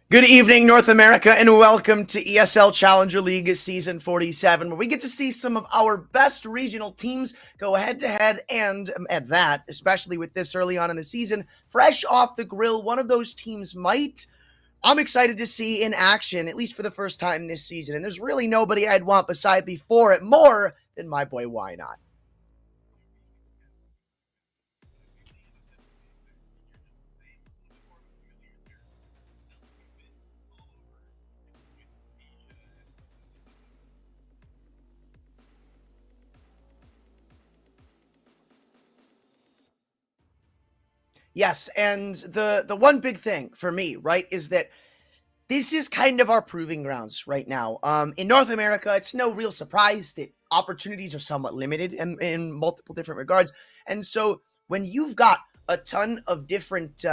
Good evening, North America, and welcome to ESL Challenger League Season 47, where we get to see some of our best regional teams go head-to-head, and at that, especially with this early on in the season, fresh off the grill, one of those teams I'm excited to see in action, at least for the first time this season, and there's really nobody I'd want beside before it more than my boy Why Not. Yes, and the one big thing for me, right, is that this is kind of our proving grounds right now. In North America, it's no real surprise that opportunities are somewhat limited in multiple different regards. And so when you've got a ton of different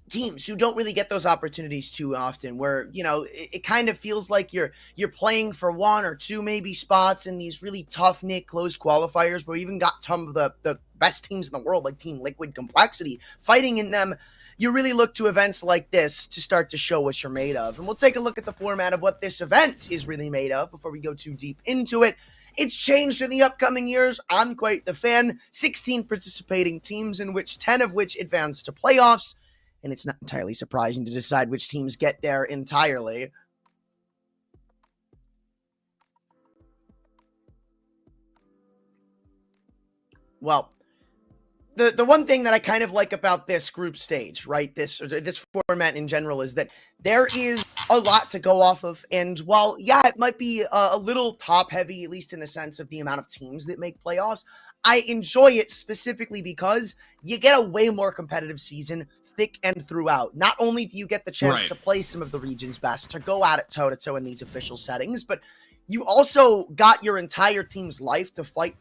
teams who don't really get those opportunities too often, where it kind of feels like you're playing for one or two maybe spots in these really tough knit closed qualifiers, where we even got some of the best teams in the world like Team Liquid Complexity fighting in them. You really look to events like this to start to show what you're made of. And we'll take a look at the format of what this event is really made of before we go too deep into it. It's changed in the upcoming years. I'm quite the fan. 16 participating teams, in which 10 of which advance to playoffs. And it's not entirely surprising to decide which teams get there entirely. Well, the one thing that I kind of like about this group stage, right, this format in general, is that there is a lot to go off of. And while, yeah, it might be a little top heavy, at least in the sense of the amount of teams that make playoffs, I enjoy it specifically because you get a way more competitive season thick and throughout. Not only do you get the chance to play some of the region's best, to go at it toe-to-toe in these official settings, but you also got your entire team's life to fight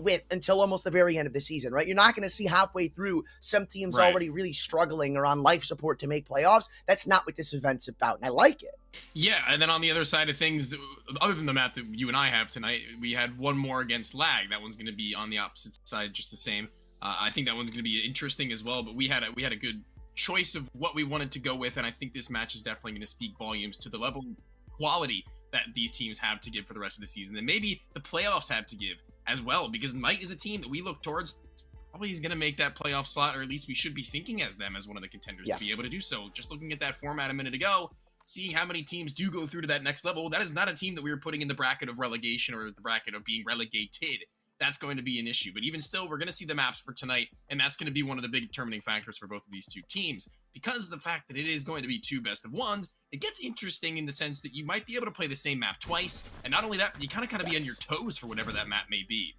with until almost the very end of the season, right? You're not going to see halfway through some teams Right. already really struggling or on life support to make playoffs. That's not what this event's about, and I like it. Yeah, and then on the other side of things, other than the map that you and I have tonight, we had one more against Lag. That one's going to be on the opposite side, just the same. I think that one's going to be interesting as well, but we had a good choice of what we wanted to go with, and I think this match is definitely going to speak volumes to the level of quality that these teams have to give for the rest of the season, and maybe the playoffs have to give as well, because Might is a team that we look towards probably is going to make that playoff slot, or at least we should be thinking as them as one of the contenders to be able to do so. Just looking at that format a minute ago, seeing how many teams do go through to that next level, that is not a team that we were putting in the bracket of relegation or the bracket of being relegated. That's going to be an issue. But even still, we're going to see the maps for tonight, and that's going to be one of the big determining factors for both of these two teams. Because of the fact that it is going to be two best of ones, it gets interesting in the sense that you might be able to play the same map twice, and not only that, but you kind of gotta be on your toes for whatever that map may be.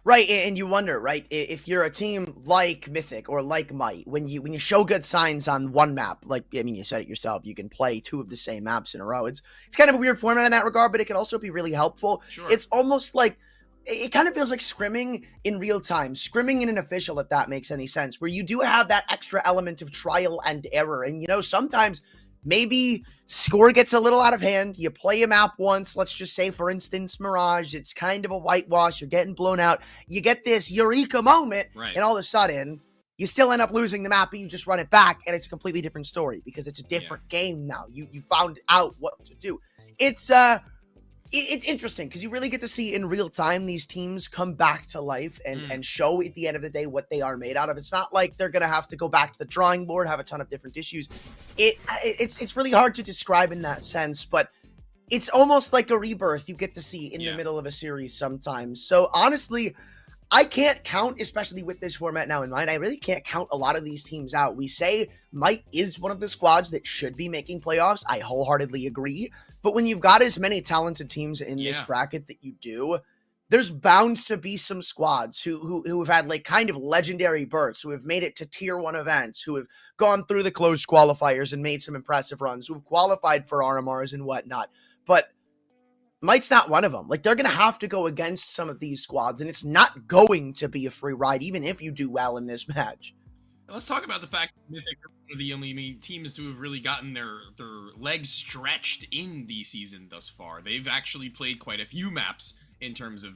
Right, and you wonder, right, if you're a team like Mythic or like Might, when you show good signs on one map, like, I mean, you said it yourself, you can play two of the same maps in a row. It's kind of a weird format in that regard, but it can also be really helpful. Sure. It's almost like, it kind of feels like scrimming in real time, scrimming in an official, if that makes any sense, where you do have that extra element of trial and error. And, sometimes maybe score gets a little out of hand. You play a map once, let's just say, for instance, Mirage. It's kind of a whitewash. You're getting blown out. You get this eureka moment, right, and all of a sudden, you still end up losing the map, but you just run it back, and it's a completely different story because it's a different game now. You found out what to do. It's interesting because you really get to see in real time these teams come back to life and show at the end of the day what they are made out of. It's not like they're going to have to go back to the drawing board, have a ton of different issues. It's really hard to describe in that sense, but it's almost like a rebirth you get to see in the middle of a series sometimes. So honestly, I can't count, especially with this format now in mind, I really can't count a lot of these teams out. We say Might is one of the squads that should be making playoffs. I wholeheartedly agree. But when you've got as many talented teams in this bracket that you do, there's bound to be some squads who have had like kind of legendary births, who have made it to tier 1 events, who have gone through the closed qualifiers and made some impressive runs, who have qualified for RMRs and whatnot. But Might's not one of them. Like, they're going to have to go against some of these squads, and it's not going to be a free ride, even if you do well in this match. Let's talk about the fact that Mythic are one of the only teams to have really gotten their legs stretched in the season thus far. They've actually played quite a few maps in terms of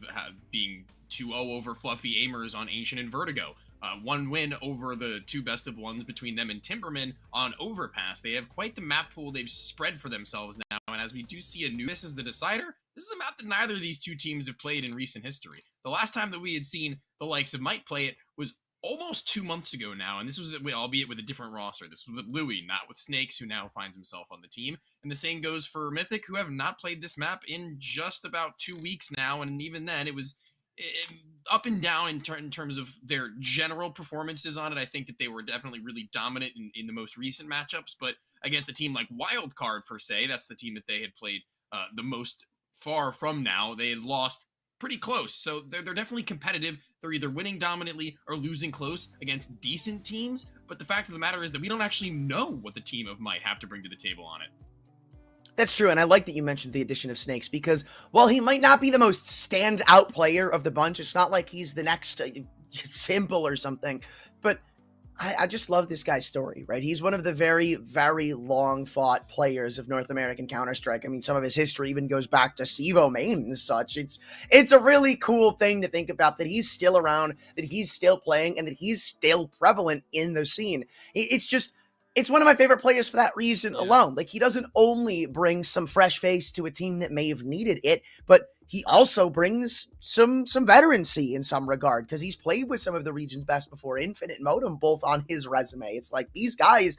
being 2-0 over Fluffy Aimers on Ancient and Vertigo. One win over the two best of ones between them and Timberman on Overpass. They have quite the map pool they've spread for themselves now, and as we do see Anubis as the decider, this is a map that neither of these two teams have played in recent history. The last time that we had seen the likes of Might play it was almost 2 months ago now, and this was, albeit with a different roster. This was with Louis, not with Snakes, who now finds himself on the team. And the same goes for Mythic, who have not played this map in just about 2 weeks now, and even then, it was up and down in terms of their general performances on it. I think that they were definitely really dominant in the most recent matchups, but against a team like Wildcard, per se, that's the team that they had played the most far from now, they had lost pretty close. So they're definitely competitive. They're either winning dominantly or losing close against decent teams, but the fact of the matter is that we don't actually know what the team of Might have to bring to the table on it. That's true, and I like that you mentioned the addition of Snakes, because while he might not be the most standout player of the bunch, it's not like he's the next Simple or something, but I just love this guy's story, right? He's one of the very, very long-fought players of North American Counter-Strike. I mean, some of his history even goes back to SIVO main and such. It's a really cool thing to think about, that he's still around, that he's still playing, and that he's still prevalent in the scene. It's one of my favorite players for that reason alone. Like, he doesn't only bring some fresh face to a team that may have needed it, but he also brings some veterancy in some regard, because he's played with some of the region's best before, Infinite Modem, both on his resume. It's like, these guys,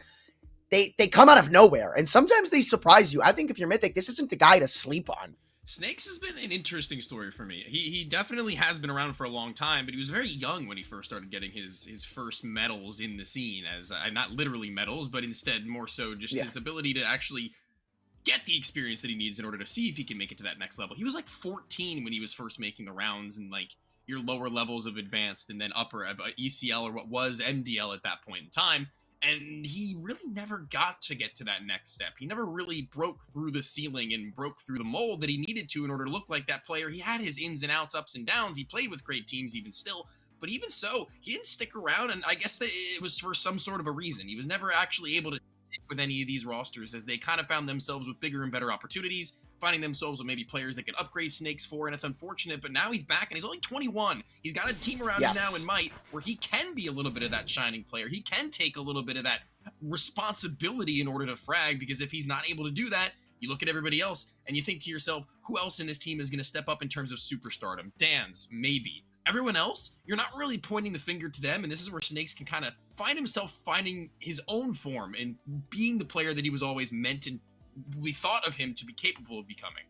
they come out of nowhere, and sometimes they surprise you. I think if you're Mythic, this isn't the guy to sleep on. Snakes has been an interesting story for me. He definitely has been around for a long time, but he was very young when he first started getting his first medals in the scene, as not literally medals, but instead more so just his ability to actually get the experience that he needs in order to see if he can make it to that next level. He was like 14 when he was first making the rounds and like your lower levels of advanced and then upper ECL, or what was MDL at that point in time. And he really never got to that next step. He never really broke through the ceiling and broke through the mold that he needed to in order to look like that player. He had his ins and outs, ups and downs. He played with great teams even still. But even so, he didn't stick around, and I guess that it was for some sort of a reason. He was never actually able to stick with any of these rosters, as they kind of found themselves with bigger and better opportunities, finding themselves with maybe players that could upgrade Snakes for, and it's unfortunate, but now he's back, and he's only 21. He's got a team around him now in Might, where he can be a little bit of that shining player. He can take a little bit of that responsibility in order to frag, because if he's not able to do that, you look at everybody else, and you think to yourself, who else in this team is going to step up in terms of superstardom? Dan's, maybe. Everyone else, you're not really pointing the finger to them, and this is where Snakes can kind of find himself finding his own form and being the player that he was always meant and we thought of him to be capable of becoming.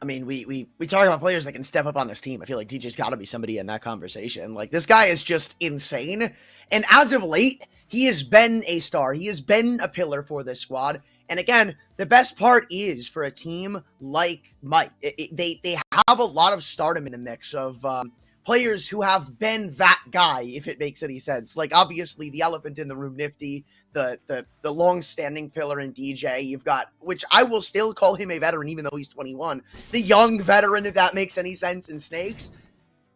I mean, we talk about players that can step up on this team. I feel like DJ's got to be somebody in that conversation. Like, this guy is just insane, and as of late, he has been a star. He has been a pillar for this squad. And again, the best part is for a team like Might, they have a lot of stardom in the mix of players who have been that guy, if it makes any sense. Like, obviously, the elephant in the room, Nifty, the long-standing pillar in DJ. You've got, which I will still call him a veteran, even though he's 21. The young veteran, if that makes any sense, in Snakes.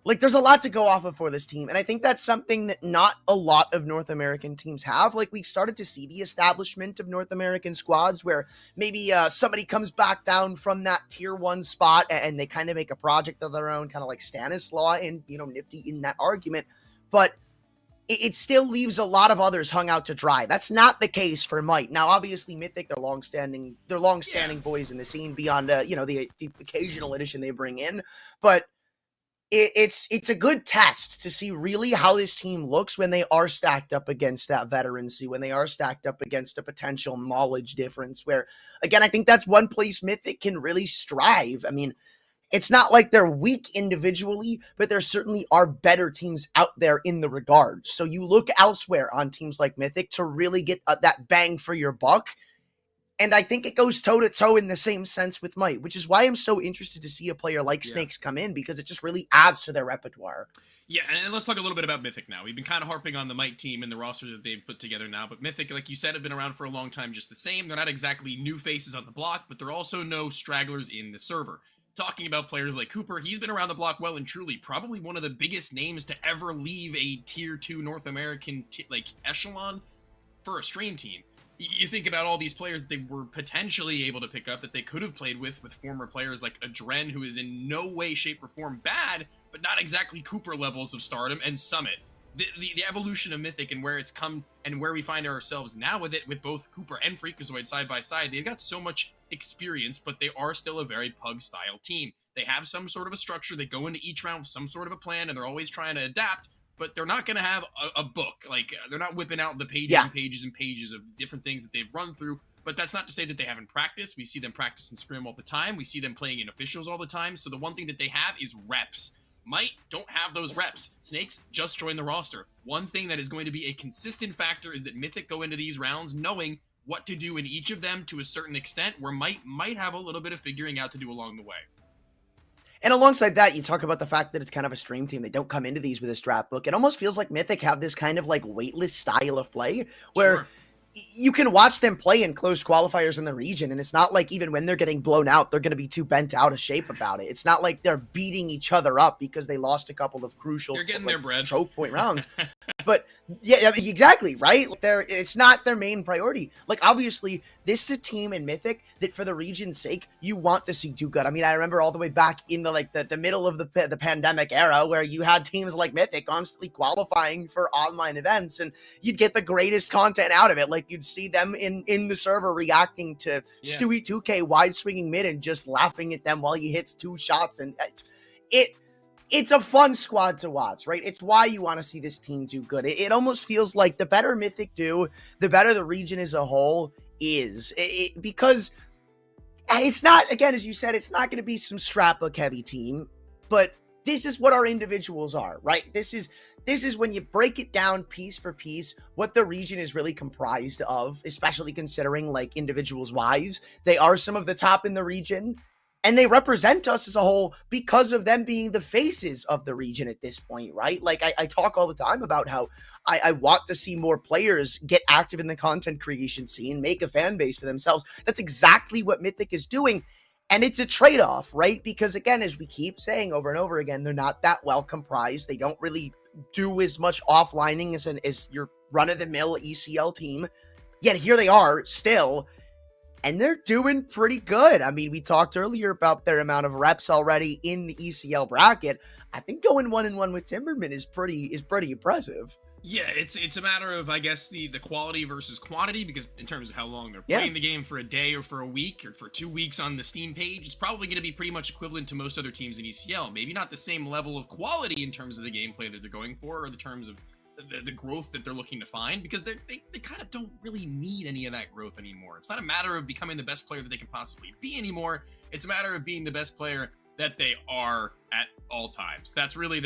Like, there's a lot to go off of for this team, and I think that's something that not a lot of North American teams have. Like, we've started to see the establishment of North American squads where maybe somebody comes back down from that tier 1 spot and they kind of make a project of their own, kind of like Stanislaw and, Nifty in that argument. But it still leaves a lot of others hung out to dry. That's not the case for Might. Now, obviously, Mythic, they're long-standing boys in the scene beyond, the occasional addition they bring in. But it's a good test to see really how this team looks when they are stacked up against that veterancy, when they are stacked up against a potential knowledge difference, where, again, I think that's one place Mythic can really strive. I mean, it's not like they're weak individually, but there certainly are better teams out there in the regard. So you look elsewhere on teams like Mythic to really get that bang for your buck. And I think it goes toe-to-toe in the same sense with Might, which is why I'm so interested to see a player like Snakes come in, because it just really adds to their repertoire. Yeah, and let's talk a little bit about Mythic now. We've been kind of harping on the Might team and the rosters that they've put together now, but Mythic, like you said, have been around for a long time just the same. They're not exactly new faces on the block, but they're also no stragglers in the server. Talking about players like Cooper, he's been around the block well and truly, probably one of the biggest names to ever leave a tier 2 North American echelon for a stream team. You think about all these players that they were potentially able to pick up that they could have played with former players like Adren, who is in no way, shape, or form bad, but not exactly Cooper levels of stardom, and Summit. The evolution of Mythic and where it's come and where we find ourselves now with it, with both Cooper and Freakazoid side by side, they've got so much experience, but they are still a very pug-style team. They have some sort of a structure. They go into each round with some sort of a plan, and they're always trying to adapt, but they're not going to have a book. Like, they're not whipping out the pages and pages and pages of different things that they've run through. But that's not to say that they haven't practiced. We see them practice in scrim all the time. We see them playing in officials all the time. So the one thing that they have is reps. Might don't have those reps. Snakes just joined the roster. One thing that is going to be a consistent factor is that Mythic go into these rounds knowing what to do in each of them to a certain extent, where might have a little bit of figuring out to do along the way. And alongside that, you talk about the fact that it's kind of a stream team. They don't come into these with a strap book. It almost feels like Mythic have this kind of like weightless style of play where you can watch them play in close qualifiers in the region, and it's not like even when they're getting blown out, they're going to be too bent out of shape about it. It's not like they're beating each other up because they lost a couple of crucial their bread. choke point rounds. But yeah, exactly, right? It's not their main priority. Like, obviously, this is a team in Mythic that for the region's sake, you want to see do good. I mean, I remember all the way back in the middle of the pandemic era where you had teams like Mythic constantly qualifying for online events, and you'd get the greatest content out of it. Like, you'd see them in the server reacting to Stewie 2K wide swinging mid and just laughing at them while he hits 2 shots. And it's a fun squad to watch, right? It's why you want to see this team do good. It almost feels like the better Mythic do, the better the region as a whole is. Because it's not, again, as you said, it's not going to be some strap book heavy team, but this is what our individuals are, right? This is when you break it down piece for piece, what the region is really comprised of, especially considering like individuals wise. They are some of the top in the region. And they represent us as a whole because of them being the faces of the region at this point, right? Like I talk all the time about how I want to see more players get active in the content creation scene, make a fan base for themselves. That's exactly what Mythic is doing. And it's a trade-off, right? Because again, as we keep saying over and over again, they're not that well comprised. They don't really do as much offlining as your run-of-the-mill ECL team. Yet here they are still, and they're doing pretty good. I mean, we talked earlier about their amount of reps already in the ECL bracket. I think going 1-1 with Timberman is pretty impressive. Yeah, it's a matter of, I guess, the quality versus quantity, because in terms of how long they're playing the game, for a day or for a week or for 2 weeks on the Steam page, it's probably going to be pretty much equivalent to most other teams in ECL. Maybe not the same level of quality in terms of the gameplay that they're going for, or the terms of the growth that they're looking to find, because they kind of don't really need any of that growth anymore. It's not a matter of becoming the best player that they can possibly be anymore. It's a matter of being the best player that they are at all times. That's really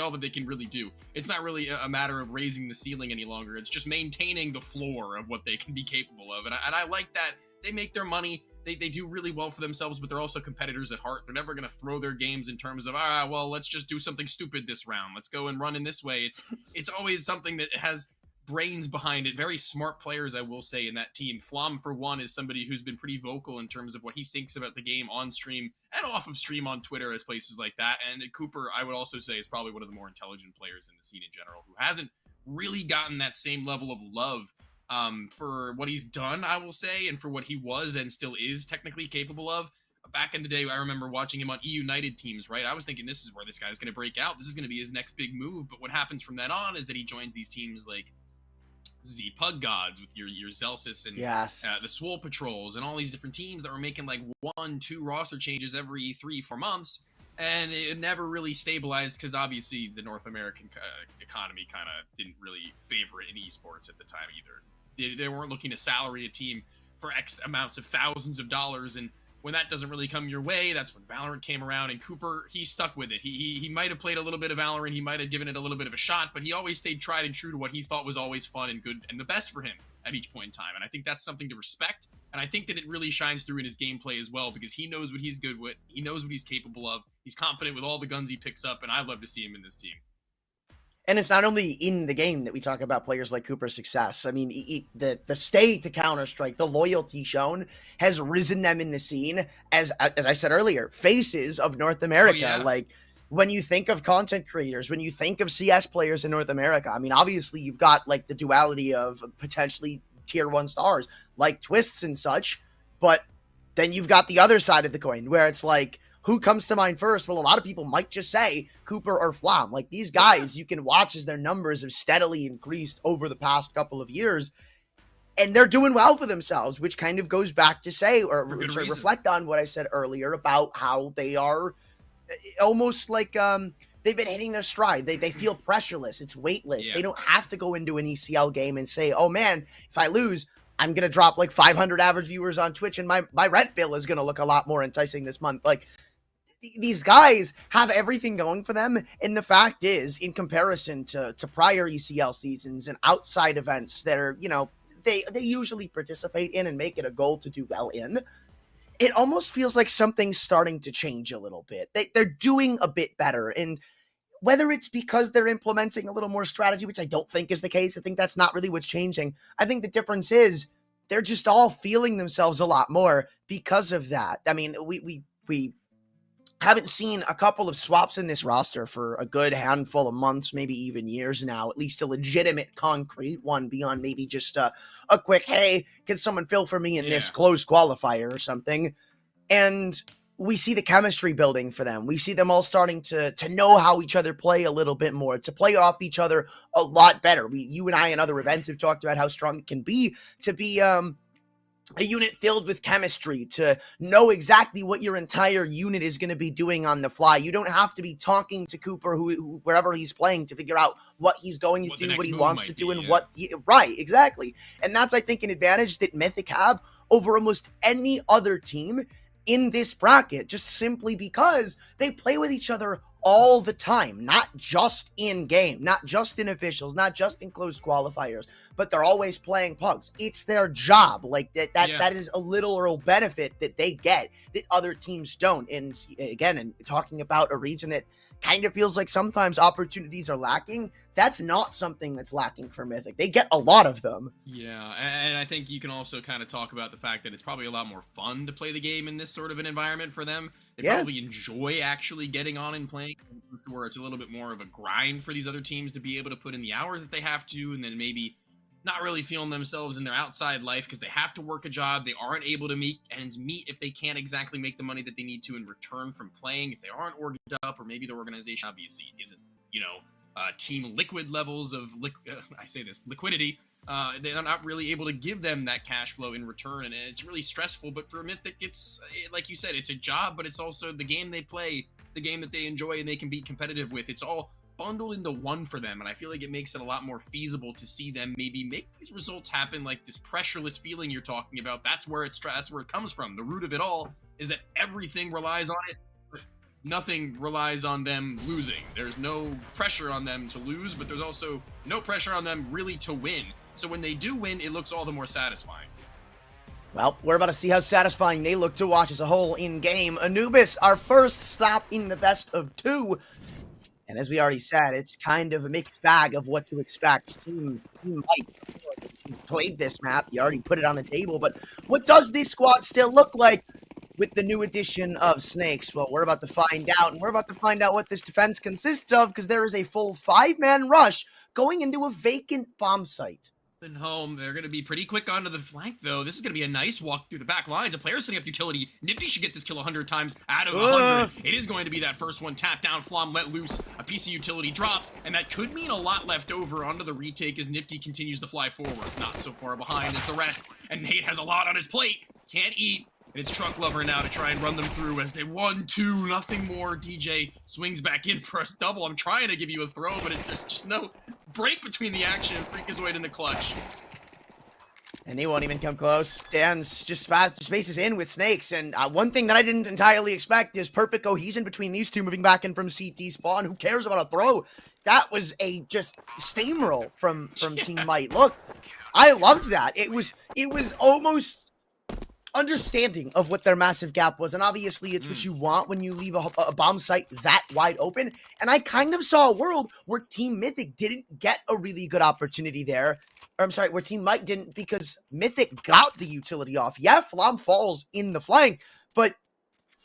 all that they can really do. It's not really a matter of raising the ceiling any longer. It's just maintaining the floor of what they can be capable of. And I like that they make their money. They do really well for themselves, but they're also competitors at heart. They're never going to throw their games in terms of, well, let's just do something stupid this round. Let's go and run in this way. It's always something that has brains behind it. Very smart players, I will say, in that team. Flom, for one, is somebody who's been pretty vocal in terms of what he thinks about the game on stream and off of stream on Twitter, as places like that. And Cooper, I would also say, is probably one of the more intelligent players in the scene in general, who hasn't really gotten that same level of love for what he's done, I will say, and for what he was and still is technically capable of. Back in the day, I remember watching him on E-United teams, right? I was thinking, this is where this guy's going to break out. This is going to be his next big move. But what happens from then on is that he joins these teams like Z Pug Gods with your Zelsis and the Swole Patrols and all these different teams that were making like 1-2 roster changes every 3-4 months, and it never really stabilized because obviously the North American economy kind of didn't really favor it in esports at the time either. They weren't looking to salary a team for X amounts of thousands of dollars, and when that doesn't really come your way, that's when Valorant came around, and Cooper, he stuck with it. He might have played a little bit of Valorant, he might have given it a little bit of a shot, but he always stayed tried and true to what he thought was always fun and good and the best for him at each point in time. And I think that's something to respect, and I think that it really shines through in his gameplay as well, because he knows what he's good with, he knows what he's capable of, he's confident with all the guns he picks up, and I'd love to see him in this team. And it's not only in the game that we talk about players like Cooper's success. I mean, the stay to Counter-Strike, the loyalty shown has risen them in the scene as I said earlier, faces of North America. Oh, yeah. Like, when you think of content creators, when you think of CS players in North America, I mean, obviously you've got like the duality of potentially tier 1 stars like Twists and such, but then you've got the other side of the coin where it's like, who comes to mind first? Well, a lot of people might just say Cooper or Flom. Like, these guys, you can watch as their numbers have steadily increased over the past couple of years, and they're doing well for themselves, which kind of goes back to say, or reflect on what I said earlier about how they are almost like they've been hitting their stride. They feel pressureless. It's weightless. Yeah. They don't have to go into an ECL game and say, oh man, if I lose, I'm going to drop like 500 average viewers on Twitch and my rent bill is going to look a lot more enticing this month. Like, these guys have everything going for them, and the fact is, in comparison to prior ECL seasons and outside events that are, you know, they usually participate in and make it a goal to do well in, it almost feels like something's starting to change a little bit. They're doing a bit better, and whether it's because they're implementing a little more strategy, which I don't think is the case, I think that's not really what's changing. I think the difference is they're just all feeling themselves a lot more because of that. I mean, we haven't seen a couple of swaps in this roster for a good handful of months, maybe even years now, at least a legitimate concrete one beyond maybe just a quick, hey, can someone fill for me in this close qualifier or something? And we see the chemistry building for them. We see them all starting to know how each other play a little bit more, to play off each other a lot better. You and I in other events have talked about how strong it can be to be a unit filled with chemistry, to know exactly what your entire unit is going to be doing on the fly. You don't have to be talking to Cooper who wherever he's playing to figure out what he's going to do, what he wants to do, and right, exactly. And that's, I think, an advantage that Mythic have over almost any other team in this bracket, just simply because they play with each other all the time, not just in game, not just in officials, not just in closed qualifiers, but they're always playing pugs. It's their job. Like that Yeah. that is a literal benefit that they get that other teams don't. And again, and talking about a region that kind of feels like sometimes opportunities are lacking, that's not something that's lacking for Mythic. They get a lot of them. Yeah, and I think you can also kind of talk about the fact that it's probably a lot more fun to play the game in this sort of an environment for them. They probably enjoy actually getting on and playing, where it's a little bit more of a grind for these other teams to be able to put in the hours that they have to, and then maybe not really feeling themselves in their outside life because they have to work a job. They aren't able to make ends meet if they can't exactly make the money that they need to in return from playing, if they aren't organized up, or maybe the organization obviously isn't, Team Liquid levels of liquidity. They're not really able to give them that cash flow in return, and it's really stressful. But for Mythic, it's like you said, it's a job, but it's also the game they play, the game that they enjoy and they can be competitive with. It's all bundled into one for them, and I feel like it makes it a lot more feasible to see them maybe make these results happen. Like this pressureless feeling you're talking about, that's where it comes from. The root of it all is that everything relies on it, but nothing relies on them losing. There's no pressure on them to lose, but there's also no pressure on them really to win. So when they do win, it looks all the more satisfying. Well, we're about to see how satisfying they look to watch as a whole in-game. Anubis, our first stop in the best of two. And as we already said, it's kind of a mixed bag of what to expect. Team Might played this map. You already put it on the table. But what does this squad still look like with the new addition of Snakes? Well, we're about to find out. And we're about to find out what this defense consists of, because there is a full 5-man rush going into a vacant bomb site. And home, they're going to be pretty quick onto the flank, though. This is going to be a nice walk through the back lines. A player setting up utility. Nifty should get this kill 100 times out of 100. It is going to be that first one. Tap down, Flom let loose. A piece of utility dropped, and that could mean a lot left over onto the retake as Nifty continues to fly forward. Not so far behind as the rest, and Nate has a lot on his plate. Can't eat. And it's Truck Lover now to try and run them through as they 1-2, nothing more. DJ swings back in for a double. I'm trying to give you a throw, but there's just no break between the action. Freakazoid in the clutch. And he won't even come close. Dan's just spaces in with Snakes. And one thing that I didn't entirely expect is perfect cohesion between these two moving back in from CT spawn. Who cares about a throw? That was a just steamroll from Team Might. Look, I loved that. It was almost understanding of what their massive gap was, and obviously it's what you want when you leave a bomb site that wide open. And I kind of saw a world where Team Mythic didn't get a really good opportunity there, or I'm sorry, where Team Might didn't, because Mythic got the utility off. Yeah, Flom falls in the flank, but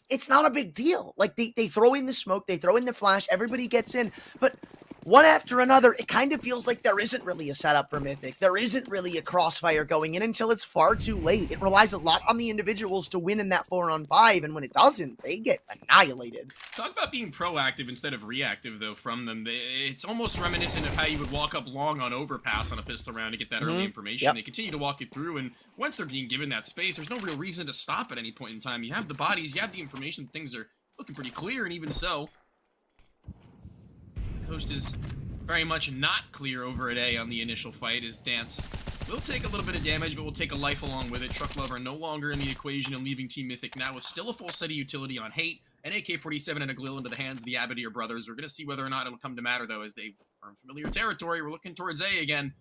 it's not a big deal. Like they throw in the smoke, they throw in the flash, everybody gets in, but one after another, it kind of feels like there isn't really a setup for Mythic. There isn't really a crossfire going in until it's far too late. It relies a lot on the individuals to win in that 4-on-5, and when it doesn't, they get annihilated. Talk about being proactive instead of reactive, though, from them. It's almost reminiscent of how you would walk up long on overpass on a pistol round to get that early information. Yep. They continue to walk you through, and once they're being given that space, there's no real reason to stop at any point in time. You have the bodies, you have the information, things are looking pretty clear, and even so, Coast is very much not clear over at A on the initial fight, as Dance will take a little bit of damage, but will take a life along with it. Truck Lover no longer in the equation and leaving Team Mythic now with still a full set of utility on Hate, an AK-47 and a Glil into the hands of the Abadir brothers. We're going to see whether or not it'll come to matter, though, as they are in familiar territory. We're looking towards A again.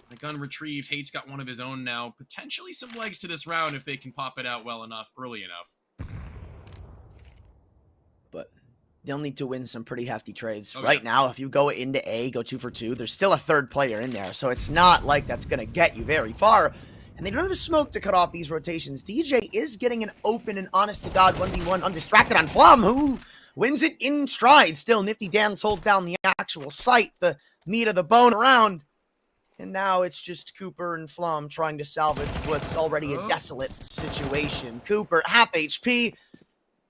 The gun retrieved. Hate's got one of his own now. Potentially some legs to this round if they can pop it out well enough, early enough. But they'll need to win some pretty hefty trades. Right now, if you go into A, go 2 for 2, there's still a third player in there, so it's not like that's going to get you very far. And they don't have a smoke to cut off these rotations. DJ is getting an open and honest-to-God 1v1 undistracted on Flom, who wins it in stride. Still, Nifty Dan's hold down the actual site, the meat of the bone around. And now it's just Cooper and Flom trying to salvage what's already a desolate situation. Cooper, half HP.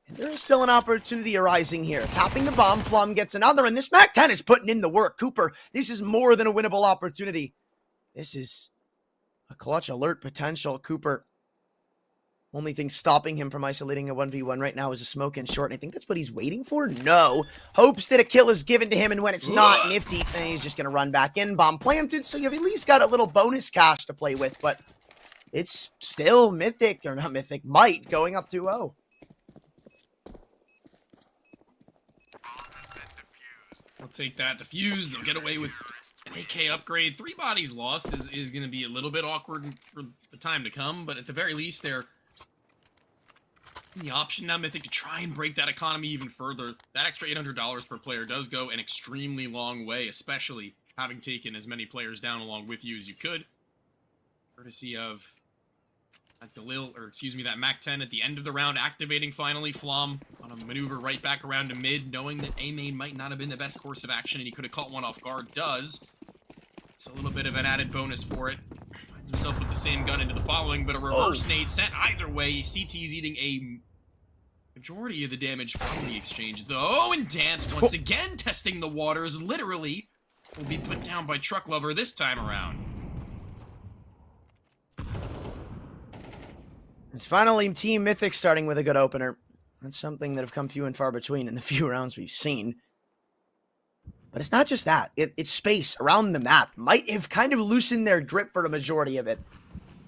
And there is still an opportunity arising here. Tapping the bomb, Flom gets another, and this Mac 10 is putting in the work. Cooper, this is more than a winnable opportunity. This is a clutch alert potential. Cooper, only thing stopping him from isolating a 1v1 right now is a smoke in short, and I think that's what he's waiting for. No. Hopes that a kill is given to him, and when it's not, Nifty, he's just going to run back in. Bomb planted, so you've at least got a little bonus cash to play with, but it's still Mythic, or not Mythic, Might going up 2-0. They'll take that defuse. They'll get away with an AK upgrade. 3 bodies lost is going to be a little bit awkward for the time to come, but at the very least, they're the option now, Mythic, to try and break that economy even further. That extra $800 per player does go an extremely long way, especially having taken as many players down along with you as you could. Courtesy of that Mac 10 at the end of the round, activating finally. Flom on a maneuver right back around to mid, knowing that A main might not have been the best course of action, and he could have caught one off guard. Does. It's a little bit of an added bonus for it. Finds himself with the same gun into the following, but a reverse nade sent either way. CT's eating a majority of the damage from the exchange, though, and Dance once again testing the waters, literally will be put down by Truck Lover this time around. It's finally Team Mythic starting with a good opener. That's something that have come few and far between in the few rounds we've seen. But it's not just that. It's space around the map. Might have kind of loosened their grip for a majority of it.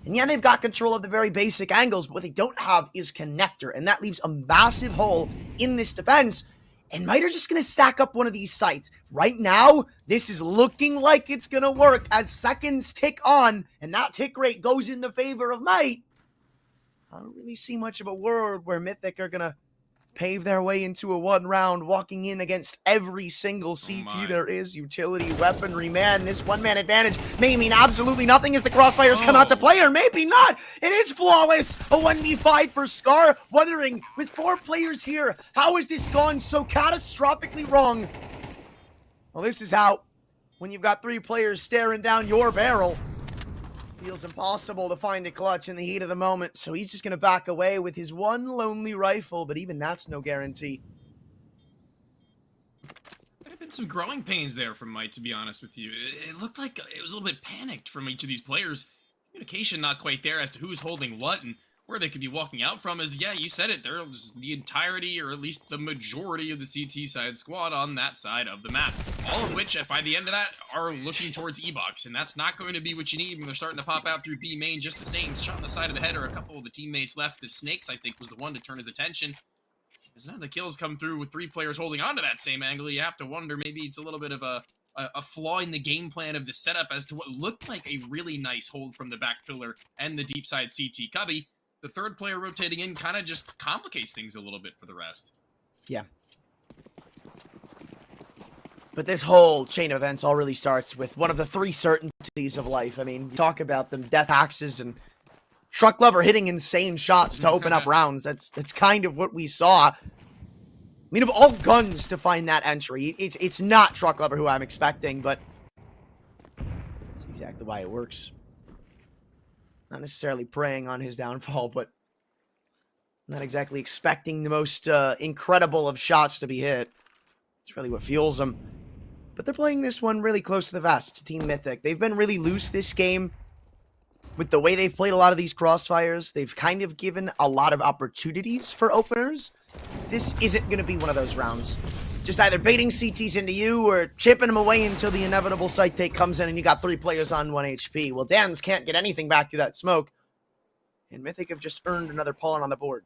And yeah, they've got control of the very basic angles, but what they don't have is connector. And that leaves a massive hole in this defense. And Might are just going to stack up one of these sites. Right now, this is looking like it's going to work as seconds tick on. And that tick rate goes in the favor of Might. I don't really see much of a world where Mythic are going to pave their way into a one round, walking in against every single CT there is. Utility weaponry, man. This one-man advantage may mean absolutely nothing as the crossfires come out to play, or maybe not. It is flawless. A 1v5 for Scar. Wondering, with 4 players here, how has this gone so catastrophically wrong? Well, this is how. When you've got 3 players staring down your barrel, feels impossible to find a clutch in the heat of the moment, so he's just going to back away with his one lonely rifle, but even that's no guarantee. There have been some growing pains there from Might, to be honest with you. It looked like it was a little bit panicked from each of these players. Communication not quite there as to who's holding what and where they could be walking out from. Is, yeah, you said it, there's the entirety, or at least the majority of the CT side squad on that side of the map. All of which, by the end of that, are looking towards E-Box, and that's not going to be what you need when they're starting to pop out through B main just the same. Shot on the side of the head, or a couple of the teammates left. The Snakes, I think, was the one to turn his attention. As none of the kills come through with 3 players holding on to that same angle, you have to wonder maybe it's a little bit of a flaw in the game plan of the setup as to what looked like a really nice hold from the back pillar and the deep side CT cubby. The third player rotating in kind of just complicates things a little bit for the rest. Yeah. But this whole chain of events all really starts with one of the 3 certainties of life. I mean, you talk about them, death axes and Truck Lover hitting insane shots to open up rounds. That's kind of what we saw. I mean, of all guns to find that entry, it's not Truck Lover who I'm expecting, but that's exactly why it works. Not necessarily preying on his downfall, but not exactly expecting the most incredible of shots to be hit. It's really what fuels them. But they're playing this one really close to the vest, Team Mythic. They've been really loose this game. With the way they've played a lot of these crossfires, they've kind of given a lot of opportunities for openers. This isn't going to be one of those rounds. Just either baiting CTs into you or chipping them away until the inevitable site take comes in and you got 3 players on 1 HP. Well, Dans can't get anything back through that smoke. And Mythic have just earned another pawn on the board.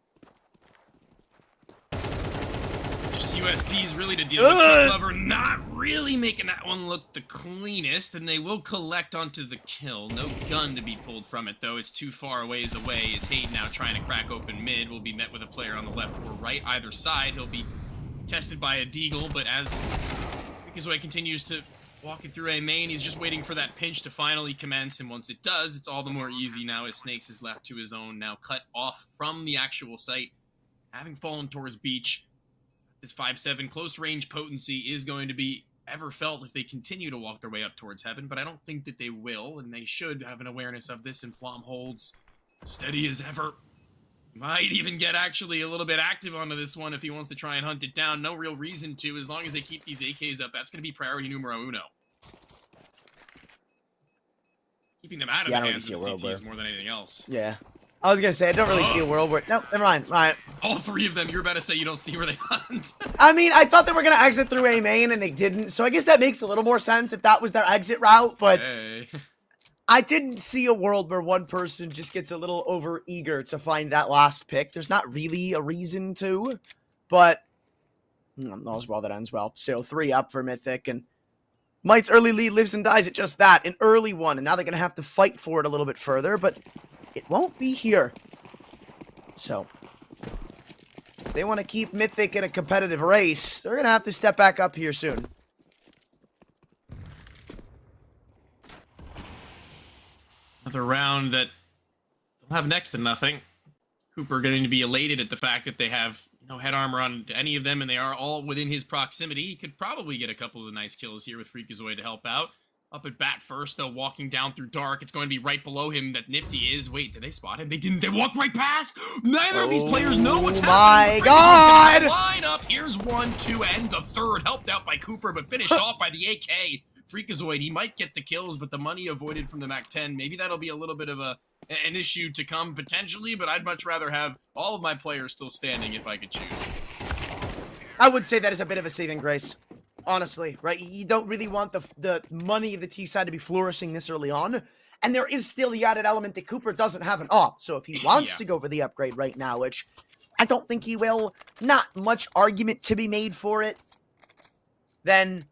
Just USPs really to deal with Truck Lover, not really making that one look the cleanest, and they will collect onto the kill. No gun to be pulled from it, though. It's too far a ways away. As Hayden now trying to crack open mid will be met with a player on the left or right. Either side, he'll be tested by a deagle, but as Rickazoy continues to walk it through A main, he's just waiting for that pinch to finally commence, and once it does, it's all the more easy now as Snakes is left to his own, now cut off from the actual site, having fallen towards beach. This 5-7 close range potency is going to be ever felt if they continue to walk their way up towards heaven, but I don't think that they will, and they should have an awareness of this, and Flom holds steady as ever. Might even get actually a little bit active onto this one if he wants to try and hunt it down. No real reason to, as long as they keep these AKs up. That's going to be priority numero uno. Keeping them out of the hands of CTs more than anything else. Yeah. I was going to say, I don't really see a world where... No, never mind. All right. All 3 of them, you're about to say you don't see where they hunt. I mean, I thought they were going to exit through A main, and they didn't. So I guess that makes a little more sense if that was their exit route, but... Hey. I didn't see a world where one person just gets a little over-eager to find that last pick. There's not really a reason to, but all's well that ends well. Still 3 up for Mythic, and Might's early lead lives and dies at just that, an early one, and now they're going to have to fight for it a little bit further, but it won't be here. So, if they want to keep Mythic in a competitive race, they're going to have to step back up here soon. Another round that they'll have next to nothing. Cooper going to be elated at the fact that they have no head armor on any of them, and they are all within his proximity. He could probably get a couple of the nice kills here with Freakazoid to help out. Up at bat first, though, walking down through dark. It's going to be right below him that Nifty is. Wait, did they spot him? They didn't. They walked right past. Neither of these players know what's happening. My God! Line up. Here's 1, 2, and the third. Helped out by Cooper, but finished off by the AK. Freakazoid, he might get the kills, but the money avoided from the MAC-10. Maybe that'll be a little bit of an issue to come potentially, but I'd much rather have all of my players still standing if I could choose. I would say that is a bit of a saving grace. Honestly, right? You don't really want the money of the T side to be flourishing this early on. And there is still the added element that Cooper doesn't have an op. So if he wants to go for the upgrade right now, which I don't think he will, not much argument to be made for it, then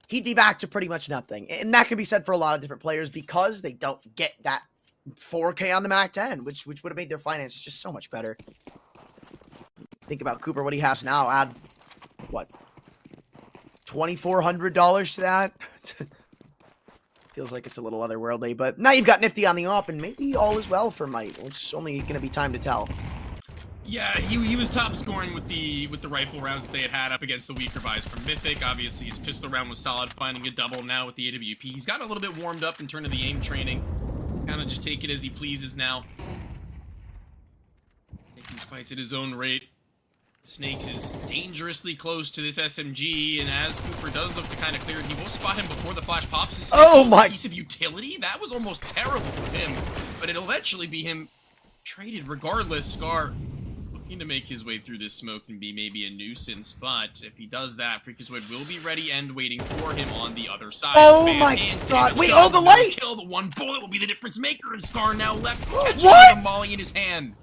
he'd be back to pretty much nothing. And that can be said for a lot of different players because they don't get that 4K on the MAC-10, which would have made their finances just so much better. Think about Cooper, what he has now. Add, what, $2,400 to that? Feels like it's a little otherworldly, but now you've got Nifty on the op, and maybe all is well for Might. It's only going to be time to tell. Yeah, he was top scoring with the rifle rounds that they had up against the weaker buys from Mythic. Obviously, his pistol round was solid, finding a double now with the AWP. He's gotten a little bit warmed up in terms of the aim training. Kind of just take it as he pleases now. Take these fights at his own rate. Snakes is dangerously close to this SMG, and as Cooper does look to kind of clear it, he will spot him before the flash pops. His piece of utility? That was almost terrible for him, but it'll eventually be him traded regardless. Scar looking to make his way through this smoke and be maybe a nuisance, but if he does that, Freakazoid will be ready and waiting for him on the other side. Oh my God! Wait, oh, the light! Kill, the one bullet will be the difference maker, and Scar now left What? catching the molly in his hand.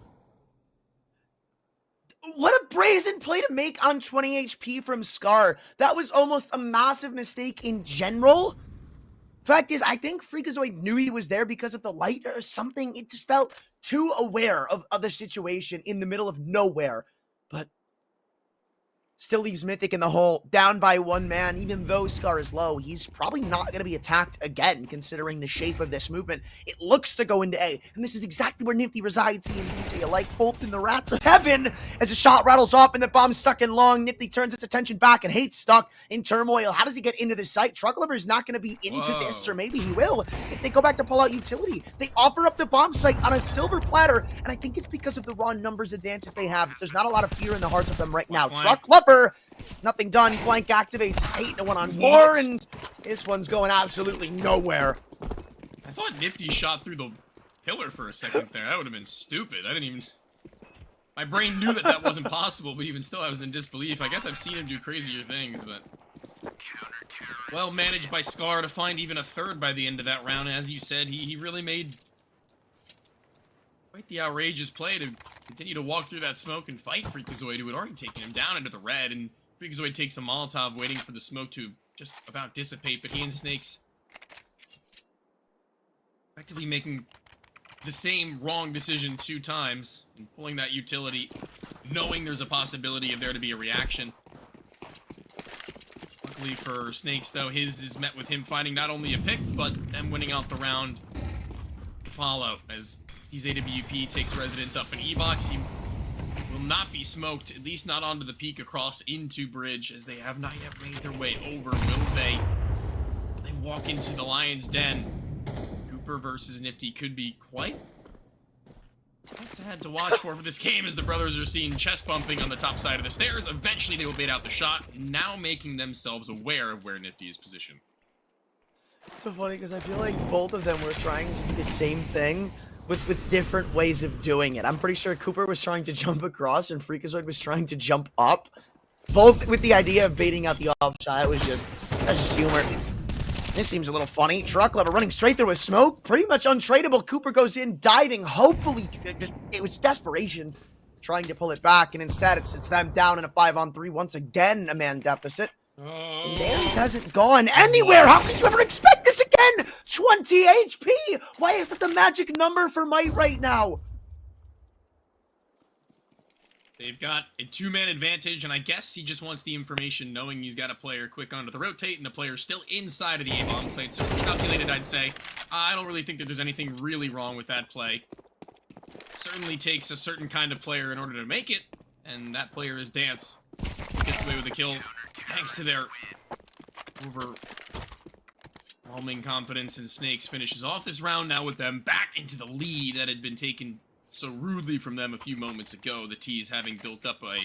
What a brazen play to make on 20 HP from Scar. That was almost a massive mistake in general. Fact is, I think Freakazoid knew he was there because of the light or something. It just felt too aware of the situation in the middle of nowhere. But still leaves Mythic in the hole, down by one man. Even though Scar is low, he's probably not going to be attacked again, considering the shape of this movement. It looks to go into A, and this is exactly where Nifty resides. He and DJ alike, both in the rats of heaven. As a shot rattles off and the bomb's stuck in long, Nifty turns its attention back and hates stuck in turmoil. How does he get into this site? Truck Lover's not going to be into this, or maybe he will. If they go back to pull out utility, they offer up the bomb site on a silver platter, and I think it's because of the raw numbers advantage they have. There's not a lot of fear in the hearts of them right now. Truck Lover, nothing done. Blank activates. It's 8 in a 1-on-4, and this one's going absolutely nowhere. I thought Nifty shot through the pillar for a second there. That would have been stupid. I didn't even... My brain knew that wasn't possible, but even still, I was in disbelief. I guess I've seen him do crazier things, but... Well managed by Scar to find even a third by the end of that round. As you said, he really made quite the outrageous play to continue to walk through that smoke and fight Freakazoid, who had already taken him down into the red, and Freakazoid takes a Molotov waiting for the smoke to just about dissipate, but he and Snakes effectively making the same wrong decision 2 times and pulling that utility, knowing there's a possibility of there to be a reaction. Luckily for Snakes, though, his is met with him finding not only a pick, but them winning out the round to follow, as his AWP takes residence up in E-Box. He will not be smoked, at least not onto the peak across into Bridge, as they have not yet made their way over. Will they? They walk into the Lion's Den. Cooper versus Nifty could be quite sad to watch for this game, as the brothers are seen chest bumping on the top side of the stairs. Eventually they will bait out the shot, now making themselves aware of where Nifty is positioned. It's so funny because I feel like both of them were trying to do the same thing with different ways of doing it. I'm pretty sure Cooper was trying to jump across and Freakazoid was trying to jump up. Both with the idea of baiting out the off shot. That's just humor. This seems a little funny. Truck Lover running straight through with smoke. Pretty much untradeable. Cooper goes in, diving. Hopefully, it was desperation trying to pull it back. And instead, it's them down in a 5-on-3. Once again, a man deficit. Oh. Dance hasn't gone anywhere. How could you ever expect this again? 20 HP. Why is that the magic number for Might right now? They've got a 2-man advantage, and I guess he just wants the information, knowing he's got a player quick onto the rotate, and the player's still inside of the A-bomb site, so it's calculated, I'd say. I don't really think that there's anything really wrong with that play. Certainly takes a certain kind of player in order to make it, and that player is Dance. Gets away with the kill, thanks to their overwhelming competence, and Snakes finishes off this round now with them back into the lead that had been taken so rudely from them a few moments ago. The T's having built up a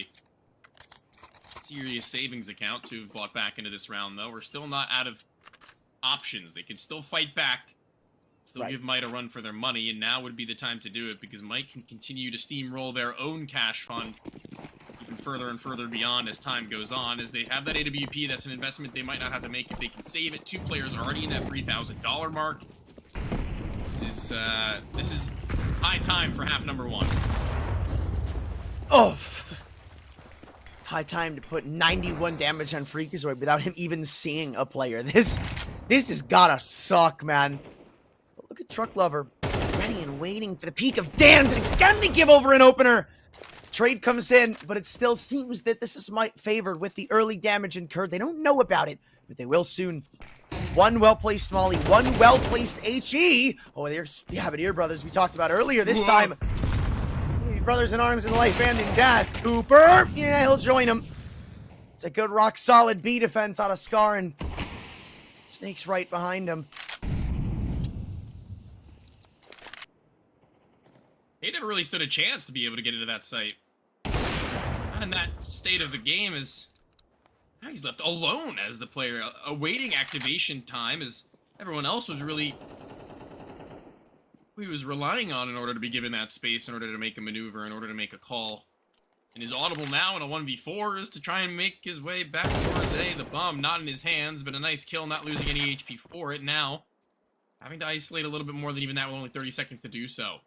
serious savings account to have bought back into this round, though. We're still not out of options. They can still fight back, still give Might a run for their money, and now would be the time to do it, because Might can continue to steamroll their own cash fund even further and further beyond as time goes on, as they have that AWP. That's an investment they might not have to make if they can save it. 2 players already in that $3,000 mark. This is high time for half number 1. Oh, it's high time to put 91 damage on Freakazoid without him even seeing a player. This has gotta suck, man. But look at Truck Lover, ready and waiting for the peak of Dan's, and again to give over an opener. Trade comes in, but it still seems that this is Might favored with the early damage incurred. They don't know about it, but they will soon. One well-placed Molly, one well-placed HE. Oh, there's the Habineer brothers we talked about earlier. This time, brothers in arms in life and in death. Cooper, yeah, he'll join him. It's a good rock-solid B defense out of Scar, and Snake's right behind him. They never really stood a chance to be able to get into that site. Not in that state of the game, as now he's left alone as the player, awaiting activation time, as everyone else was really who he was relying on in order to be given that space, in order to make a maneuver, in order to make a call. And his audible now in a 1v4 is to try and make his way back towards A. The bomb not in his hands, but a nice kill, not losing any HP for it. Now, having to isolate a little bit more than even that with only 30 seconds to do so.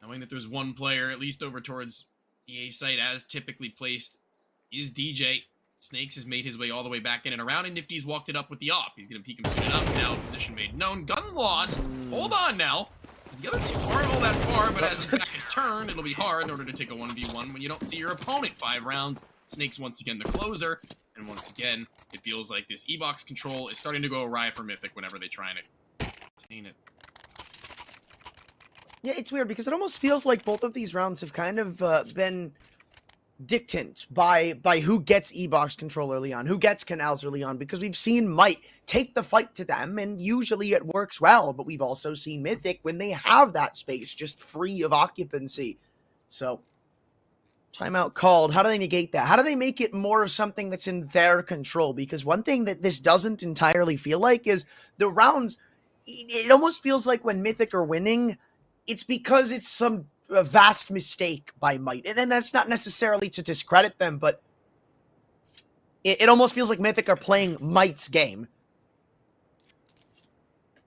Knowing that there's one player, at least over towards the A site, as typically placed, is DJ. Snakes has made his way all the way back in and around, and Nifty's walked it up with the op. He's going to peek him soon enough. Now, position made known. Gun lost. Hold on now. Because the other two aren't all that far, but as his back is turned, it'll be hard in order to take a 1v1 when you don't see your opponent. 5 rounds. Snakes once again the closer. And once again, it feels like this E-box control is starting to go awry for Mythic whenever they try and obtain it. Yeah, it's weird because it almost feels like both of these rounds have kind of been dictated by who gets E-box control early on, who gets canals early on, because we've seen Might take the fight to them, and usually it works well, but we've also seen Mythic, when they have that space, just free of occupancy. So, timeout called. How do they negate that? How do they make it more of something that's in their control? Because one thing that this doesn't entirely feel like is the rounds, it almost feels like when Mythic are winning, it's because it's a vast mistake by Might. And then that's not necessarily to discredit them, but it almost feels like Mythic are playing Might's game.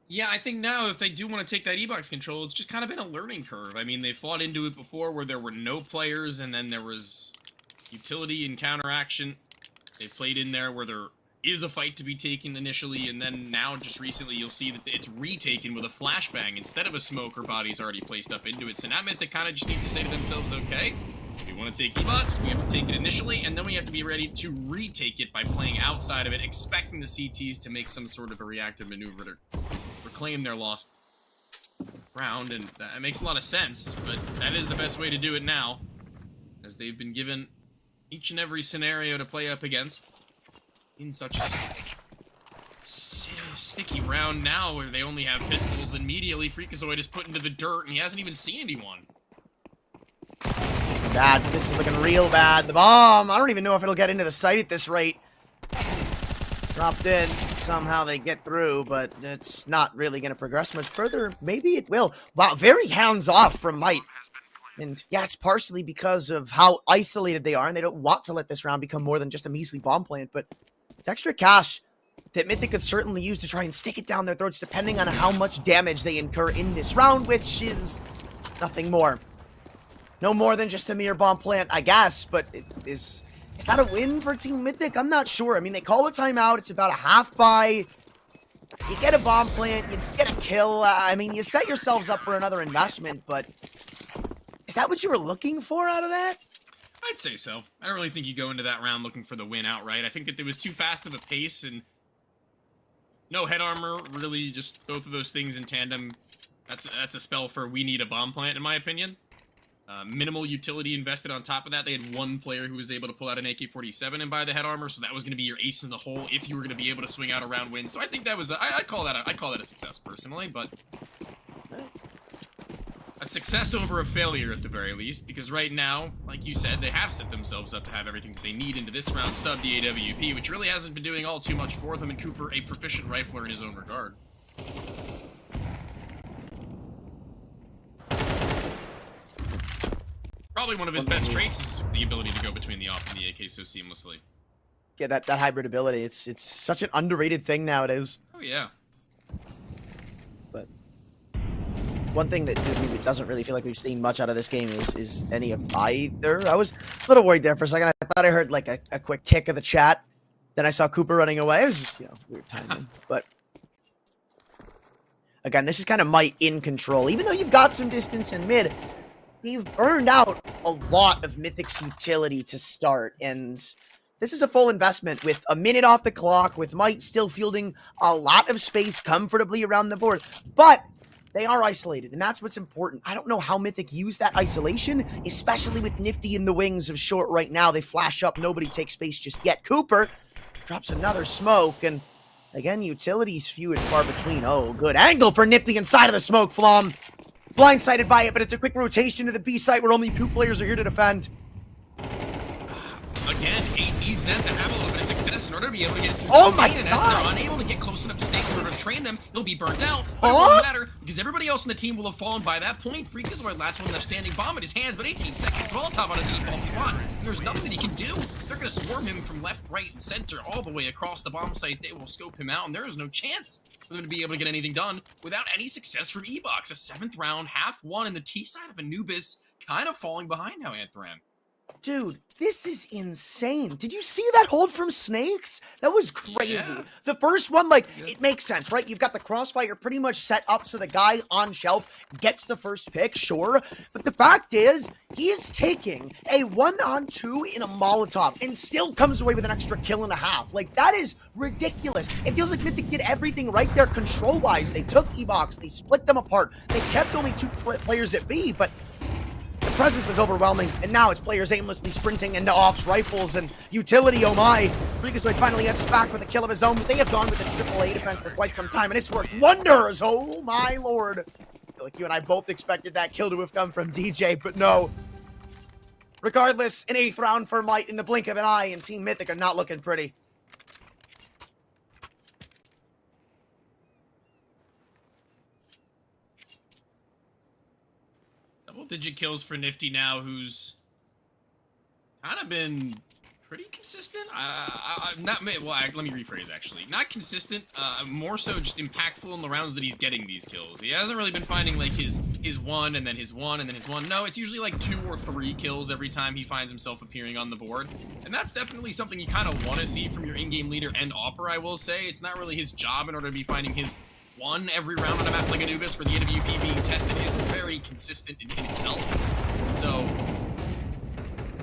Yeah, I think now if they do want to take that E-box control, it's just kind of been a learning curve. I mean, they fought into it before where there were no players, and then there was utility and counteraction. They played in there where there is a fight to be taken initially, and then now just recently you'll see that it's retaken with a flashbang instead of a smoke or bodies already placed up into it. So now Mythic kind of just need to say to themselves, okay, if we want to take E-box, we have to take it initially, and then we have to be ready to retake it by playing outside of it, expecting the CTs to make some sort of a reactive maneuver to reclaim their lost ground, and that makes a lot of sense, but that is the best way to do it now, as they've been given each and every scenario to play up against in such a sticky round now where they only have pistols. Immediately Freakazoid is put into the dirt, and he hasn't even seen anyone. Bad. This is looking real bad. The bomb, I don't even know if it'll get into the site at this rate. Dropped in. Somehow they get through, but it's not really going to progress much further. Maybe it will. Wow, very hands-off from Might. And yeah, it's partially because of how isolated they are, and they don't want to let this round become more than just a measly bomb plant, but it's extra cash that Mythic could certainly use to try and stick it down their throats, depending on how much damage they incur in this round, which is nothing more. No more than just a mere bomb plant, I guess, but it is Is that a win for Team Mythic? I'm not sure. I mean, they call a timeout. It's about a half buy. You get a bomb plant. You get a kill. I mean, you set yourselves up for another investment, but is that what you were looking for out of that? I'd say so. I don't really think you go into that round looking for the win outright. I think that there was too fast of a pace and no head armor, really just both of those things in tandem. That's a spell for we need a bomb plant, in my opinion. Minimal utility invested on top of that. They had one player who was able to pull out an AK-47 and buy the head armor, so that was going to be your ace in the hole if you were going to be able to swing out a round win. So I think that was I'd call that a success personally, but a success over a failure at the very least, because right now, like you said, they have set themselves up to have everything that they need into this round, sub the AWP, which really hasn't been doing all too much for them, and Cooper, a proficient rifler in his own regard. Probably one of his best traits is the ability to go between the AWP and the AK so seamlessly. Yeah, that hybrid ability. It's such an underrated thing nowadays. Oh yeah. But one thing that doesn't really feel like we've seen much out of this game is any of either. I was a little worried there for a second. I thought I heard like a quick tick of the chat. Then I saw Cooper running away. It was just, weird timing. But again, this is kind of Might in control. Even though you've got some distance in mid, you've burned out a lot of Mythic's utility to start, and this is a full investment with a minute off the clock, with Might still fielding a lot of space comfortably around the board, but they are isolated, and that's what's important. I don't know how Mythic used that isolation, especially with Nifty in the wings of short right now. They flash up, nobody takes space just yet. Cooper drops another smoke, and again, utility's few and far between. Oh, good angle for Nifty inside of the smoke, Flom. Blindsided by it, but it's a quick rotation to the B site where only 2 players are here to defend. Again, 8 needs them to have a little bit of success in order to be able to get. Oh my and God! as they're unable to get close enough to Snakes in order to train them, they'll be burnt out. But it won't matter because everybody else on the team will have fallen by that point. Freak is the last one left standing. Bomb in his hands, but 18 seconds. Molotov on a default spot. There's nothing that he can do. They're gonna swarm him from left, right, and center all the way across the bomb site. They will scope him out, and there is no chance for them to be able to get anything done without any success from E-Box. A 7th round, half won, and the T side of Anubis kind of falling behind now, Anthran. Dude, this is insane. Did you see that hold from Snakes? That was crazy. Yeah. The first one, it makes sense, right? You've got the crossfire pretty much set up so the guy on shelf gets the first pick, sure. But the fact is, he is taking a 1-on-2 in a Molotov and still comes away with an extra kill and a half. Like, that is ridiculous. It feels like Mythic did everything right there control-wise. They took E-Box, they split them apart. They kept only 2 players at B, but the presence was overwhelming, and now it's players aimlessly sprinting into offs, rifles, and utility, oh my. Freakazoid finally enters back with a kill of his own, but they have gone with this AAA defense for quite some time, and it's worked wonders, oh my lord. I feel like you and I both expected that kill to have come from DJ, but no. Regardless, an 8th round for Might in the blink of an eye, and Team Mythic are not looking pretty. Double-digit kills for Nifty now, who's kind of been pretty consistent. Let me rephrase, actually. Not consistent, more so just impactful in the rounds that he's getting these kills. He hasn't really been finding, like, his 1, and then his 1, and then his 1. No, it's usually, like, 2 or 3 kills every time he finds himself appearing on the board. And that's definitely something you kind of want to see from your in-game leader and Opera, I will say. It's not really his job in order to be finding his 1 every round on a map like Anubis, where the AWP being tested isn't very consistent in itself. So,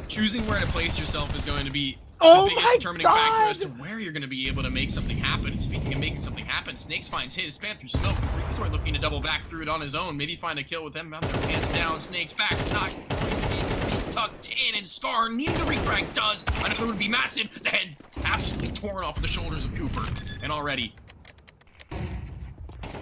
choosing where to place yourself is going to be the biggest determining factor as to where you're going to be able to make something happen. And speaking of making something happen, Snakes finds his, spam through smoke, and Freakazoid looking to double back through it on his own, maybe find a kill with them, out their hands down, Snakes back, tucked in, and Scar needing to refrag does. Another would be massive, the head absolutely torn off the shoulders of Cooper, and already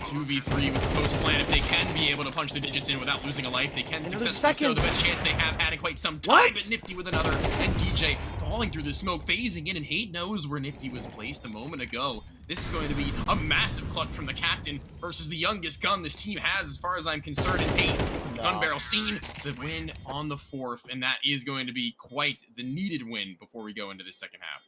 2v3 with the post plan. If they can be able to punch the digits in without losing a life, they can successfully so. The best chance they have had in quite some time. But Nifty with another, and DJ falling through the smoke, phasing in, and Hate knows where Nifty was placed a moment ago. This is going to be a massive clutch from the captain versus the youngest gun this team has, as far as I'm concerned. And Hate, gun barrel seen, the win on the 4th, and that is going to be quite the needed win before we go into the second half.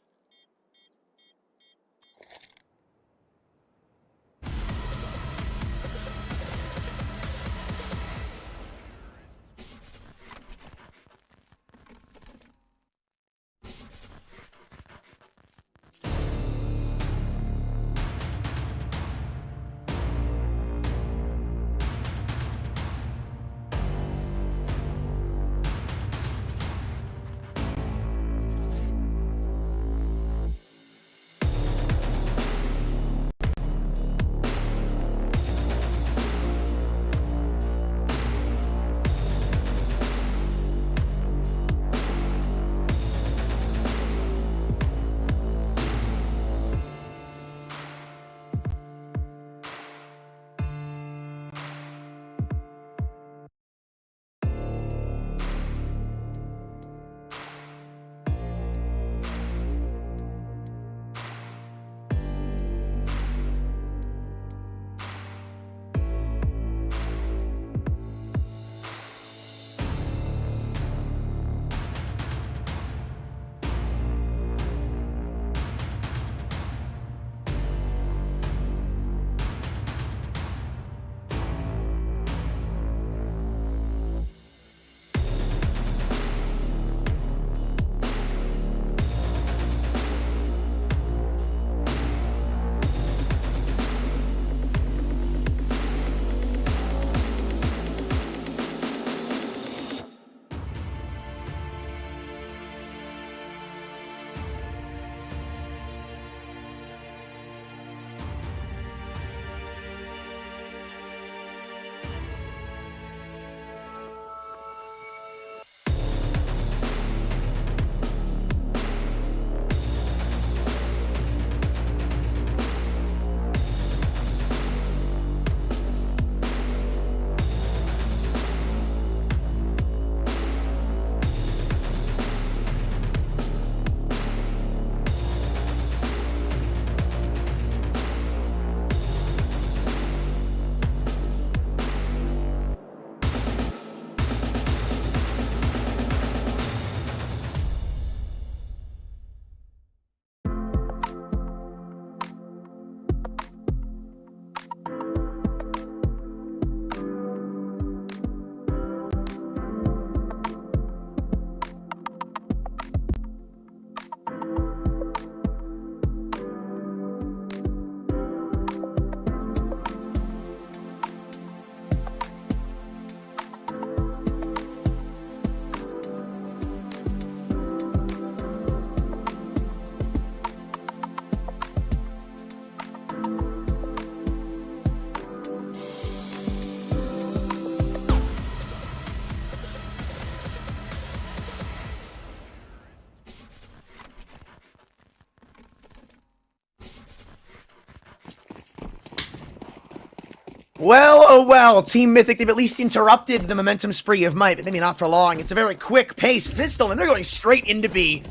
Well, oh well, Team Mythic, they've at least interrupted the momentum spree of Might, but maybe not for long. It's a very quick-paced pistol, and they're going straight into B.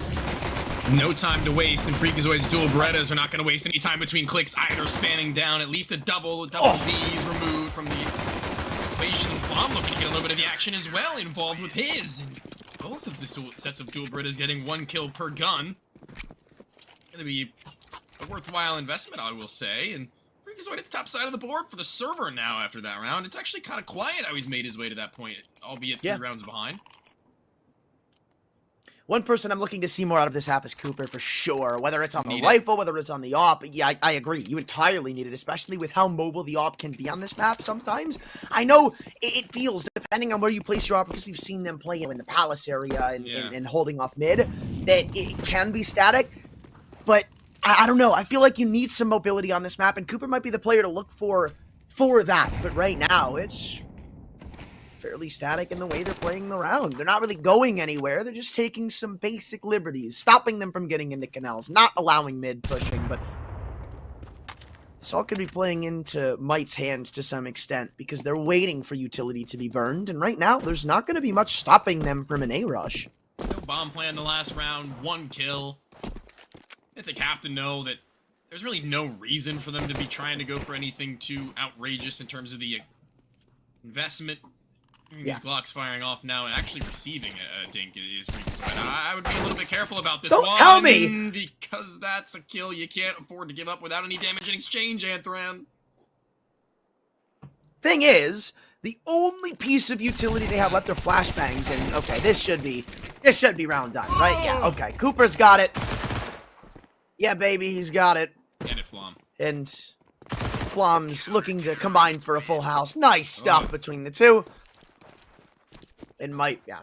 No time to waste, and Freakazoid's dual Berettas are not going to waste any time between clicks either, spanning down at least a double B is removed from the equation. Flom looking to get a little bit of the action as well involved with his. Both of the sets of dual Berettas getting 1 kill per gun. Going to be a worthwhile investment, I will say, and Freakazoid at the top side of the board for the server now after that round. It's actually kind of quiet how he's made his way to that point, albeit 3 rounds behind. One person I'm looking to see more out of this half is Cooper, for sure. Whether it's on the rifle, whether it's on the op. Yeah, I agree. You entirely need it, especially with how mobile the op can be on this map sometimes. I know it feels, depending on where you place your op, because we've seen them play in the Palace area and holding off mid, that it can be static. But I don't know. I feel like you need some mobility on this map, and Cooper might be the player to look for that. But right now, it's fairly static in the way they're playing the round. They're not really going anywhere. They're just taking some basic liberties, stopping them from getting into canals, not allowing mid pushing, but this all could be playing into Might's hands to some extent because they're waiting for utility to be burned, and right now, there's not going to be much stopping them from an A rush. No bomb play in the last round, 1 kill. Mythic have to know that there's really no reason for them to be trying to go for anything too outrageous in terms of the investment. These Glocks firing off now and actually receiving a dink is Freakazoid. I would be a little bit careful about this one. Don't tell me! Because that's a kill you can't afford to give up without any damage in exchange, Anthran. Thing is, the only piece of utility they have left are flashbangs, and okay, this should be round done, right? Yeah, okay. Cooper's got it. Yeah, baby, he's got it. And it Flom. And Flom's looking to combine for a full house. Nice stuff between the two. And Might, yeah.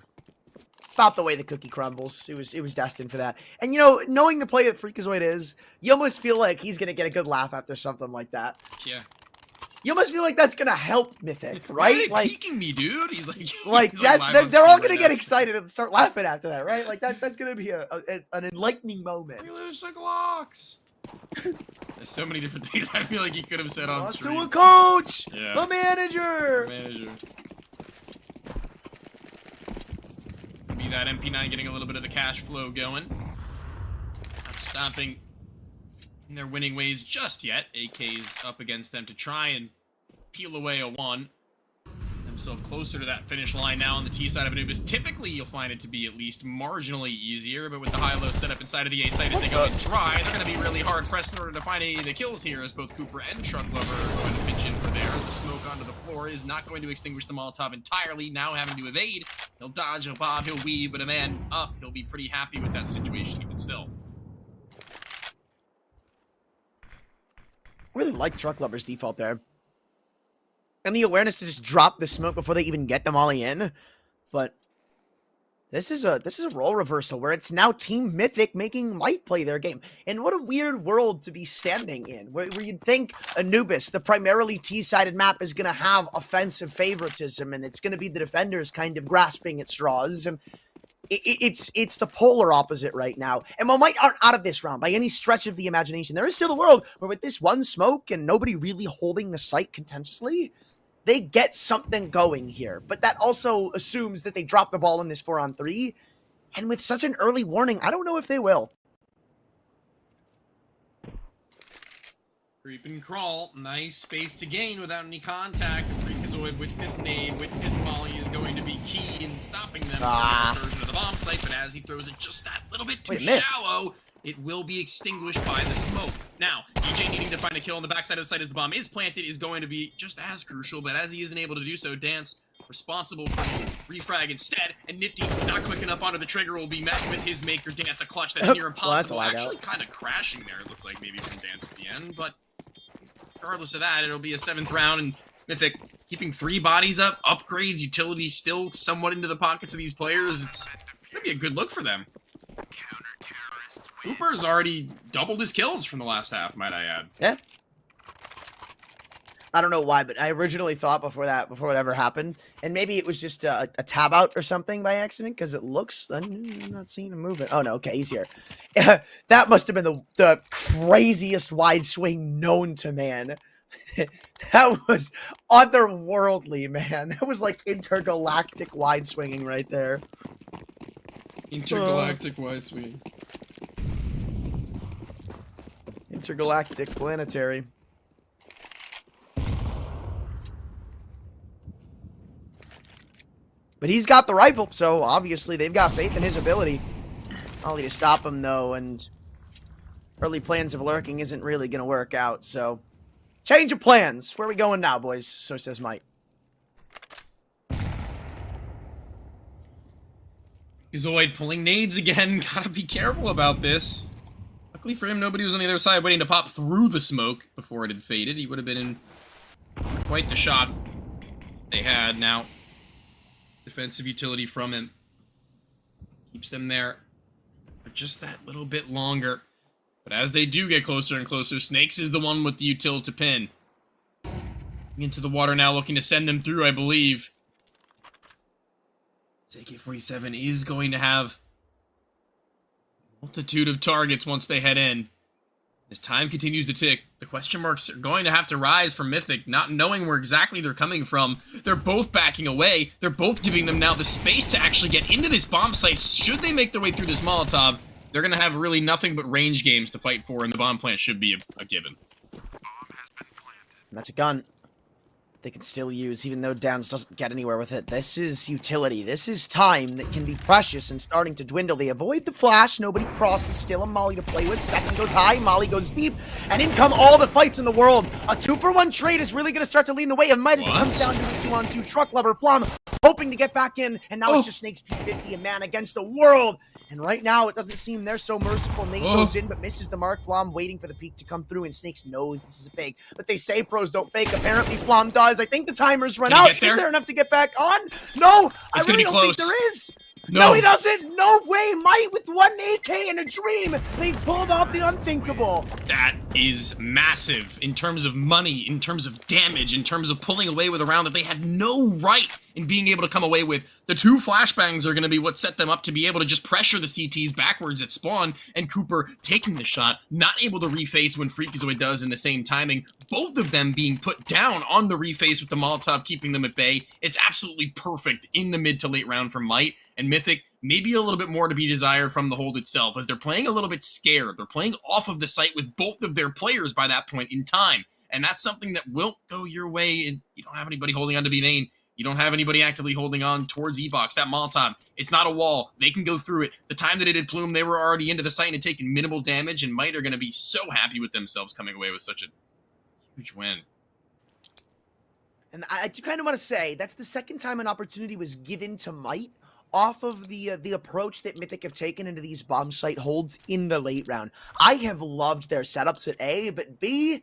About the way the cookie crumbles. It was destined for that. And, you know, knowing the play that Freakazoid is, you almost feel like he's going to get a good laugh after something like that. Yeah. You almost feel like that's going to help Mythic, right? Like, peeking me, dude. He's like, they're all going to get excited and start laughing after that, right? Like, that's going to be an enlightening moment. Realistic locks. There's so many different things I feel like he could have said on stream. To a coach! Yeah. A manager! Be that MP9 getting a little bit of the cash flow going. Not stopping in their winning ways just yet. AK's up against them to try and peel away a 1. Himself closer to that finish line now on the T side of Anubis. Typically, you'll find it to be at least marginally easier, but with the high-low setup inside of the A site as they go in dry, they're going to be really hard-pressed in order to find any of the kills here, as both Cooper and Truck Lover are going to pitch in for there. The smoke onto the floor is not going to extinguish the Molotov entirely, now having to evade. He'll dodge, he'll bob, he'll weave, but a man up, he'll be pretty happy with that situation even still. I really like Truck Lover's default there. And the awareness to just drop the smoke before they even get them all in. But this is a role reversal where it's now Team Mythic making Might play their game. And what a weird world to be standing in, where you'd think Anubis, the primarily T-sided map, is going to have offensive favoritism, and it's going to be the defenders kind of grasping at straws. And it's the polar opposite right now. And while Might aren't out of this round by any stretch of the imagination, there is still a world where with this one smoke and nobody really holding the site contentiously, they get something going here. But that also assumes that they drop the ball in this 4-on-3. And with such an early warning, I don't know if they will. Creep and crawl. Nice space to gain without any contact. The Freakazoid with his nade, with his molly is going to be key in stopping them version of the bomb site, but as he throws it just that little bit too shallow, it will be extinguished by the smoke. Now, DJ needing to find a kill on the backside of the site as the bomb is planted is going to be just as crucial, but as he isn't able to do so, Dance responsible for the refrag instead, and Nifty, not quick enough onto the trigger, will be met with his Maker Dance, a clutch that's near impossible. Well, actually kind of crashing there, it looked like maybe from Dance at the end, but regardless of that, it'll be a 7th round, and Mythic keeping 3 bodies up, upgrades, utility still somewhat into the pockets of these players. It's gonna be a good look for them. Cooper's already doubled his kills from the last half, might I add. Yeah. I don't know why, but I originally thought before it ever happened, and maybe it was just a tab out or something by accident, because it looks, I'm not seeing him moving. Oh no, okay, he's here. That must have been the craziest wide swing known to man. That was otherworldly, man. That was like intergalactic wide swinging right there. Intergalactic wide swing. Intergalactic planetary. But he's got the rifle, so obviously they've got faith in his ability. Only to stop him, though, and early plans of lurking isn't really going to work out, so... Change of plans. Where are we going now, boys? So says Mike. Zoid pulling nades again. Gotta be careful about this. Luckily for him, nobody was on the other side waiting to pop through the smoke before it had faded. He would have been in quite the shot they had. Now, defensive utility from him keeps them there for just that little bit longer. But as they do get closer and closer, Snakes is the one with the util to pin. Into the water now, looking to send them through, I believe. AK-47 is going to have a multitude of targets once they head in. As time continues to tick, the question marks are going to have to rise from Mythic, not knowing where exactly they're coming from. They're both backing away. They're both giving them now the space to actually get into this bomb site. Should they make their way through this Molotov, they're going to have really nothing but range games to fight for, and the bomb plant should be a given. That's a gun they can still use, even though Downs doesn't get anywhere with it. This is utility. This is time that can be precious and starting to dwindle. They avoid the flash. Nobody crosses. Still a Molly to play with. Second goes high. Molly goes deep. And in come all the fights in the world. A 2-for-1 trade is really going to start to lead the way of Might as it comes down to a 2-on-2. Truck lover Flom hoping to get back in. And now it's just Snakes P50, a man against the world. And right now, it doesn't seem they're so merciful. Nate goes in, but misses the mark. Flom waiting for the peak to come through, and Snakes knows this is a fake. But they say pros don't fake. Apparently, Flom does. I think the timer's run out. Is there enough to get back on? No, I really don't think there is. No, he doesn't. No way. Might with one AK and a dream. They pulled off the unthinkable. That is massive in terms of money, in terms of damage, in terms of pulling away with a round that they had no right in being able to come away with. The two flashbangs are going to be what set them up to be able to just pressure the CTs backwards at spawn, and Cooper taking the shot, not able to reface when Freakazoid does in the same timing. Both of them being put down on the reface with the Molotov, keeping them at bay. It's absolutely perfect in the mid to late round from Might, and Mythic maybe a little bit more to be desired from the hold itself, as they're playing a little bit scared. They're playing off of the site with both of their players by that point in time, and that's something that won't go your way, and you don't have anybody holding on to B main. You don't have anybody actively holding on towards E-Box. That Molotov, it's not a wall. They can go through it. The time that it had Plume, they were already into the site and taking minimal damage, and Might are going to be so happy with themselves coming away with such a huge win. And I kind of want to say, that's the second time an opportunity was given to Might off of the approach that Mythic have taken into these bomb site holds in the late round. I have loved their setups at A, but B,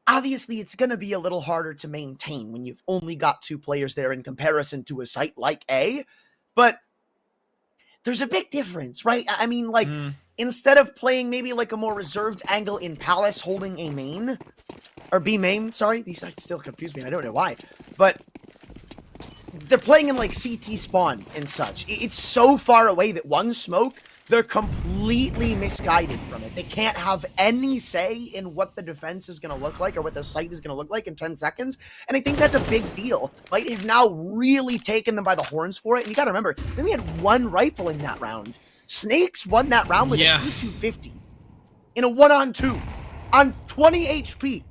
obviously it's going to be a little harder to maintain when you've only got two players there in comparison to a site like A. But there's a big difference, right? I mean, like, instead of playing maybe like a more reserved angle in Palace holding a main, or B main, sorry, these sites still confuse me, I don't know why, but they're playing in like CT spawn and such. It's so far away that one smoke, they're completely misguided from it. They can't have any say in what the defense is going to look like or what the site is going to look like in 10 seconds. And I think that's a big deal. Might have now really taken them by the horns for it. And you got to remember, they only had one rifle in that round. Snakes won that round with an E250 in a 1-on-2 on 20 HP.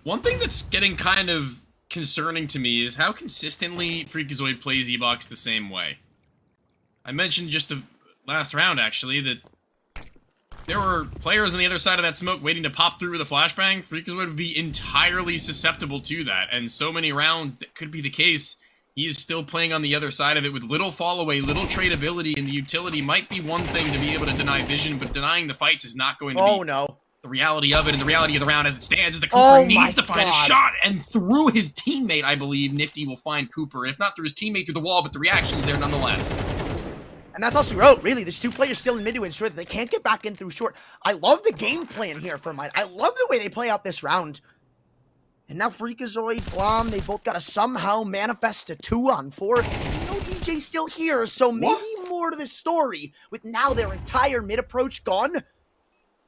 One thing that's getting kind of concerning to me is how consistently Freakazoid plays E-Box the same way. I mentioned just the last round, actually, that there were players on the other side of that smoke waiting to pop through with a flashbang. Freakazoid would be entirely susceptible to that, and so many rounds that could be the case. He is still playing on the other side of it with little fall away, little tradability, and the utility might be one thing to be able to deny vision, but denying the fights is not going to be the reality of it, and the reality of the round as it stands is that Cooper needs to find a shot, and through his teammate, I believe, Nifty will find Cooper. If not through his teammate through the wall, but the reaction is there nonetheless. And that's all she wrote, really. There's two players still in mid to ensure that they can't get back in through short. I love the game plan here for Might. I love the way they play out this round. And now Freakazoid, Blom, they both got to somehow manifest a 2-on-4. No DJ's still here, so maybe more to the story with now their entire mid approach gone.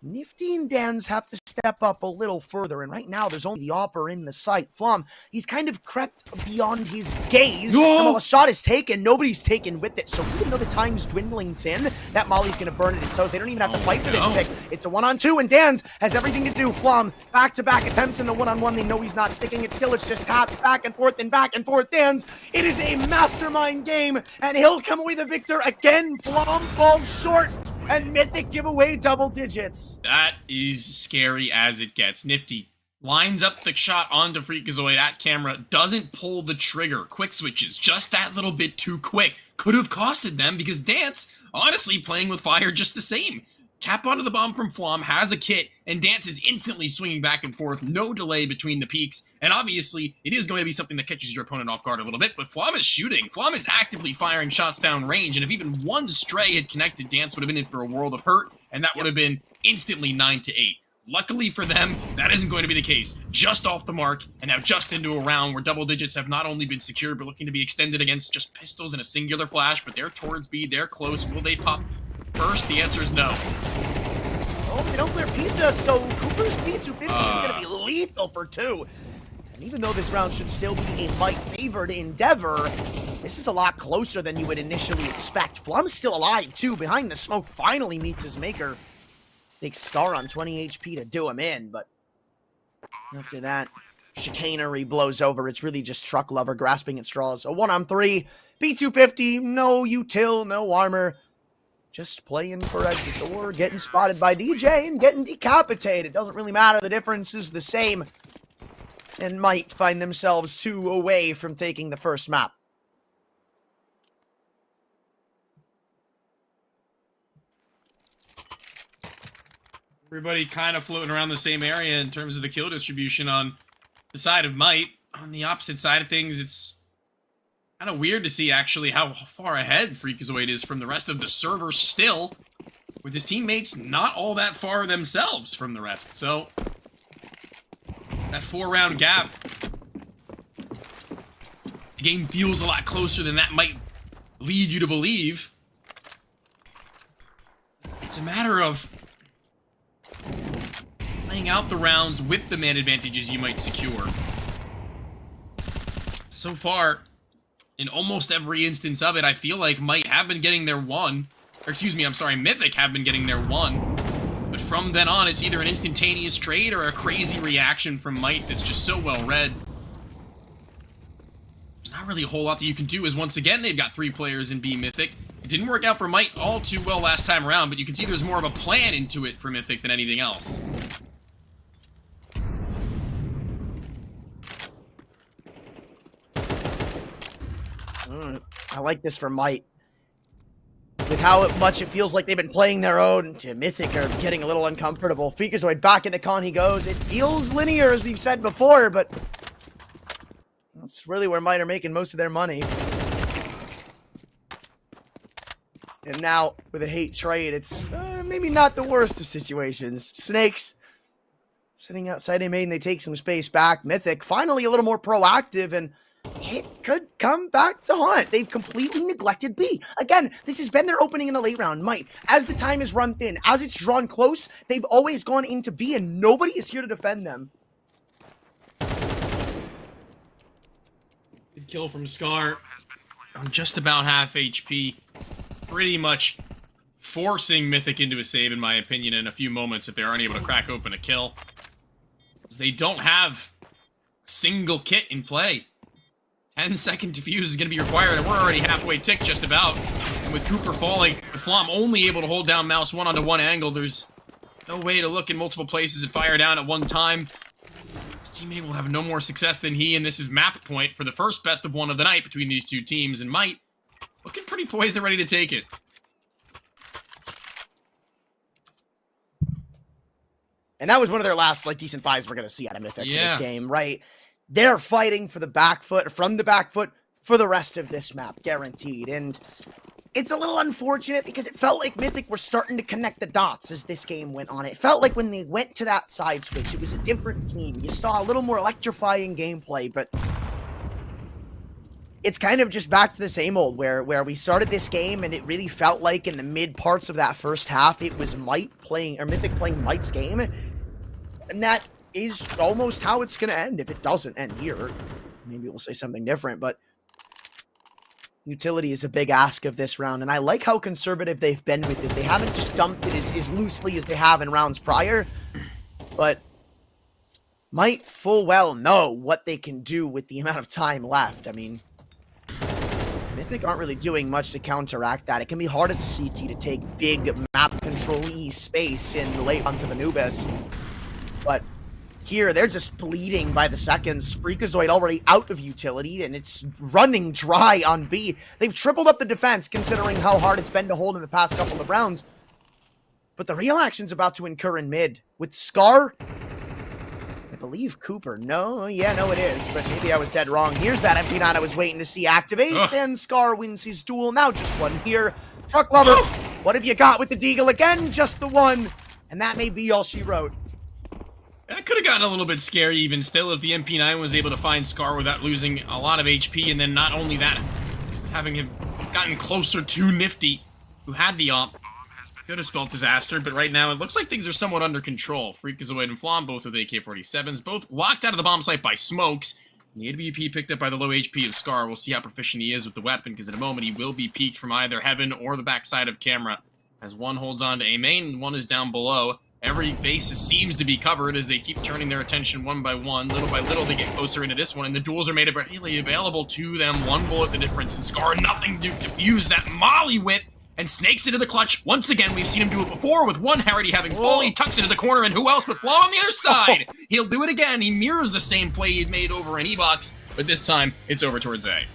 Nifty and Dans have to step up a little further, and right now there's only the Opper in the sight. Flom, he's kind of crept beyond his gaze, and while a shot is taken, nobody's taken with it, so even though the time's dwindling thin, that Molly's gonna burn at his toes. They don't even have to fight for this pick. It's a 1-on-2, and Dans has everything to do. Flom, back-to-back attempts in the 1-on-1. They know he's not sticking it still. It's just tapped back and forth and back and forth. Dans, it is a mastermind game, and he'll come away the victor again. Flom falls short, and Mythic give away double digits. That is scary as it gets. Nifty lines up the shot onto Freakazoid at camera, doesn't pull the trigger. Quick switches, just that little bit too quick. Could have costed them because Dance, honestly, playing with fire just the same. Tap onto the bomb from Flom, has a kit, and Dance is instantly swinging back and forth, no delay between the peaks, and obviously, it is going to be something that catches your opponent off guard a little bit, but Flom is shooting. Flom is actively firing shots down range, and if even one stray had connected, Dance would have been in for a world of hurt, and that would have been instantly 9-8. Luckily for them, that isn't going to be the case. Just off the mark, and now just into a round where double digits have not only been secured, but looking to be extended against just pistols and a singular flash, but they're towards B, they're close. Will they pop first? The answer is no. Oh, they don't clear pizza, so Cooper's P250 is going to be lethal for 2. And even though this round should still be a fight-favored endeavor, this is a lot closer than you would initially expect. Flum's still alive, too. Behind the smoke, finally meets his maker. Big Star on 20 HP to do him in, but after that, chicanery blows over. It's really just Truck Lover grasping at straws. A 1-on-3, P250, no util, no armor. Just playing for exits or getting spotted by DJ and getting decapitated. Doesn't really matter. The difference is the same. And might find themselves 2 away from taking the first map. Everybody kind of floating around the same area in terms of the kill distribution on the side of Might. On the opposite side of things, it's kind of weird to see actually how far ahead Freakazoid is from the rest of the server still, with his teammates not all that far themselves from the rest. So that 4-round gap, the game feels a lot closer than that might lead you to believe. It's a matter of playing out the rounds with the man advantages you might secure. So far, in almost every instance of it, I feel like Might have been getting their one. Or excuse me, I'm sorry, Mythic have been getting their one. But from then on, it's either an instantaneous trade or a crazy reaction from Might that's just so well read. There's not really a whole lot that you can do, as once again, they've got 3 players in B Mythic. It didn't work out for Might all too well last time around, but you can see there's more of a plan into it for Mythic than anything else. I like this for Might. With how much it feels like they've been playing their own, Mythic are getting a little uncomfortable. Freakazoid back into con he goes. It feels linear, as we've said before, but that's really where Might are making most of their money. And now, with a hate trade, it's maybe not the worst of situations. Snakes sitting outside A main, they take some space back. Mythic finally a little more proactive, and it could come back to haunt. They've completely neglected B. Again, this has been their opening in the late round. Might, as the time is run thin, as it's drawn close, they've always gone into B, and nobody is here to defend them. Good kill from Scar on just about half HP. Pretty much forcing Mythic into a save, in my opinion, in a few moments if they aren't able to crack open a kill. They don't have a single kit in play. 10-second defuse is going to be required, and we're already halfway ticked just about. And with Cooper falling, with Flom only able to hold down Mouse 1-on-1 angle, there's no way to look in multiple places and fire down at one time. His teammate will have no more success than he, and this is map point for the first best of one of the night between these two teams, and Might looking pretty poised and ready to take it. And that was one of their last, like, decent fives we're going to see out of Mythic in this game, right? They're fighting for the back foot, from the back foot, for the rest of this map, guaranteed. And it's a little unfortunate because it felt like Mythic were starting to connect the dots as this game went on. It felt like when they went to that side switch, it was a different team. You saw a little more electrifying gameplay, but it's kind of just back to the same old where we started this game and it really felt like in the mid parts of that first half, it was Mythic playing Might's game. And that is almost how it's going to end if it doesn't end here. Maybe we'll say something different, but utility is a big ask of this round, and I like how conservative they've been with it. They haven't just dumped it as loosely as they have in rounds prior, but might full well know what they can do with the amount of time left. I mean, Mythic aren't really doing much to counteract that. It can be hard as a CT to take big map control-y space in the late rounds of Anubis, but here, they're just bleeding by the seconds. Freakazoid already out of utility, and it's running dry on B. They've tripled up the defense, considering how hard it's been to hold in the past couple of rounds. But the real action's about to incur in mid. With Scar, I believe Cooper. No, it is, but maybe I was dead wrong. Here's that MP9 I was waiting to see activate, and Scar wins his duel. Now just one here. Truck Lover, what have you got with the Deagle again? Just the one, and that may be all she wrote. That could have gotten a little bit scary even still if the MP9 was able to find Scar without losing a lot of HP, and then not only that, having him gotten closer to Nifty, who had the op. Could have spelled disaster, but right now it looks like things are somewhat under control. Freakazoid and Flom, both with AK-47s, both locked out of the bomb site by smokes. And the AWP picked up by the low HP of Scar. We'll see how proficient he is with the weapon, because in a moment he will be peeked from either heaven or the backside of camera. As one holds on to A main, and one is down below. Every base seems to be covered as they keep turning their attention one by one. Little by little, they get closer into this one, and the duels are made readily available to them. One bullet the difference, and Scar nothing to defuse that molly whip, and snakes into the clutch. Once again, we've seen him do it before with one Harity having fallen. He tucks into the corner, and who else but Flaw on the other side? He'll do it again. He mirrors the same play he'd made over in E-Box, but this time, it's over towards A.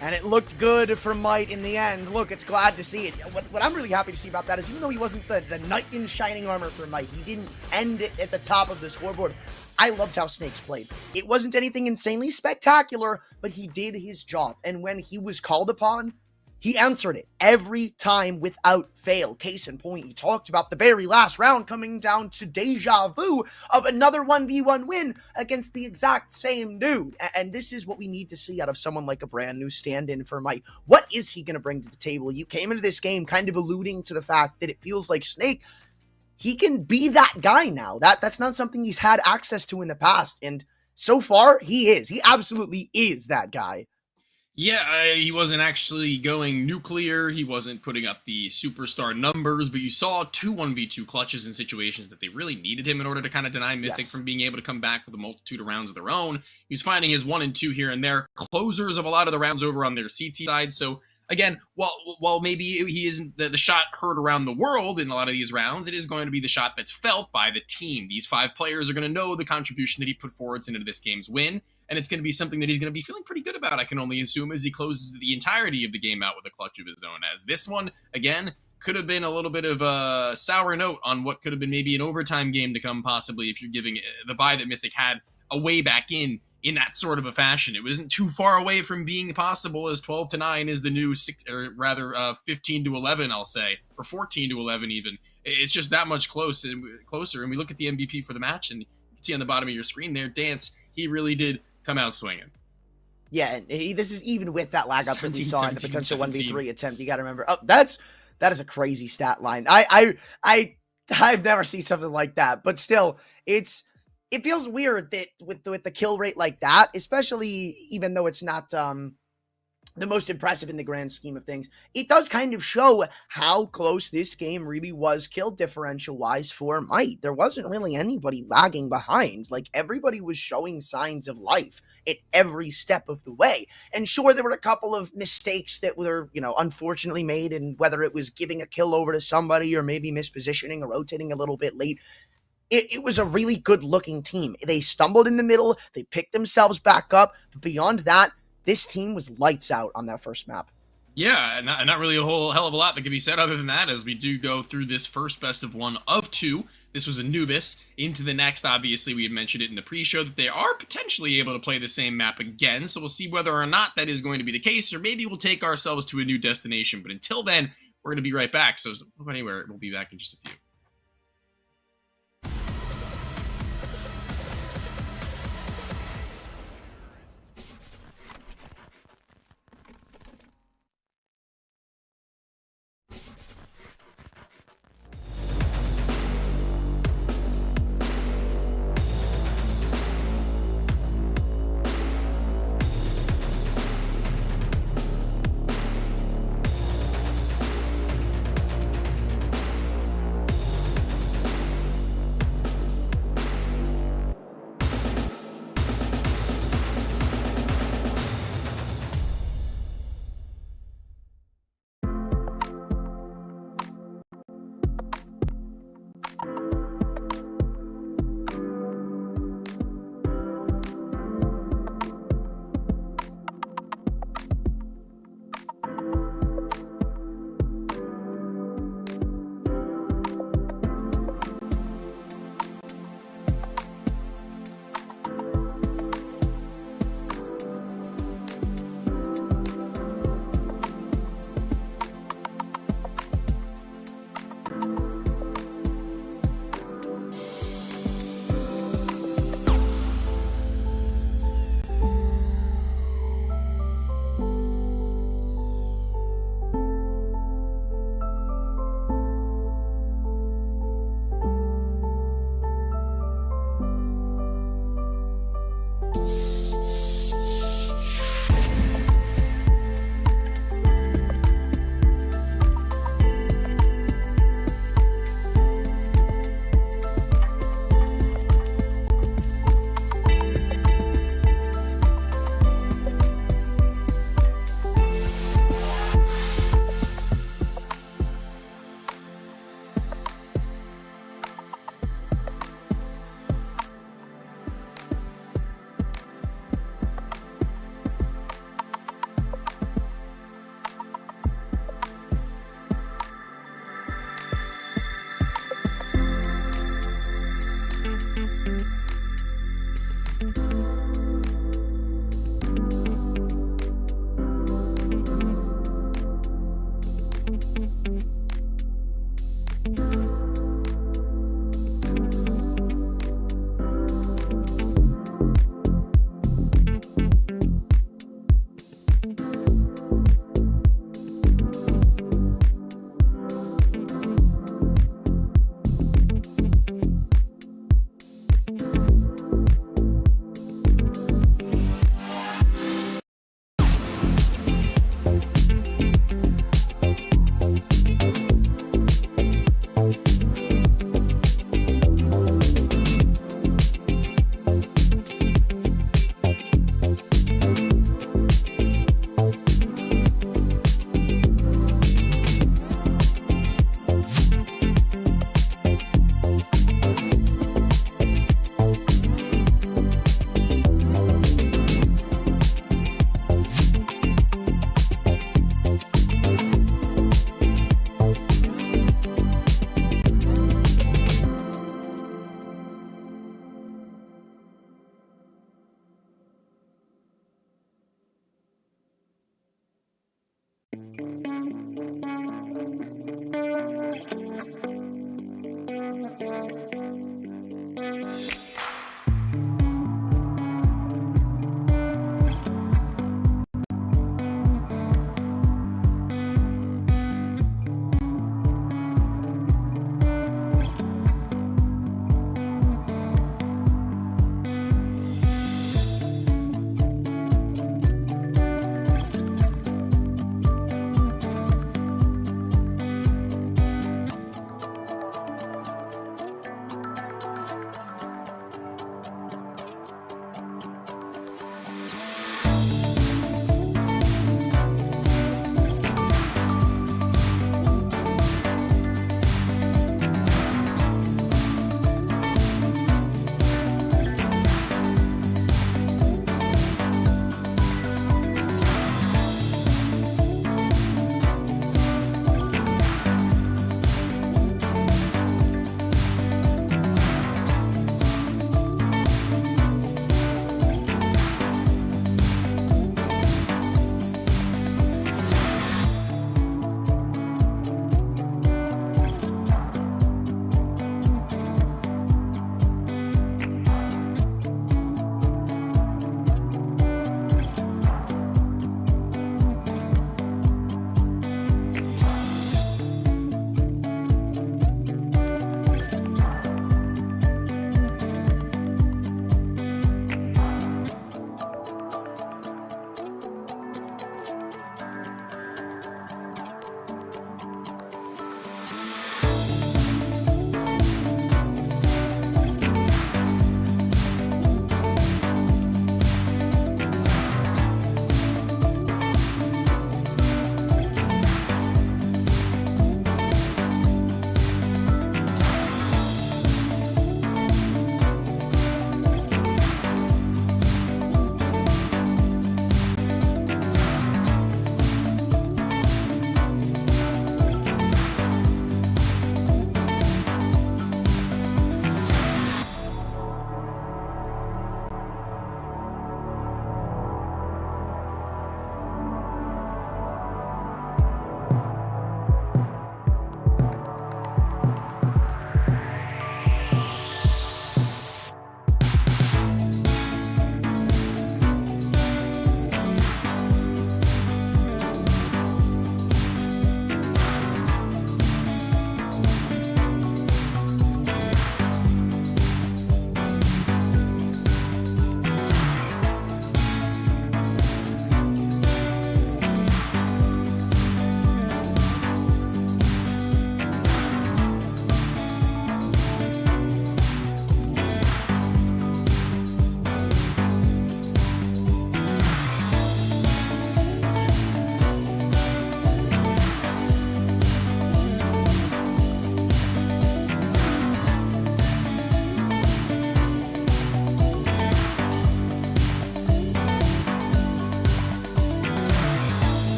And it looked good for Might in the end. Look, it's glad to see it. What I'm really happy to see about that is even though he wasn't the knight in shining armor for Might, he didn't end it at the top of the scoreboard. I loved how Snakes played. It wasn't anything insanely spectacular, but he did his job. And when he was called upon, he answered it every time without fail. Case in point, he talked about the very last round coming down to deja vu of another 1v1 win against the exact same dude. And this is what we need to see out of someone like a brand new stand-in for Mike. What is he going to bring to the table? You came into this game kind of alluding to the fact that it feels like Snake, he can be that guy now. That's not something he's had access to in the past. And so far, he is. He absolutely is that guy. Yeah, he wasn't actually going nuclear, he wasn't putting up the superstar numbers, but you saw two 1v2 clutches in situations that they really needed him in order to kind of deny Mythic from being able to come back with a multitude of rounds of their own. He was finding his 1 and 2 here and there, closers of a lot of the rounds over on their CT side, so again, while maybe he isn't the shot heard around the world in a lot of these rounds, it is going to be the shot that's felt by the team. These 5 players are going to know the contribution that he put forward into this game's win, and it's going to be something that he's going to be feeling pretty good about, I can only assume, as he closes the entirety of the game out with a clutch of his own. As this one, again, could have been a little bit of a sour note on what could have been maybe an overtime game to come, possibly, if you're giving the bye that Mythic had a way back in that sort of a fashion. It wasn't too far away from being possible, as 12-9 is the new 15-11, I'll say, or 14-11 even. It's just that much closer. And we look at the MVP for the match, and you can see on the bottom of your screen there, Dance, he really did come out swinging. Yeah, and this is even with that lag up that we saw in the potential 1v3 attempt. You got to remember, that is a crazy stat line. I've never seen something like that, but still, it feels weird that with the kill rate like that, especially even though it's not the most impressive in the grand scheme of things, it does kind of show how close this game really was kill differential-wise for Might. There wasn't really anybody lagging behind. Like, everybody was showing signs of life at every step of the way. And sure, there were a couple of mistakes that were, unfortunately made, and whether it was giving a kill over to somebody or maybe mispositioning or rotating a little bit late, it was a really good-looking team. They stumbled in the middle, they picked themselves back up, but beyond that, this team was lights out on that first map. Yeah, and not really a whole hell of a lot that can be said other than that, as we do go through this first best of 1 of 2. This was Anubis. Into the next, obviously, we had mentioned it in the pre-show that they are potentially able to play the same map again, so we'll see whether or not that is going to be the case, or maybe we'll take ourselves to a new destination. But until then, we're going to be right back, so don't go anywhere. We'll be back in just a few.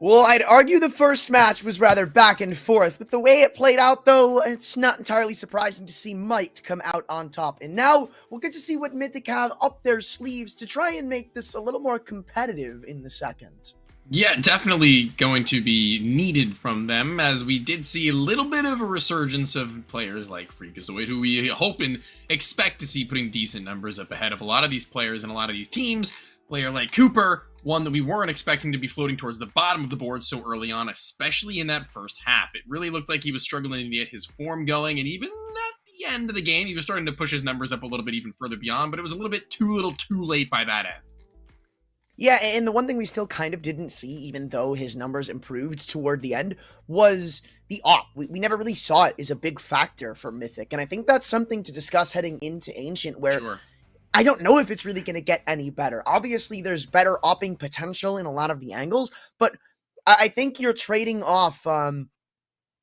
Well, I'd argue the first match was rather back and forth, but the way it played out, though, it's not entirely surprising to see Might come out on top. And now we'll get to see what Mythic have up their sleeves to try and make this a little more competitive in the second. Yeah, definitely going to be needed from them, as we did see a little bit of a resurgence of players like Freakazoid, who we hope and expect to see putting decent numbers up ahead of a lot of these players and a lot of these teams. Player like Cooper, one that we weren't expecting to be floating towards the bottom of the board so early on, especially in that first half. It really looked like he was struggling to get his form going, and even at the end of the game, he was starting to push his numbers up a little bit even further beyond, but it was a little bit too little too late by that end. Yeah, and the one thing we still kind of didn't see, even though his numbers improved toward the end, was the op. We never really saw it as a big factor for Mythic, and I think that's something to discuss heading into Ancient, where Sure. I don't know if it's really going to get any better. Obviously, there's better opping potential in a lot of the angles, but I think you're trading off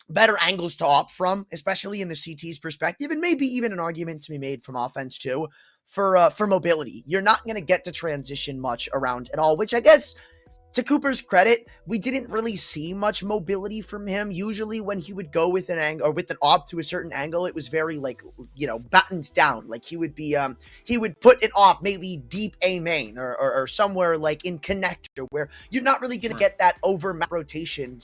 better angles to opt from, especially in the CT's perspective, and maybe even an argument to be made from offense too, for mobility. You're not going to get to transition much around at all, which I guess, to Cooper's credit, we didn't really see much mobility from him. Usually when he would go with an angle or with an op to a certain angle, it was very battened down. Like he would be, he would put an op maybe deep A main or somewhere like in connector where you're not really going to get that over map rotation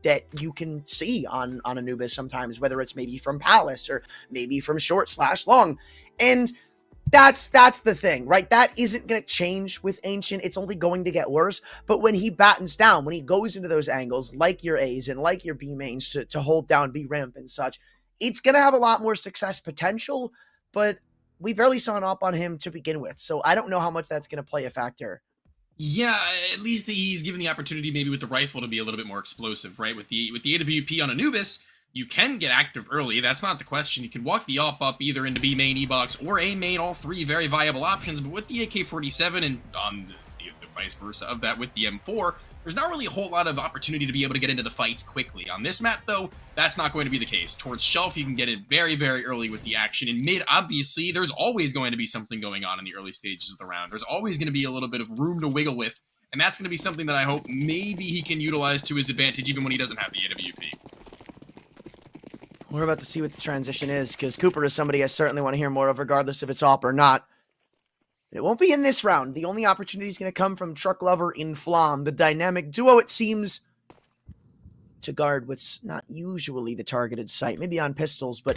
that you can see on Anubis sometimes, whether it's maybe from Palace or maybe from short/long. And that's the thing, right? That isn't going to change with Ancient. It's only going to get worse. But when he battens down, when he goes into those angles, like your A's and like your B mains to hold down B ramp and such, it's going to have a lot more success potential. But we barely saw an op on him to begin with. So I don't know how much that's going to play a factor. Yeah, at least he's given the opportunity maybe with the rifle to be a little bit more explosive, right? With the AWP on Anubis, you can get active early. That's not the question. You can walk the op up either into B main, E box, or A main, all three very viable options. But with the AK-47 and on the vice versa of that with the M4, there's not really a whole lot of opportunity to be able to get into the fights quickly. On this map, though, that's not going to be the case. Towards Shelf, you can get it very, very early with the action. In mid, obviously, there's always going to be something going on in the early stages of the round. There's always going to be a little bit of room to wiggle with, and that's going to be something that I hope maybe he can utilize to his advantage even when he doesn't have the AWP. We're about to see what the transition is, because Cooper is somebody I certainly want to hear more of, regardless if it's op or not. It won't be in this round. The only opportunity is going to come from Truck Lover in Flam, the dynamic duo, it seems, to guard what's not usually the targeted site. Maybe on pistols, but...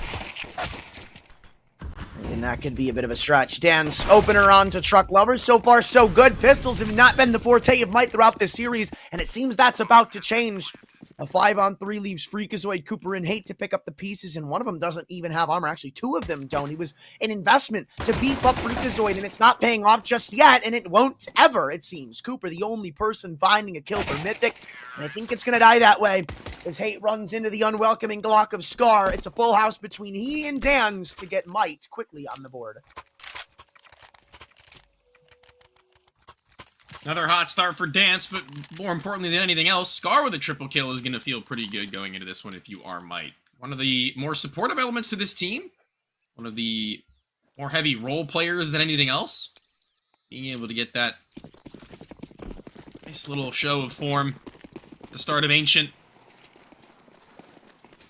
and that could be a bit of a stretch. Dan's opener on to Truck Lover. So far, so good. Pistols have not been the forte of Might throughout this series, and it seems that's about to change. A 5-on-3 leaves Freakazoid, Cooper, and Hate to pick up the pieces, and one of them doesn't even have armor. Actually, two of them don't. He was an investment to beef up Freakazoid, and it's not paying off just yet, and it won't ever, it seems. Cooper, the only person finding a kill for Mythic, and I think it's going to die that way as Hate runs into the unwelcoming Glock of Scar. It's a full house between he and Dan's to get Might quickly on the board. Another hot start for Dance, but more importantly than anything else, Scar with a triple kill is going to feel pretty good going into this one if you are Might. One of the more supportive elements to this team, one of the more heavy role players than anything else, being able to get that nice little show of form at the start of Ancient.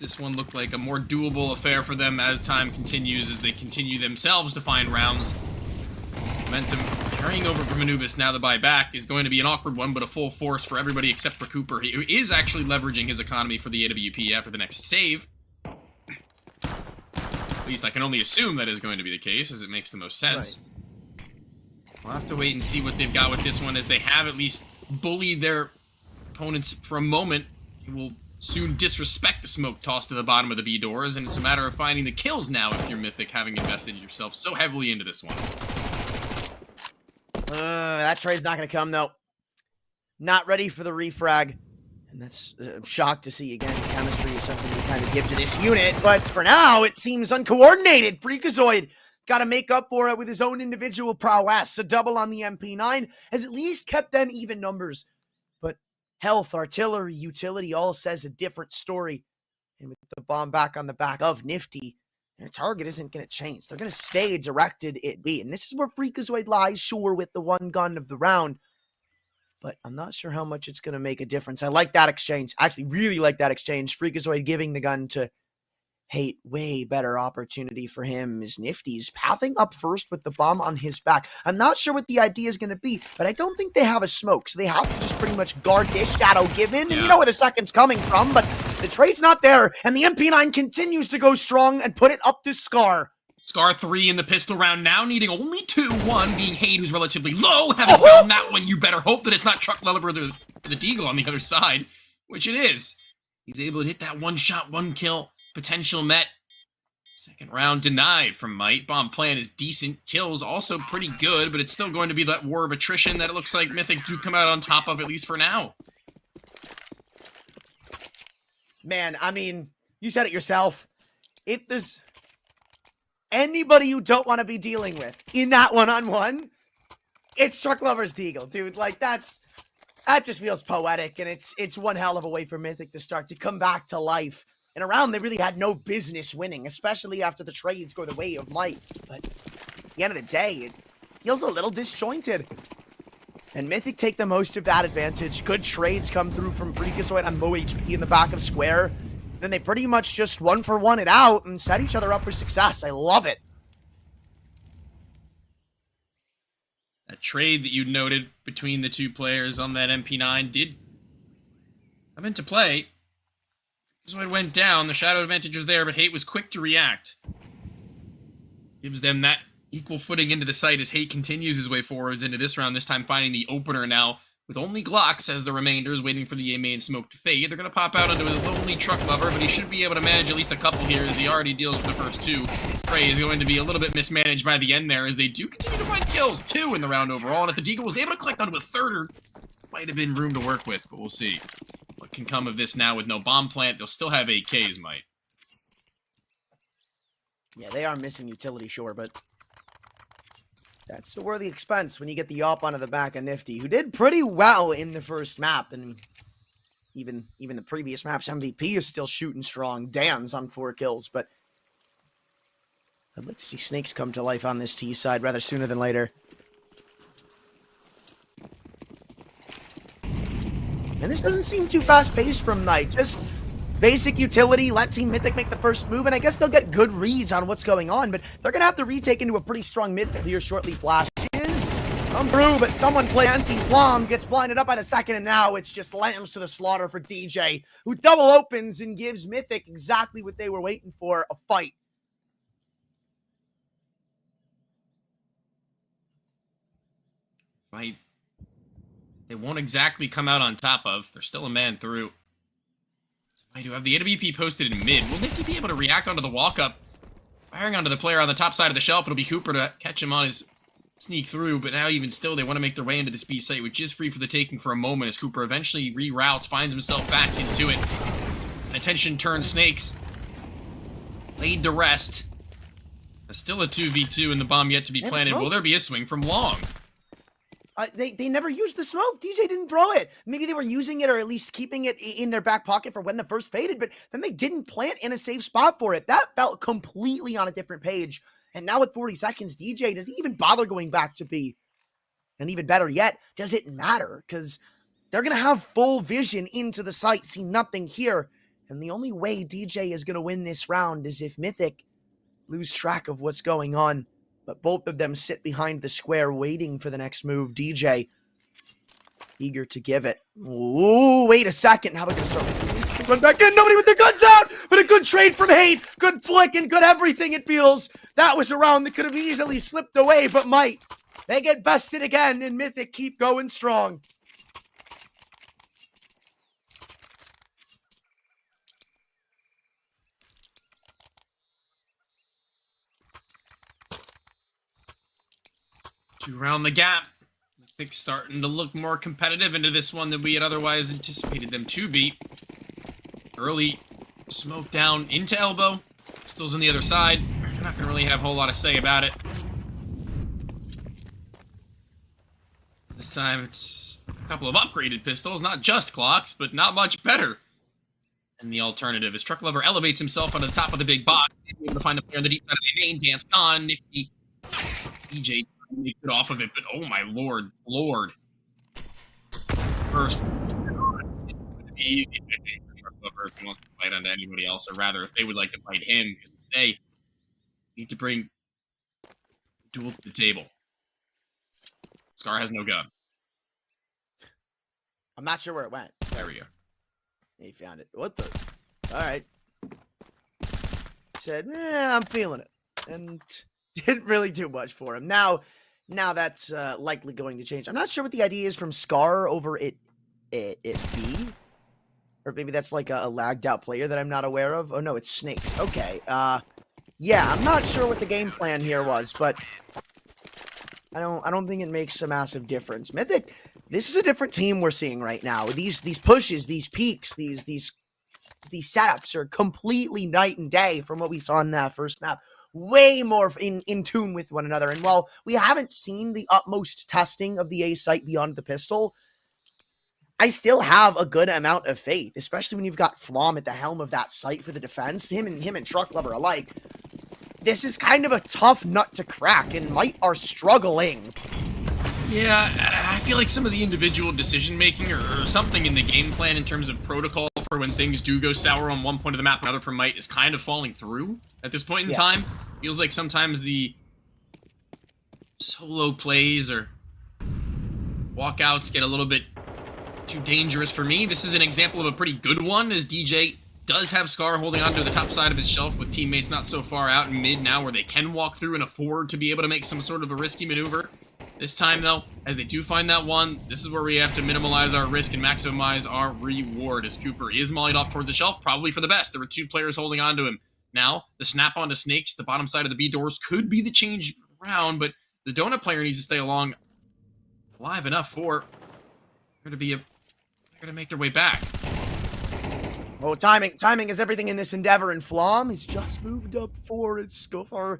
This one looked like a more doable affair for them as time continues, as they continue themselves to find rounds. Momentum carrying over from Anubis now the buyback is going to be an awkward one, but a full force for everybody except for Cooper, who is actually leveraging his economy for the AWP after the next save. At least I can only assume that is going to be the case, as it makes the most sense. Right. We'll have to wait and see what they've got with this one, as they have at least bullied their opponents for a moment. It will soon disrespect the smoke toss to the bottom of the B doors, and it's a matter of finding the kills now if you're Mythic, having invested yourself so heavily into this one. That trade's not going to come, though. Not ready for the refrag. And that's I'm shocked to see, again, chemistry is something we kind of give to this unit. But for now, it seems uncoordinated. Freakazoid got to make up for it with his own individual prowess. A double on the MP9 has at least kept them even numbers. But health, artillery, utility all says a different story. And with the bomb back on the back of Nifty, their target isn't going to change. They're going to stay directed at B. And this is where Freakazoid lies, sure, with the one gun of the round. but I'm not sure how much it's going to make a difference. I like that exchange. I actually really like that exchange. Freakazoid giving the gun to Hate. Way better opportunity for him is Nifty's pathing up first with the bomb on his back. I'm not sure what the idea is going to be, but I don't think they have a smoke, so they have to just pretty much guard this shadow given, and you know where the second's coming from, but the trade's not there, and the MP9 continues to go strong and put it up to Scar. Scar 3 in the pistol round now, needing only 2. 1 being Hade, who's relatively low. Having found that one, you better hope that it's not Truck Lever or the Deagle on the other side, which it is. He's able to hit that 1 shot, 1 kill. Potential met. Second round denied from Might. Bomb plan is decent. Kills also pretty good, but it's still going to be that war of attrition that it looks like Mythic do come out on top of, at least for now. Man, I mean, you said it yourself. If there's anybody you don't want to be dealing with in that one-on-one, it's Truck Lover's Deagle, dude. Like, that just feels poetic, and it's one hell of a way for Mythic to start to come back to life. In a round they really had no business winning, especially after the trades go the way of Might. But at the end of the day, it feels a little disjointed. And Mythic take the most of that advantage. Good trades come through from Freakazoid on low HP in the back of Square. Then they pretty much just 1-for-1 it out and set each other up for success. I love it. That trade that you noted between the two players on that MP9 did come into play. So it went down, the shadow advantage was there, but Hate was quick to react. Gives them that equal footing into the site as Hate continues his way forwards into this round, this time finding the opener now, with only Glocks as the remainders, waiting for the A main smoke to fade. They're going to pop out onto his lonely Truck Lover, but he should be able to manage at least a couple here as he already deals with the first 2. Prey is going to be a little bit mismanaged by the end there as they do continue to find kills, 2 in the round overall, and if the Deagle was able to collect onto a third, might have been room to work with, but we'll see. What can come of this now with no bomb plant? They'll still have AKs, Might. Yeah, they are missing utility, sure, but that's a worthy expense when you get the op onto the back of Nifty, who did pretty well in the first map, and even the previous map's MVP is still shooting strong. Dan's on 4 kills, but I'd like to see Snakes come to life on this T side rather sooner than later. And this doesn't seem too fast-paced from Knight. Just basic utility, let Team Mythic make the first move, and I guess they'll get good reads on what's going on, but they're going to have to retake into a pretty strong mid here shortly. Flashes come through, but someone play anti-Flom, gets blinded up by the second, and now it's just lambs to the slaughter for DJ, who double opens and gives Mythic exactly what they were waiting for, a fight. Fight. They won't exactly come out on top of. They're still a man through. I do have the AWP posted in mid. Will Nifty be able to react onto the walk-up? Firing onto the player on the top side of the shelf. It'll be Cooper to catch him on his sneak through, but now even still, they want to make their way into this B site, which is free for the taking for a moment as Cooper eventually reroutes, finds himself back into it. Attention turns Snakes. Laid to rest. There's still a 2v2 and the bomb yet to be planted. Will there be a swing from Long? They never used the smoke. DJ didn't throw it. Maybe they were using it or at least keeping it in their back pocket for when the first faded, but then they didn't plant in a safe spot for it. That felt completely on a different page. And now with 40 seconds, DJ, does he even bother going back to B? And even better yet, does it matter? Because they're going to have full vision into the site, see nothing here. And the only way DJ is going to win this round is if Mythic lose track of what's going on. But both of them sit behind the square waiting for the next move. DJ, eager to give it. Ooh, wait a second. Now they're going to start. Run back in. Nobody with the guns out. But a good trade from Hate. Good flick and good everything, it feels. That was a round that could have easily slipped away, but might. They get bested again, and Mythic keep going strong. To round the gap. Mythic starting to look more competitive into this one than we had otherwise anticipated them to be. Early smoke down into elbow. Pistols on the other side. They're not going to really have a whole lot to say about it. This time it's a couple of upgraded pistols, not just clocks, but not much better. And the alternative is Truck Lover elevates himself onto the top of the big box. Able to find a player on the deep side of the main. Dance gone. Nifty. DJ make it off of it, but oh my lord. first. Easy picking for Truck Lover if he wants to fight onto anybody else, or rather, if they would like to fight him, because they need to bring duel to the table. Scar has no gun. I'm not sure where it went. There we go. He found it. What the? All right. Said, I'm feeling it, and didn't really do much for him. Now that's likely going to change. I'm not sure what the idea is from Scar over it B. Or maybe that's like a lagged out player that I'm not aware of. Oh no, it's Snakes. Okay. Yeah, I'm not sure what the game plan here was, but I don't think it makes a massive difference. Mythic, this is a different team we're seeing right now. These pushes, these peaks, these setups are completely night and day from what we saw in that first map. Way more in tune with one another. And while we haven't seen the utmost testing of the A site beyond the pistol, I still have a good amount of faith, especially when you've got Flom at the helm of that site for the defense. Him and Truck Lover alike. This is kind of a tough nut to crack, and Might are struggling. Yeah, I feel like some of the individual decision-making or something in the game plan in terms of protocol for when things do go sour on one point of the map, another from Might is kind of falling through at this point in time. Feels like sometimes the solo plays or walkouts get a little bit too dangerous for me. This is an example of a pretty good one, as DJ does have Scar holding onto the top side of his shelf with teammates not so far out in mid now where they can walk through and afford to be able to make some sort of a risky maneuver. This time, though, as they do find that one, this is where we have to minimize our risk and maximize our reward, as Cooper is mollied off towards the shelf, probably for the best. There were two players holding onto him. Now, the snap onto Snakes, the bottom side of the B doors, could be the change round, but the Donut player needs to stay alive enough for going to make their way back. Oh, timing is everything in this endeavor, and Flom has just moved up for its Scar.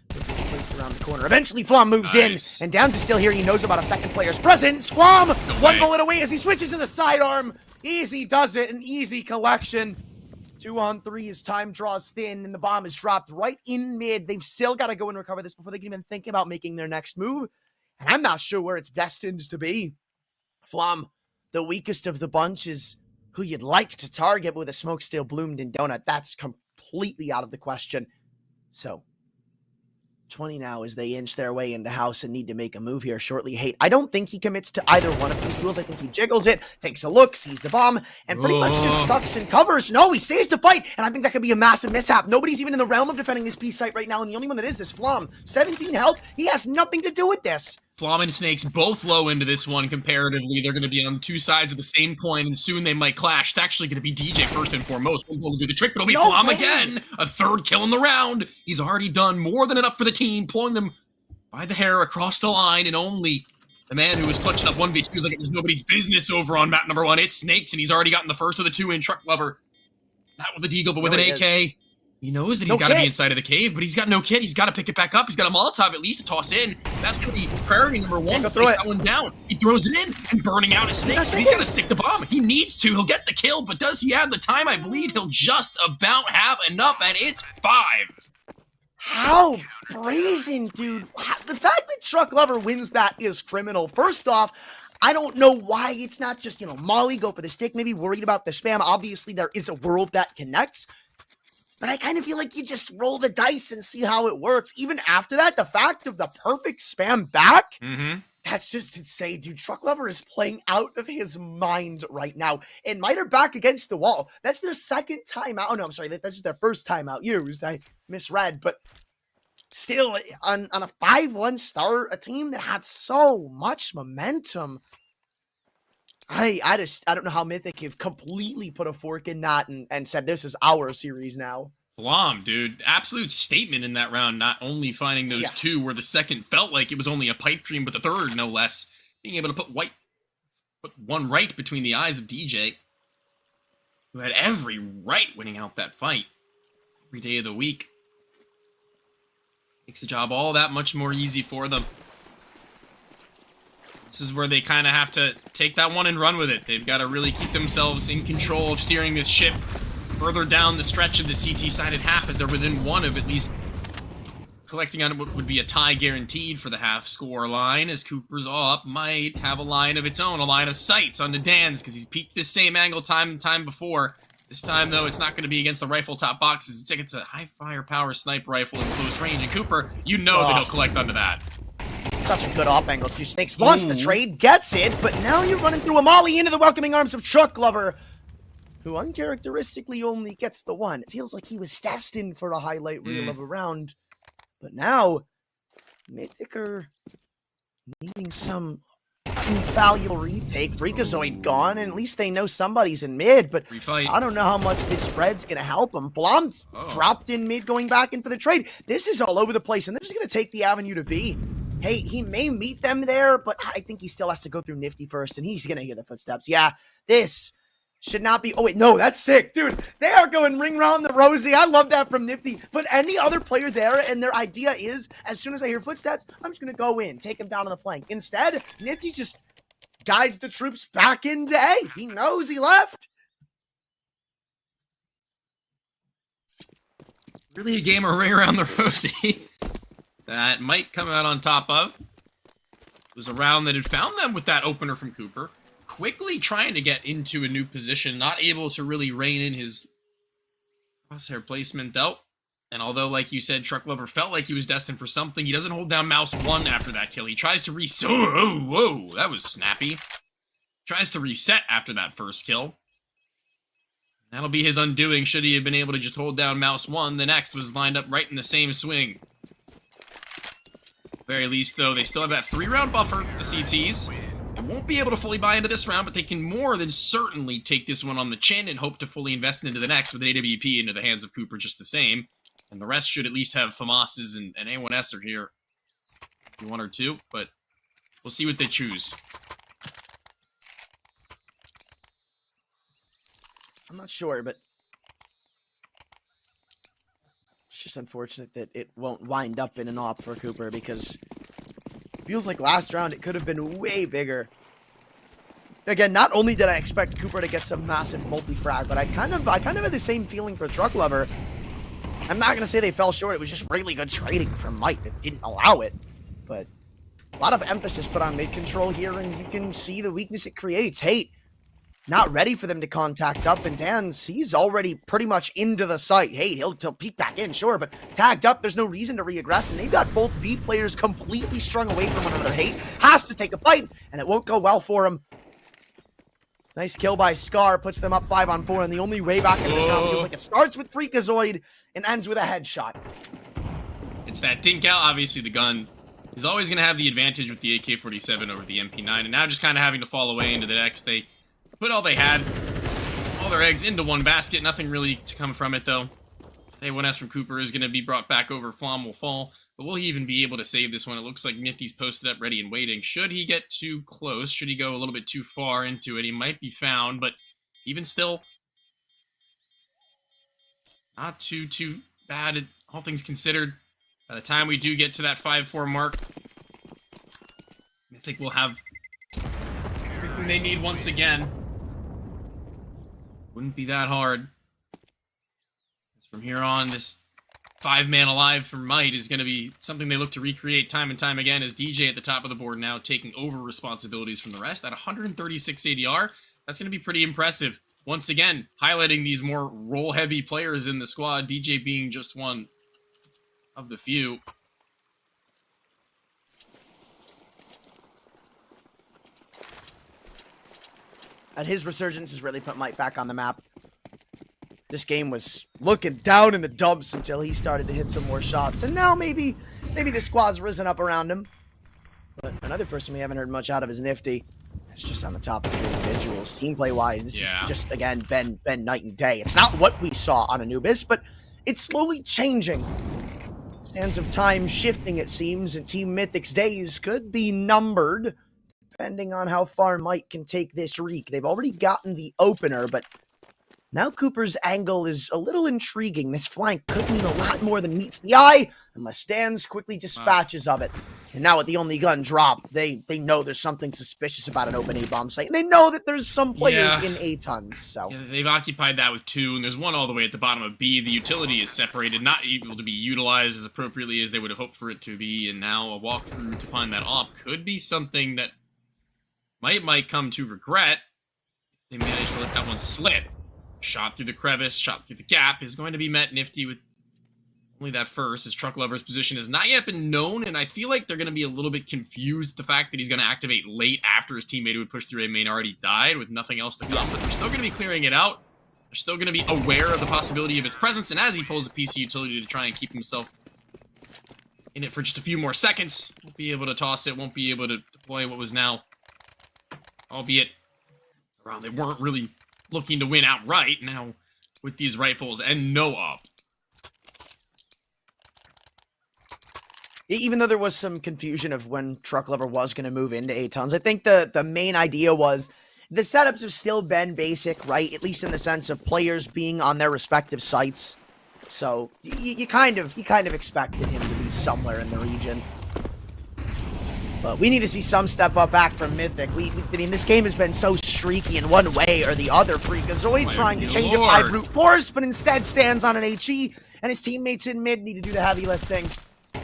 Placed around the corner. Eventually, Flom moves in, and Downs is still here. He knows about a second player's presence. Flom, one bullet away as he switches to the sidearm. Easy does it, an easy collection. 2-on-3 as time draws thin, and the bomb is dropped right in mid. They've still got to go and recover this before they can even think about making their next move, and I'm not sure where it's destined to be. Flom, the weakest of the bunch, is who you'd like to target, but with a smoke still bloomed in Donut, that's completely out of the question. So 20 now as they inch their way into house and need to make a move here shortly. Hate, I don't think he commits to either one of these duels. I think he jiggles it, takes a look, sees the bomb, and pretty much just ducks and covers. No, he stays to fight, and I think that could be a massive mishap. Nobody's even in the realm of defending this B site right now, and the only one that is Flom. 17 health, he has nothing to do with this. Flom and Snakes both low into this one comparatively. They're going to be on two sides of the same coin, and soon they might clash. It's actually going to be DJ first and foremost. We'll do the trick, but it'll be Flom again. A third kill in the round. He's already done more than enough for the team, pulling them by the hair across the line, and only the man who was clutching up 1v2s like it was nobody's business over on map number 1. It's Snakes, and he's already gotten the first of the two in. Truck Lover, not with a deagle, but with an AK. He knows that he's got to be inside of the cave, but he's got no kit. He's got to pick it back up. He's got a Molotov at least to toss in. That's going to be priority number 1. Place that one down. He throws it in, and burning out his Snakes. He's got to stick the bomb. He needs to. He'll get the kill, but does he have the time? I believe he'll just about have enough, and it's 5. How brazen, dude. The fact that Truck Lover wins that is criminal. First off, I don't know why it's not just, Molly, go for the stick, maybe worried about the spam. Obviously, there is a world that connects. But I kind of feel like you just roll the dice and see how it works. Even after that, the fact of the perfect spam back, that's just insane, dude. Truck Lover is playing out of his mind right now. And Might are back against the wall. That's their second timeout. Oh, no, I'm sorry. That's just their first timeout used. I misread. But still, on a 5-1 start, a team that had so much momentum. I don't know how Mythic have completely put a fork in that and said this is our series now. Flom, dude. Absolute statement in that round, not only finding those two where the second felt like it was only a pipe dream, but the third, no less, being able to put one right between the eyes of DJ, who had every right winning out that fight every day of the week. Makes the job all that much more easy for them. This is where they kind of have to take that one and run with it. They've got to really keep themselves in control of steering this ship further down the stretch of the CT-sided half, as they're within one of at least collecting on what would be a tie guaranteed for the half score line, as Cooper's up might have a line of its own, a line of sights on the Dans, because he's peeked this same angle time and time before. This time, though, it's not going to be against the rifle top boxes. It's like it's a high firepower sniper rifle in close range, and Cooper, you know that he'll collect onto that. Such a good off angle. Two Snakes wants the trade, gets it, but now you're running through a molly into the welcoming arms of Truck Lover, who uncharacteristically only gets the one. It feels like he was destined for a highlight reel of a round. But now, Mythic are needing some infallible retake. Freakazoid gone, and at least they know somebody's in mid, but I don't know how much this spread's going to help them. Blom's dropped in mid, going back in for the trade. This is all over the place, and they're just going to take the avenue to B. Hey, he may meet them there, but I think he still has to go through Nifty first, and he's going to hear the footsteps. Yeah, this should not be... Oh, wait, no, that's sick. Dude, they are going ring round the rosy. I love that from Nifty. But any other player there, and their idea is, as soon as I hear footsteps, I'm just going to go in, take him down on the flank. Instead, Nifty just guides the troops back into A. He knows he left. Really a game of ring around the rosy that might come out on top of. It was a round that had found them with that opener from Cooper. Quickly trying to get into a new position, not able to really rein in his crosshair placement though. And although, like you said, Truck Lover felt like he was destined for something, he doesn't hold down mouse 1 after that kill. He tries to reset. Whoa, that was snappy. Tries to reset after that first kill. That'll be his undoing should he have been able to just hold down mouse 1. The next was lined up right in the same swing. Very least, though, they still have that 3-round buffer, the CTs. They won't be able to fully buy into this round, but they can more than certainly take this one on the chin and hope to fully invest into the next with an AWP into the hands of Cooper just the same. And the rest should at least have FAMAS's and A1S are here. Maybe 1 or 2, but we'll see what they choose. I'm not sure, but it's just unfortunate that it won't wind up in an op for Cooper, because it feels like last round it could have been way bigger. Again, not only did I expect Cooper to get some massive multi-frag, but I kind of had the same feeling for Truck Lover. I'm not going to say they fell short. It was just really good trading from Might that didn't allow it. But a lot of emphasis put on mid-control here, and you can see the weakness it creates. Hate, not ready for them to contact up, and Dan's, he's already pretty much into the site. Hey, he'll peek back in, sure, but tagged up, there's no reason to re-aggress, and they've got both B players completely strung away from one another. Hate has to take a fight, and it won't go well for him. Nice kill by Scar, puts them up 5-on-4, and the only way back in this round feels like it starts with Freakazoid and ends with a headshot. It's that dink out, obviously the gun is always going to have the advantage with the AK-47 over the MP9, and now just kind of having to fall away into the next. They put all they had, all their eggs into one basket, nothing really to come from it though. A1S from Cooper is going to be brought back over, Flom will fall, but will he even be able to save this one? It looks like Nifty's posted up, ready and waiting. Should he get too close, should he go a little bit too far into it, he might be found, but even still, not too bad, all things considered. By the time we do get to that 5-4 mark, I think we'll have everything they need once again. Wouldn't be that hard. From here on, this 5-man alive for Might is going to be something they look to recreate time and time again, as DJ at the top of the board now taking over responsibilities from the rest at 136 ADR. That's going to be pretty impressive. Once again, highlighting these more role-heavy players in the squad, DJ being just one of the few. And his resurgence has really put Might back on the map. This game was looking down in the dumps until he started to hit some more shots. And now maybe the squad's risen up around him. But another person we haven't heard much out of is Nifty. It's just on the top of the individuals. Team play-wise, this is just, again, been night and day. It's not what we saw on Anubis, but it's slowly changing. Sands of time shifting, it seems, and Team Mythic's days could be numbered, depending on how far Might can take this streak. They've already gotten the opener, but now Cooper's angle is a little intriguing. This flank could mean a lot more than meets the eye, unless Stans quickly dispatches of it. And now with the only gun dropped, they know there's something suspicious about an open A-bomb site. And they know that there's some players in A-tons, so. Yeah, they've occupied that with 2, and there's one all the way at the bottom of B. The utility is separated, not able to be utilized as appropriately as they would have hoped for it to be, and now a walkthrough to find that op could be something that might come to regret if they manage to let that one slip. Shot through the crevice, shot through the gap is going to be met nifty with only that first. His Truck Lover's position has not yet been known, and I feel like they're going to be a little bit confused at the fact that he's going to activate late after his teammate who would push through A main already died with nothing else to come, but they're still going to be clearing it out. They're still going to be aware of the possibility of his presence, and as he pulls a PC utility to try and keep himself in it for just a few more seconds, won't be able to toss it, won't be able to deploy what was now, albeit around, they weren't really looking to win outright now with these rifles and no op. Even though there was some confusion of when Truck Lover was going to move into A-tons, I think the main idea was the setups have still been basic, right? At least in the sense of players being on their respective sites. So you kind of expected him to be somewhere in the region. But we need to see some step up back from Mythic. I mean, this game has been so streaky in one way or the other. Freakazoid trying to change it by brute force, but instead stands on an HE, and his teammates in mid need to do the heavy lifting.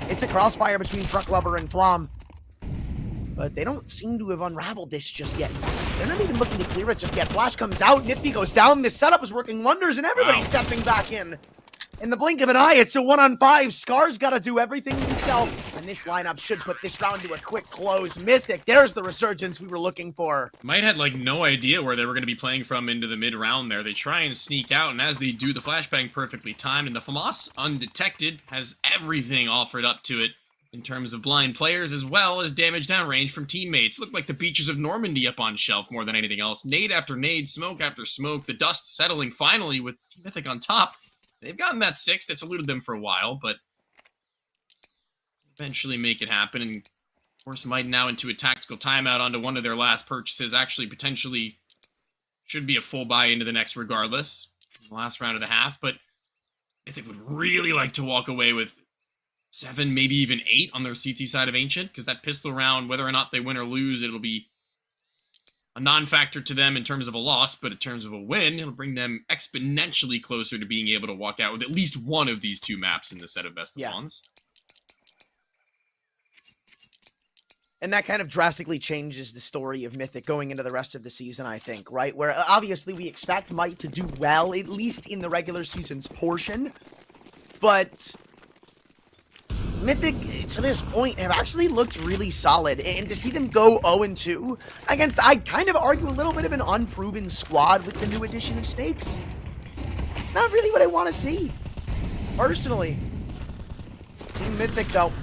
It's a crossfire between Truck Lover and Flom. But they don't seem to have unraveled this just yet. They're not even looking to clear it just yet. Flash comes out, Nifty goes down, this setup is working wonders, and everybody's stepping back in. In the blink of an eye, it's a 1-on-5. Scar's got to do everything himself. And this lineup should put this round to a quick close. Mythic, there's the resurgence we were looking for. Might had, like, no idea where they were going to be playing from into the mid-round there. They try and sneak out, and as they do, the flashbang perfectly timed, and the FAMAS, undetected, has everything offered up to it in terms of blind players, as well as damage downrange from teammates. Look like the beaches of Normandy up on shelf more than anything else. Nade after nade, smoke after smoke, the dust settling finally with Team Mythic on top. They've gotten that 6 that's eluded them for a while, but eventually make it happen, and force Might now into a tactical timeout onto one of their last purchases. Actually, potentially should be a full buy into the next regardless. The last round of the half, but I think would really like to walk away with 7, maybe even 8 on their CT side of Ancient, because that pistol round, whether or not they win or lose, it'll be a non-factor to them in terms of a loss, but in terms of a win, it'll bring them exponentially closer to being able to walk out with at least one of these 2 maps in the set of best of ones. And that kind of drastically changes the story of Mythic going into the rest of the season, I think, right? Where obviously we expect Might to do well, at least in the regular season's portion, but Mythic, to this point, have actually looked really solid, and to see them go 0-2 against, I'd kind of argue, a little bit of an unproven squad with the new addition of Snakes, it's not really what I want to see, personally. Team Mythic, though,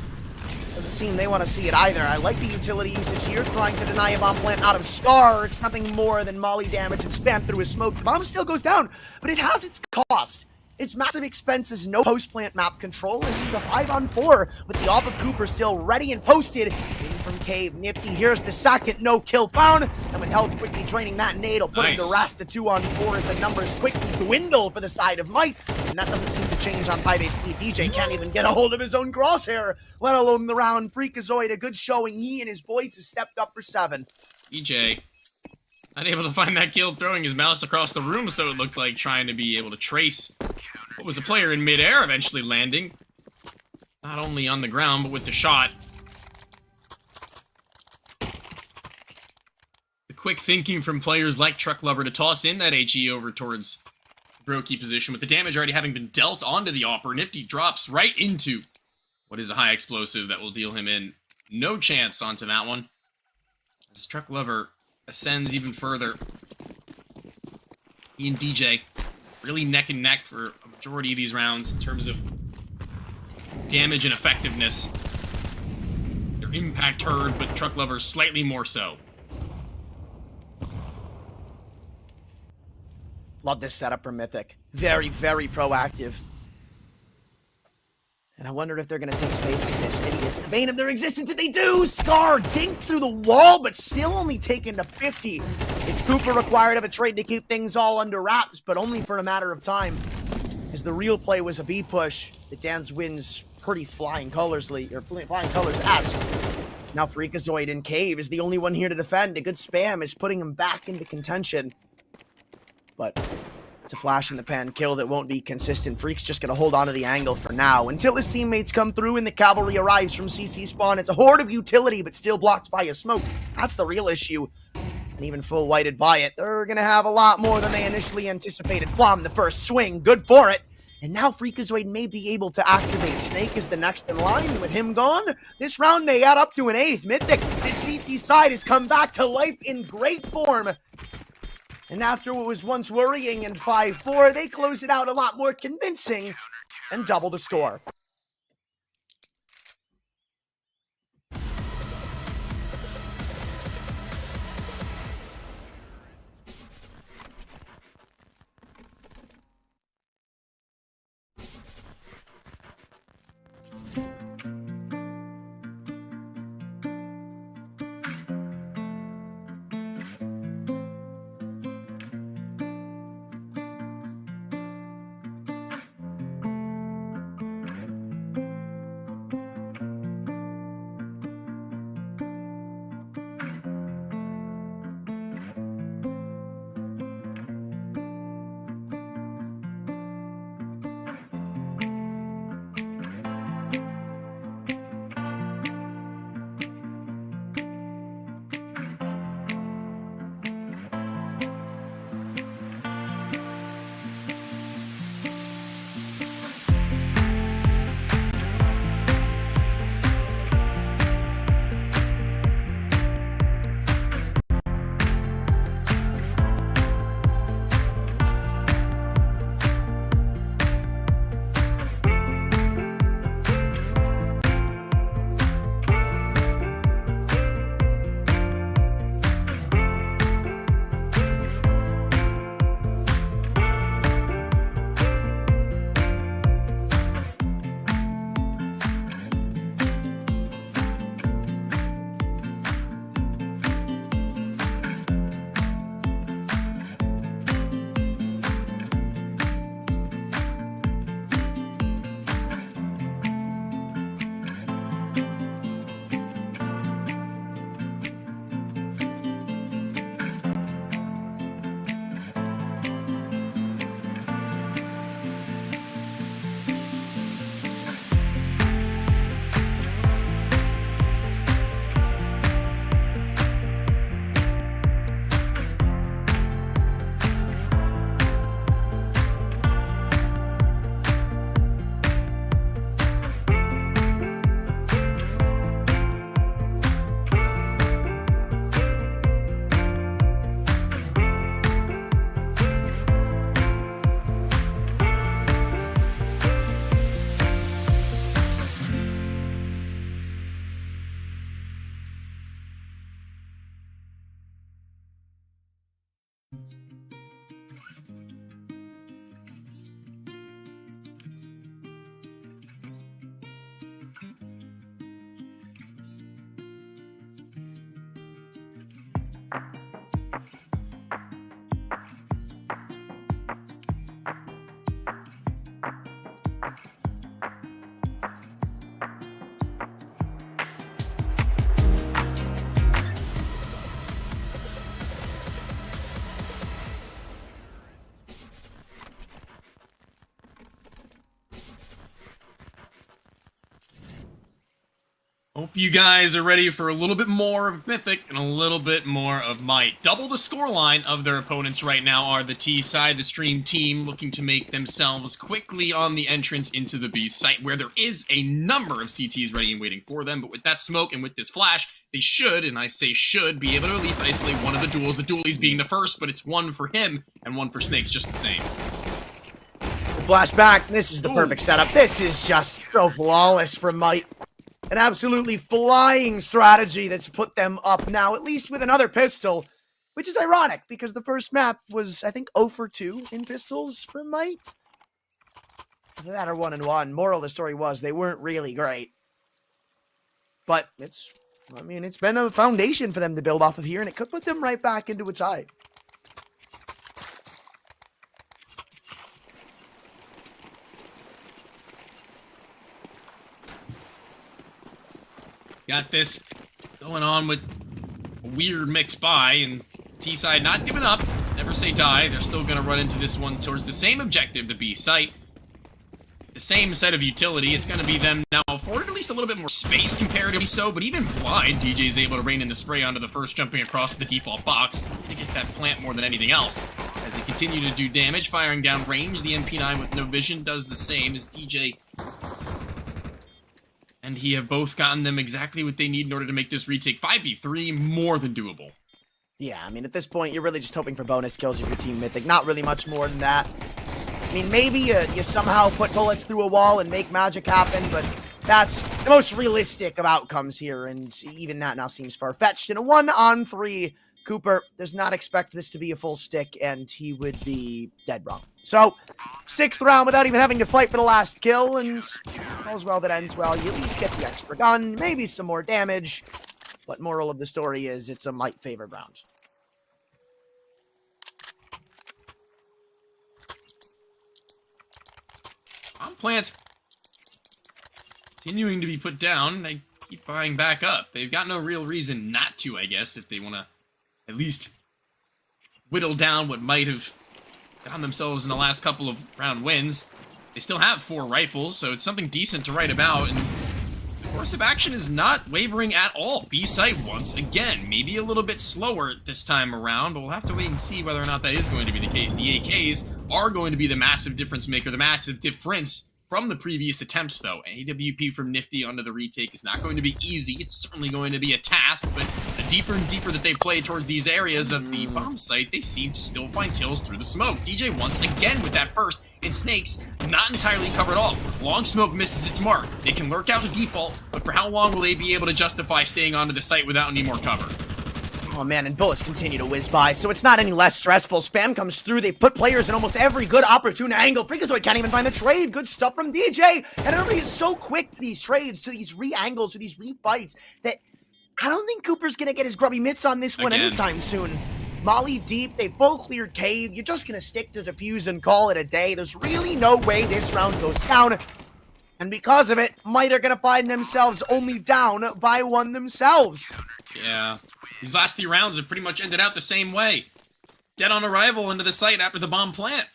doesn't seem they want to see it either. I like the utility usage here, trying to deny a bomb plant out of Scar. It's nothing more than molly damage and spam through his smoke. The bomb still goes down, but it has its cost. It's massive expenses, no post-plant map control, and the 5-on-4 with the AWP of Cooper still ready and posted. In from Cave, Nifty, here's the second no-kill found, and with health quickly draining that nade, will put him to rest. A 2-on-4 as the numbers quickly dwindle for the side of Might, and that doesn't seem to change on 5 HP. DJ can't even get a hold of his own crosshair, let alone the round. Freakazoid, a good showing. He and his boys have stepped up for 7. DJ not able to find that kill, throwing his mouse across the room, so it looked like trying to be able to trace what was a player in midair, eventually landing not only on the ground, but with the shot. The quick thinking from players like Truck Lover to toss in that HE over towards Brokey position, with the damage already having been dealt onto the Opera. Nifty drops right into what is a high explosive that will deal him in. No chance onto that one. As Truck Lover ascends even further. He and DJ really neck and neck for a majority of these rounds in terms of damage and effectiveness. Their impact heard, but Truck Lover slightly more so. Love this setup for Mythic. Very, very proactive. And I wonder if they're going to take space with this. Maybe it's the bane of their existence if they do. Scar dinked through the wall, but still only taken to 50. It's Cooper required of a trade to keep things all under wraps, but only for a matter of time. as the real play was a B push. The Dan's wins pretty flying colors-esque. Now Freakazoid in Cave is the only one here to defend. A good spam is putting him back into contention. But it's a flash in the pan kill that won't be consistent. Freak's just going to hold on to the angle for now until his teammates come through and the cavalry arrives from CT spawn. It's a horde of utility, but still blocked by a smoke. That's the real issue. And even full whited by it, they're going to have a lot more than they initially anticipated. Blom, the first swing, good for it. And now Freakazoid may be able to activate. Snake is the next in line. With him gone, this round may add up to an 8th. Mythic, this CT side has come back to life in great form. And after what was once worrying in 5-4, they close it out a lot more convincing and double the score. Hope you guys are ready for a little bit more of Mythic and a little bit more of Might. Double the scoreline of their opponents right now are the T side, the Stream team, looking to make themselves quickly on the entrance into the B site, where there is a number of CTs ready and waiting for them. But with that smoke and with this flash, they should, and I say should, be able to at least isolate one of the duels. The dualies being the first, but it's one for him and one for Snakes just the same. Flashback, this is the perfect setup. This is just so flawless from Might. An absolutely flying strategy that's put them up now, at least with another pistol, which is ironic because the first map was, I think, 0 for 2 in pistols for Might. Either that or 1-1. Moral of the story was they weren't really great. But it's been a foundation for them to build off of here, and it could put them right back into a tie. Got this going on with a weird mix by, and T-side not giving up. Never say die. They're still going to run into this one towards the same objective, the B site. The same set of utility. It's going to be them now afforded at least a little bit more space comparatively so, but even blind, DJ's able to rain in the spray onto the first, jumping across the default box to get that plant more than anything else. As they continue to do damage, firing down range, the MP9 with no vision does the same as DJ and he have both gotten them exactly what they need in order to make this retake 5v3 more than doable. Yeah, I mean, at this point, you're really just hoping for bonus kills if you're Team Mythic. Not really much more than that. I mean, maybe you somehow put bullets through a wall and make magic happen, but that's the most realistic of outcomes here, and even that now seems far-fetched. In a 1-on-3, Cooper does not expect this to be a full stick, and he would be dead wrong. So, 6th round without even having to fight for the last kill, and all's well that ends well. You at least get the extra gun, maybe some more damage, but moral of the story is it's a Mythic-favored round. Bomb plants continuing to be put down. They keep buying back up. They've got no real reason not to, I guess, if they want to at least whittle down what might have gotten themselves in the last couple of round wins. They still have 4 rifles, so it's something decent to write about, and the course of action is not wavering at all. B-site once again, maybe a little bit slower this time around, but we'll have to wait and see whether or not that is going to be the case. The AKs are going to be the massive difference maker, the massive difference from the previous attempts, though. AWP from Nifty onto the retake is not going to be easy. It's certainly going to be a task, but the deeper and deeper that they play towards these areas of the bomb site, they seem to still find kills through the smoke. DJ once again with that first, and Snakes not entirely covered off. Long smoke misses its mark. They can lurk out to default, but for how long will they be able to justify staying onto the site without any more cover? Oh man, and bullets continue to whiz by, so it's not any less stressful. Spam comes through, they put players in almost every good opportune angle. Freakazoid can't even find the trade. Good stuff from DJ, and everybody is so quick to these trades, to these re-angles, to these re-fights, that I don't think Cooper's gonna get his grubby mitts on this one anytime soon. Molly deep, they full cleared cave, you're just gonna stick to defuse and call it a day. There's really no way this round goes down, and because of it, Might are gonna find themselves only down by 1 themselves. Yeah, these last 3 rounds have pretty much ended out the same way. Dead on arrival into the site after the bomb plant.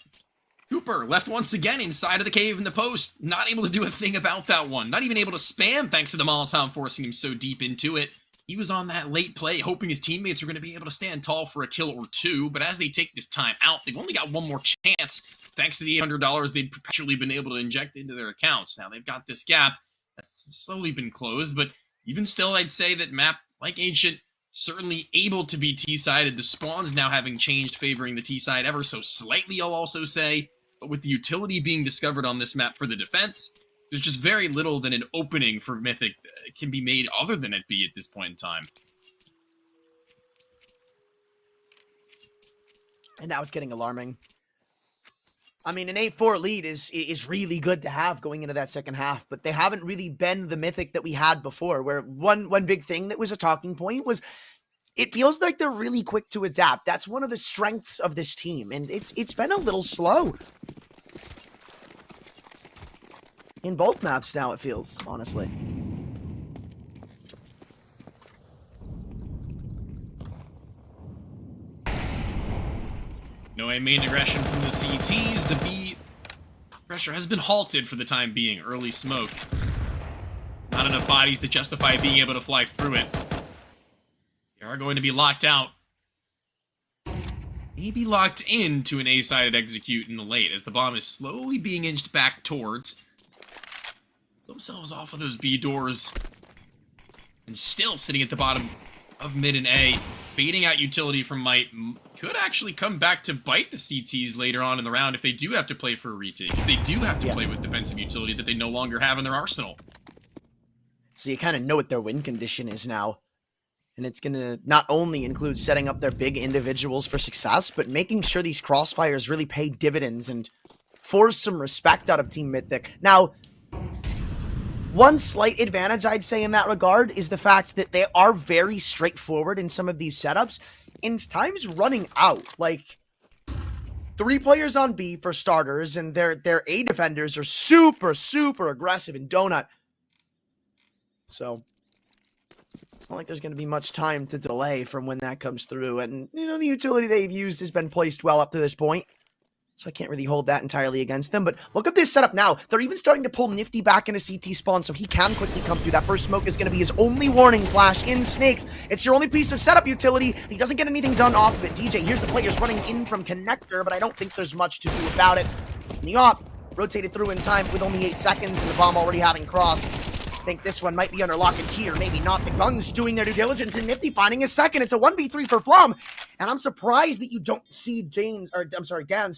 Cooper left once again inside of the cave in the post, not able to do a thing about that one. Not even able to spam thanks to the Molotov forcing him so deep into it. He was on that late play, hoping his teammates were going to be able to stand tall for a kill or 2, but as they take this time out, they've only got 1 more chance, thanks to the $800 they've perpetually been able to inject into their accounts. Now, they've got this gap that's slowly been closed, but even still, I'd say that map, like Ancient, certainly able to be T-sided. The spawns now having changed, favoring the T-side ever so slightly, I'll also say, but with the utility being discovered on this map for the defense, there's just very little that an opening for Mythic can be made other than it be at this point in time. And now it's getting alarming. I mean, an 8-4 lead is really good to have going into that second half, but they haven't really been the Mythic that we had before, where one big thing that was a talking point was it feels like they're really quick to adapt. That's one of the strengths of this team, and it's been a little slow. In both maps now, it feels, honestly. No A main aggression from the CTs. The B pressure has been halted for the time being. Early smoke. Not enough bodies to justify being able to fly through it. They are going to be locked out. Maybe locked into an A-sided execute in the late, as the bomb is slowly being inched back towards themselves off of those B doors, and still sitting at the bottom of mid and A, baiting out utility from Might. Could actually come back to bite the CTs later on in the round if they do have to play for a retake, if they do have to play with defensive utility that they no longer have in their arsenal. So you kind of know what their win condition is now. And it's going to not only include setting up their big individuals for success, but making sure these crossfires really pay dividends and force some respect out of Team Mythic. Now, one slight advantage I'd say in that regard is the fact that they are very straightforward in some of these setups, and time's running out. Like, 3 players on B for starters, and their A defenders are super, super aggressive in Donut. So, It's not like there's going to be much time to delay from when that comes through. And, you know, the utility they've used has been placed well up to this point. So I can't really hold that entirely against them. But look at this setup now. They're even starting to pull Nifty back into CT spawn so he can quickly come through. That first smoke is going to be his only warning flash in Snakes. It's your only piece of setup utility. He doesn't get anything done off of it. DJ, here's the players running in from Connector, but I don't think there's much to do about it. And the op rotated through in time with only 8 seconds and the bomb already having crossed. I think this one might be under lock and key, or maybe not. The guns doing their due diligence, and Nifty finding his second. It's a 1v3 for Flum, and I'm surprised that you don't see Dance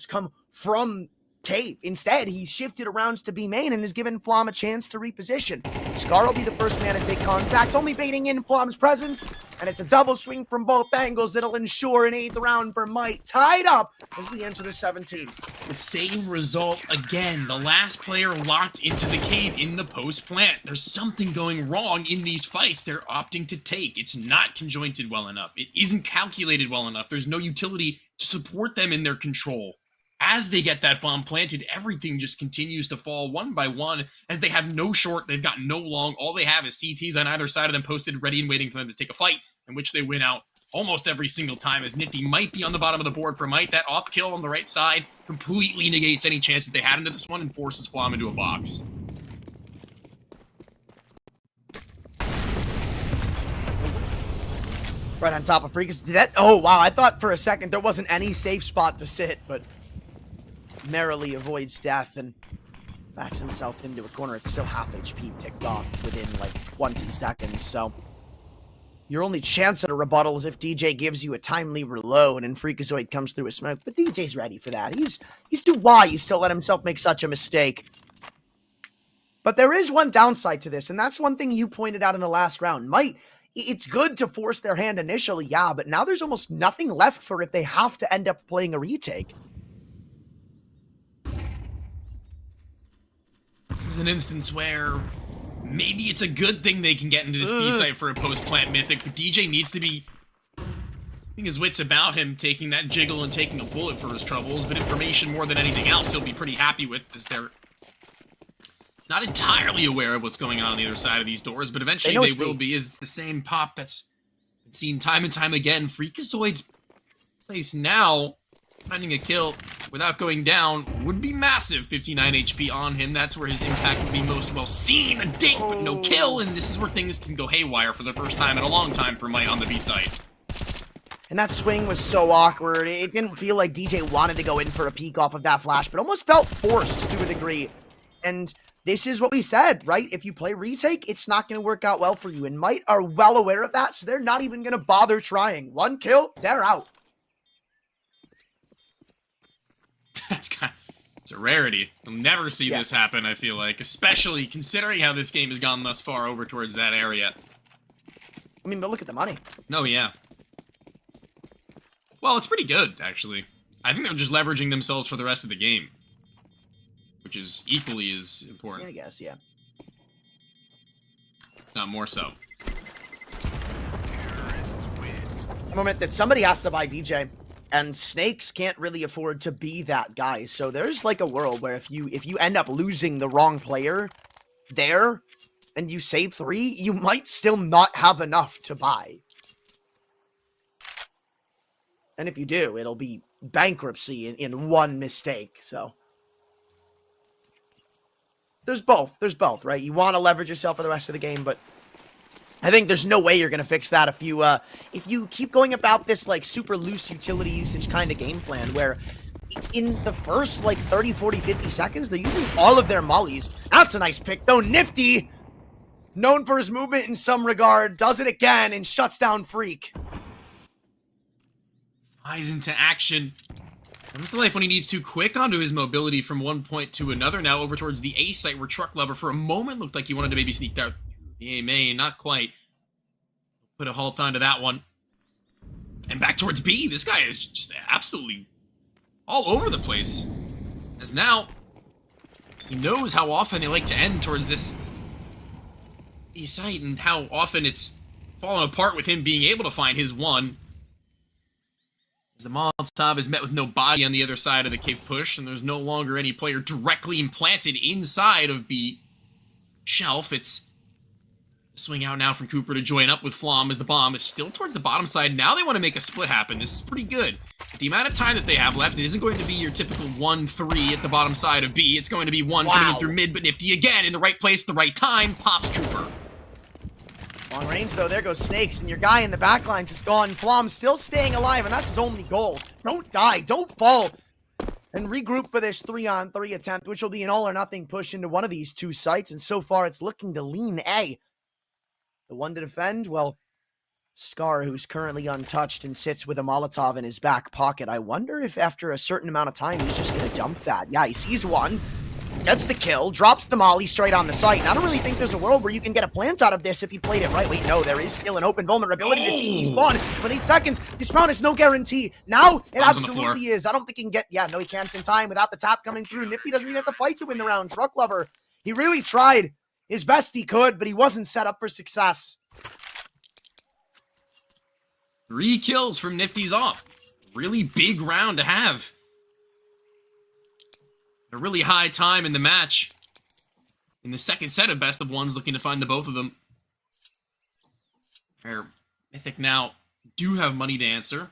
come from Cave. Instead, he shifted around to B main and has given Flum a chance to reposition. Scar will be the first man to take contact, only baiting in Flum's presence, and it's a double swing from both angles that'll ensure an 8th round for Might, tied up as we enter the 17th. The same result again. The last player locked into the cave in the post-plant. There's something going wrong in these fights they're opting to take. It's not conjointed well enough. It isn't calculated well enough. There's no utility to support them in their control. As they get that bomb planted, everything just continues to fall one by one, as they have no short, they've got no long. All they have is CTs on either side of them posted, ready and waiting for them to take a fight, in which they win out almost every single time, as Nifty might be on the bottom of the board for Might. That op kill on the right side completely negates any chance that they had into this one and forces Flom into a box. Right on top of Freak. Oh, wow. I thought for a second there wasn't any safe spot to sit, but narrowly avoids death and backs himself into a corner. It's still half HP ticked off within like 20 seconds, so your only chance at a rebuttal is if DJ gives you a timely reload and Freakazoid comes through a smoke, but DJ's ready for that. He's too wise to let himself make such a mistake. But there is one downside to this, and that's one thing you pointed out in the last round. It's good to force their hand initially, yeah, but now there's almost nothing left for if they have to end up playing a retake. This is an instance where maybe it's a good thing they can get into this B site for a post-plant Mythic, but DJ needs to be keeping his wits about him, taking that jiggle and taking a bullet for his troubles, but information more than anything else he'll be pretty happy with, as they're not entirely aware of what's going on the other side of these doors, but eventually they will be, as it's the same pop that's been seen time and time again. Freakazoid's place now, finding a kill without going down would be massive. 59 HP on him. That's where his impact would be most well seen. A dink, but no kill. And this is where things can go haywire for the first time in a long time for Might on the B side. And that swing was so awkward. It didn't feel like DJ wanted to go in for a peek off of that flash, but almost felt forced to a degree. And this is what we said, right? If you play retake, it's not going to work out well for you. And Might are well aware of that, so they're not even going to bother trying. One kill, they're out. It's a rarity. You'll never see this happen, I feel like. Especially considering how this game has gone thus far over towards that area. I mean, but look at the money. Oh, yeah. Well, it's pretty good, actually. I think they're just leveraging themselves for the rest of the game. Which is equally as important. I guess, yeah. Not more so. The moment that somebody has to buy DJ. And Snakes can't really afford to be that guy. So there's like a world where if you end up losing the wrong player there and you save 3, you might still not have enough to buy. And if you do, it'll be bankruptcy in one mistake. So there's both, right? You want to leverage yourself for the rest of the game, but I think there's no way you're going to fix that if you keep going about this like super loose utility usage kind of game plan where in the first like 30, 40, 50 seconds, they're using all of their mollies. That's a nice pick though. Nifty, known for his movement in some regard, does it again and shuts down Freak. Flies into action. Comes to life when he needs to, quick onto his mobility from one point to another. Now over towards the A site where Truck Lover for a moment looked like he wanted to maybe sneak out. The A main, not quite. Put a halt onto that one. And back towards B. This guy is just absolutely all over the place. As now, he knows how often they like to end towards this B site and how often it's fallen apart with him being able to find his one. As the Molotov is met with no body on the other side of the cave push, and there's no longer any player directly implanted inside of B shelf. It's Swing out now from Cooper to join up with Flom as the bomb is still towards the bottom side. Now they want to make a split happen. This is pretty good. With the amount of time that they have left, it isn't going to be your typical 1-3 at the bottom side of B. It's going to be one coming in through mid, but Nifty again in the right place, the right time, pops Cooper. Long range, though, there goes Snakes, and your guy in the back line just gone. Flom still staying alive, and that's his only goal. Don't die, don't fall, and regroup for this 3-on-3 attempt, which will be an all-or-nothing push into one of these two sites, and so far it's looking to lean A. The one to defend, well, Scar, who's currently untouched and sits with a Molotov in his back pocket. I wonder if after a certain amount of time, he's just going to dump that. Yeah, he sees one, gets the kill, drops the molly straight on the site. And I don't really think there's a world where you can get a plant out of this if you played it right. Wait, no, there is still an open vulnerability to CT spawn. For 8 seconds, this round is no guarantee. Now, it absolutely is. I don't think he can get, yeah, no, he can't in time without the tap coming through. Nifty doesn't even have to fight to win the round. Truck Lover, he really tried his best he could, but he wasn't set up for success. 3 kills from Nifty's off. Really big round to have. A really high time in the match. In the second set of best of ones, looking to find the both of them. Where Mythic now do have money to answer.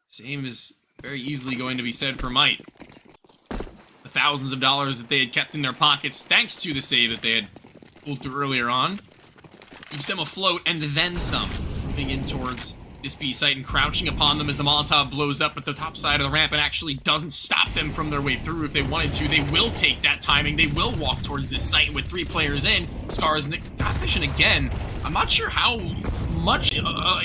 Same is very easily going to be said for Might. The thousands of dollars that they had kept in their pockets, thanks to the save that they had pulled through earlier on, keeps them afloat and then some. Moving in towards this B site and crouching upon them as the Molotov blows up at the top side of the ramp and actually doesn't stop them from their way through. If they wanted to, they will take that timing. They will walk towards this site with 3 players in. Scars and got vision again. I'm not sure how much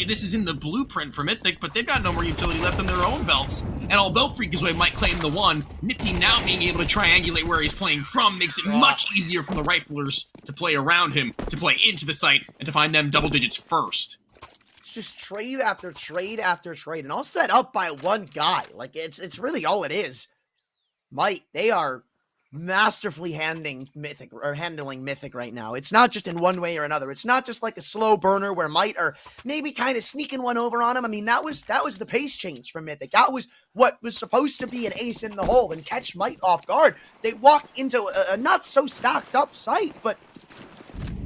this is in the blueprint for Mythic, but they've got no more utility left on their own belts. And although Freakazoid might claim the one, Nifty now being able to triangulate where he's playing from makes it much easier for the riflers to play around him, to play into the site, and to find them double digits first. Just trade after trade after trade, and all set up by one guy. Like, it's really all it is. Might, they are masterfully handling Mythic right now. It's not just in one way or another. It's not just like a slow burner where Might are maybe kind of sneaking one over on him. I mean, that was the pace change from Mythic. That was what was supposed to be an ace in the hole and catch Might off guard. They walk into a not so stacked up site, but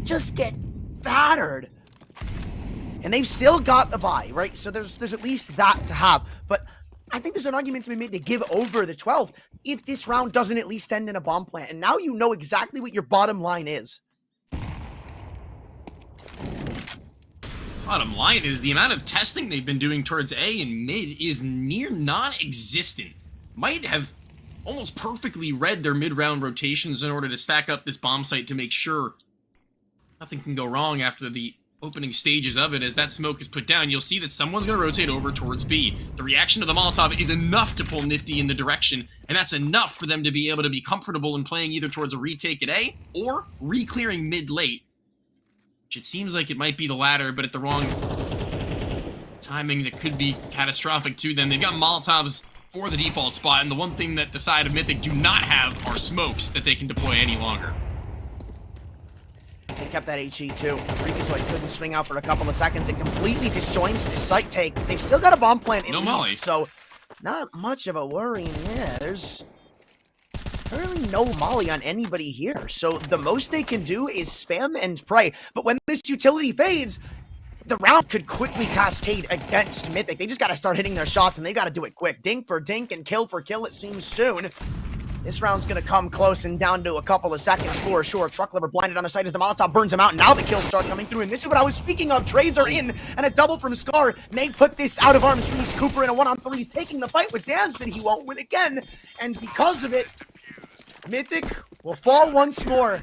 just get battered. And they've still got the buy, right? So there's at least that to have. But I think there's an argument to be made to give over the 12 if this round doesn't at least end in a bomb plant. And now you know exactly what your bottom line is. Bottom line is the amount of testing they've been doing towards A and mid is near non-existent. Might have almost perfectly read their mid-round rotations in order to stack up this bomb site to make sure nothing can go wrong after the opening stages of it. As that smoke is put down, you'll see that someone's going to rotate over towards B. The reaction of the Molotov is enough to pull Nifty in the direction, and that's enough for them to be able to be comfortable in playing either towards a retake at A or re-clearing mid-late. Which it seems like it might be the latter, but at the wrong timing that could be catastrophic to them. They've got Molotovs for the default spot, and the one thing that the side of Mythic do not have are smokes that they can deploy any longer. They kept that HE too. Freakazoid couldn't swing out for a couple of seconds. It completely disjoints the site take. They've still got a bomb plant at least, so not much of a worry. Yeah, there's really no molly on anybody here. So the most they can do is spam and pray. But when this utility fades, the round could quickly cascade against Mythic. They just got to start hitting their shots, and they got to do it quick. Dink for dink and kill for kill, it seems soon. This round's going to come close and down to a couple of seconds for sure. Truck Lover blinded on the side as the Molotov burns him out. And now the kills start coming through. And this is what I was speaking of. Trades are in. And a double from Scar. May put this out of arm's reach. Cooper in a 1-on-3. He's taking the fight with Dance that he won't win again. And because of it, Mythic will fall once more.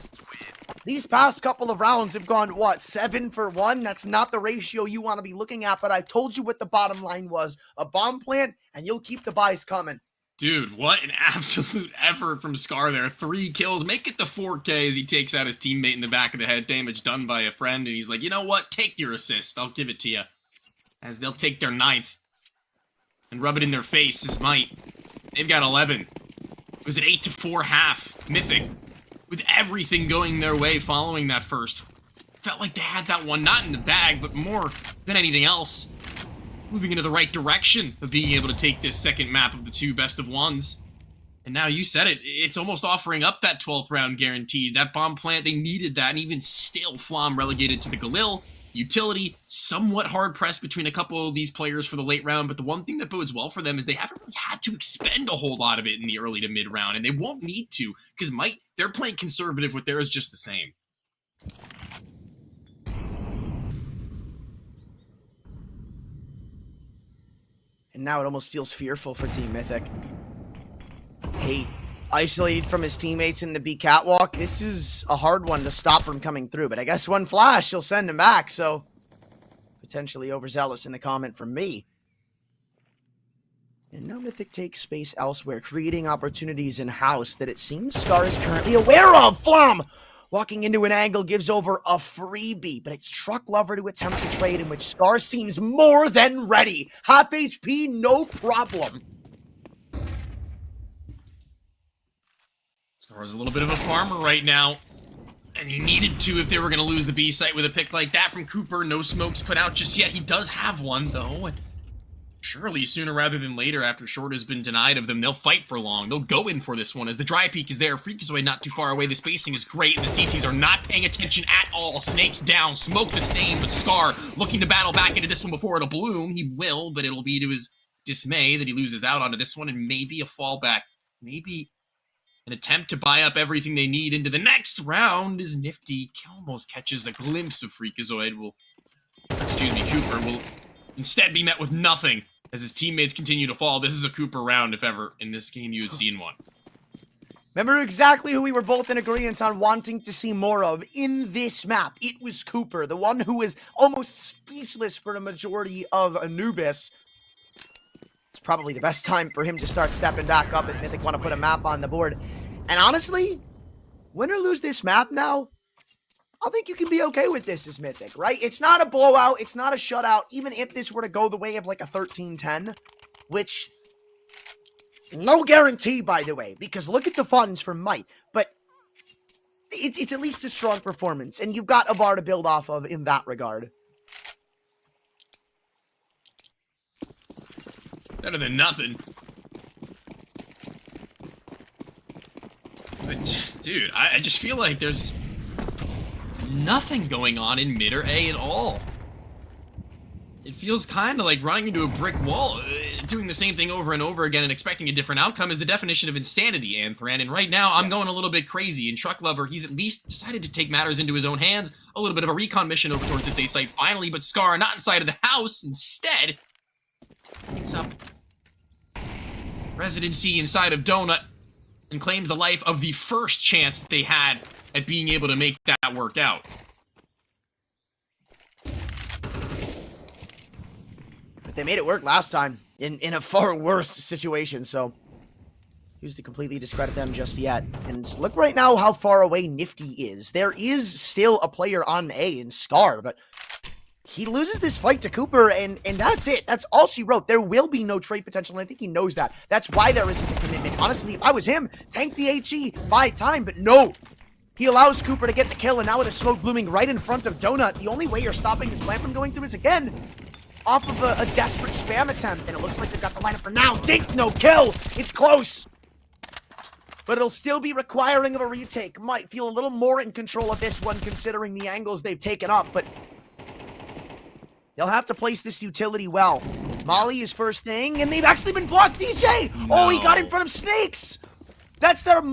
These past couple of rounds have gone, what, 7 for 1? That's not the ratio you want to be looking at. But I told you what the bottom line was. A bomb plant, and you'll keep the buys coming. Dude, what an absolute effort from Scar there. 3 kills, make it to 4K as he takes out his teammate in the back of the head. Damage done by a friend, and he's like, you know what? Take your assist. I'll give it to you. As they'll take their 9th and rub it in their face as Might. They've got 11. It was an 8-4 half. Mythic, with everything going their way following that first. Felt like they had that one, not in the bag, but more than anything else. Moving into the right direction of being able to take this second map of the 2 best of ones. And now you said it, it's almost offering up that 12th round guaranteed. That bomb plant, they needed that, and even still, Flom relegated to the Galil. Utility, somewhat hard-pressed between a couple of these players for the late round, but the one thing that bodes well for them is they haven't really had to expend a whole lot of it in the early to mid-round, and they won't need to, because they're playing conservative with theirs just the same. And now it almost feels fearful for Team Mythic. Hey, isolated from his teammates in the B catwalk. This is a hard one to stop from coming through, but I guess one flash, he'll send him back, so potentially overzealous in the comment from me. And now Mythic takes space elsewhere, creating opportunities in-house that it seems Scar is currently aware of. Flom walking into an angle gives over a freebie, but it's Truck Lover to attempt to trade, in which Scar seems more than ready. Half HP, no problem. Scar's a little bit of a farmer right now, and he needed to if they were going to lose the B site with a pick like that from Cooper. No smokes put out just yet. He does have one, though, and surely sooner rather than later, after Short has been denied of them, they'll fight for long. They'll go in for this one as the dry peak is there. Freakazoid not too far away. The spacing is great, and the CTs are not paying attention at all. Snakes down, smoke the same, but Scar looking to battle back into this one before it'll bloom. He will, but it'll be to his dismay that he loses out onto this one, and maybe a fallback. Maybe an attempt to buy up everything they need into the next round is nifty. Almost catches a glimpse of Freakazoid. Cooper will instead be met with nothing as his teammates continue to fall. This is a Cooper round, if ever in this game you had seen one. Remember exactly who we were both in agreement on wanting to see more of in this map. It was Cooper, the one who was almost speechless for a majority of Anubis. It's probably the best time for him to start stepping back up if Mythic want to put a map on the board. And honestly, win or lose this map now, I think you can be okay with this as Mythic, right? It's not a blowout. It's not a shutout. Even if this were to go the way of like a 13-10, which no guarantee, by the way, because look at the funds from Might. But it's at least a strong performance, and you've got a bar to build off of in that regard. Better than nothing. But, dude, I just feel like there's nothing going on in mid or A at all. It feels kind of like running into a brick wall, doing the same thing over and over again and expecting a different outcome is the definition of insanity, Anthran. And right now, I'm going a little bit crazy. And Truck Lover, he's at least decided to take matters into his own hands. A little bit of a recon mission over towards this A site finally, but Scar not inside of the house. Instead, picks up residency inside of Donut and claims the life of the first chance that they had at being able to make that work out. But they made it work last time in a far worse situation, so who's to completely discredit them just yet? And look right now how far away Nifty is. There is still a player on A in Scar, but he loses this fight to Cooper, and that's it. That's all she wrote. There will be no trade potential, and I think he knows that. That's why there isn't a commitment. Honestly, if I was him, tank the HE, buy time, but no. He allows Cooper to get the kill, and now with the smoke blooming right in front of Donut, the only way you're stopping this plan from going through is, again, off of a desperate spam attempt, and it looks like they've got the lineup for now. Think no kill! It's close! But it'll still be requiring of a retake. Might feel a little more in control of this one, considering the angles they've taken up, but they'll have to place this utility well. Molly is first thing, and they've actually been blocked, DJ! No. Oh, he got in front of Snakes! That's their own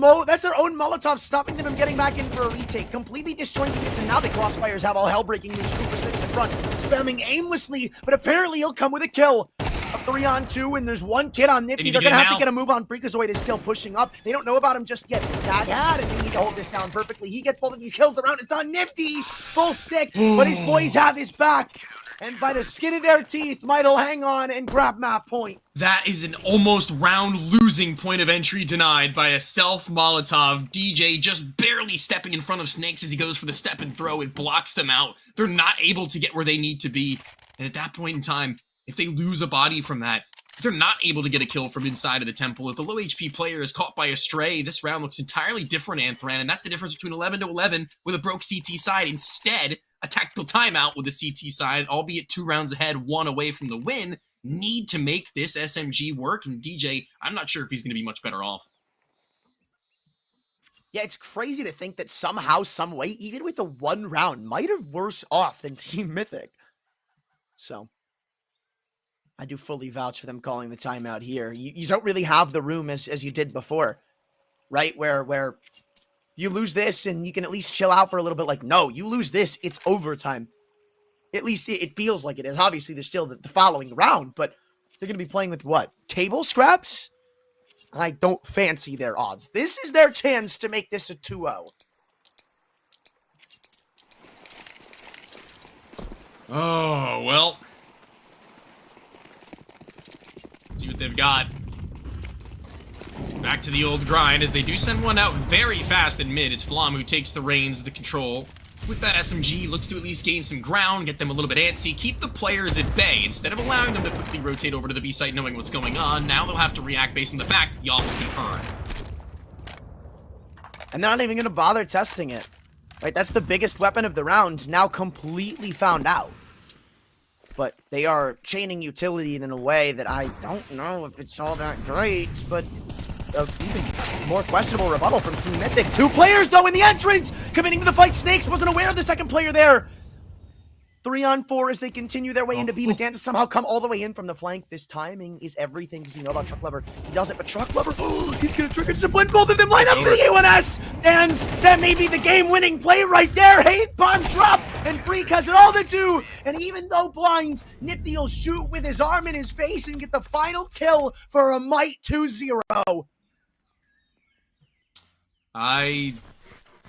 Molotov, stopping them from getting back in for a retake. Completely disjointing this, and now the Crossfires have all hell breaking loose. Cooper sitting in front, spamming aimlessly, but apparently he'll come with a kill. A 3-on-2, and there's one kid on Nifty. They're gonna have to get a move on. Freakazoid is still pushing up. They don't know about him just yet. Tag had, and they need to hold this down perfectly. He gets both of these kills. The round is done. Nifty, full stick, but his boys have his back. And by the skin of their teeth, Might'll hang on and grab map point. That is an almost round losing point of entry denied by a self-Molotov. DJ just barely stepping in front of Snakes as he goes for the step and throw. It blocks them out. They're not able to get where they need to be. And at that point in time, if they lose a body from that, if they're not able to get a kill from inside of the temple, if the low HP player is caught by a stray, this round looks entirely different, Anthran, and that's the difference between 11-11 with a broke CT side. Instead, a tactical timeout with the CT side, albeit 2 rounds ahead, 1 away from the win, need to make this SMG work, and DJ, I'm not sure if he's going to be much better off. Yeah, it's crazy to think that somehow, some way, even with the one round, might have worse off than Team Mythic. So, I do fully vouch for them calling the timeout here. You don't really have the room as you did before, right? Where you lose this and you can at least chill out for a little bit. Like, no, you lose this, it's overtime. At least it feels like it is. Obviously, there's still the following round, but they're going to be playing with what? Table scraps? I don't fancy their odds. This is their chance to make this a 2-0. Oh, well. Let's see what they've got. Back to the old grind as they do send one out very fast in mid. It's Flam who takes the reins of the control. With that SMG, looks to at least gain some ground, get them a little bit antsy, keep the players at bay. Instead of allowing them to quickly rotate over to the B site knowing what's going on, now they'll have to react based on the fact that the off has been earned. And they're not even going to bother testing it. Right, that's the biggest weapon of the round, now completely found out. But they are chaining utility in a way that I don't know if it's all that great, but even more questionable rebuttal from Team Mythic. 2 players, though, in the entrance! Committing to the fight. Snakes wasn't aware of the second player there. 3-on-4 as they continue their way into B, but Dance has somehow come all the way in from the flank. This timing is everything. Does he know about Truck Lover? He does it, but Truck Lover, he's gonna trigger discipline. Both of them line up for the A1S, and that may be the game-winning play right there. Hate bomb drop, and Freak has it all to do. And even though blind, Nifty will shoot with his arm in his face and get the final kill for a Might 2-0. I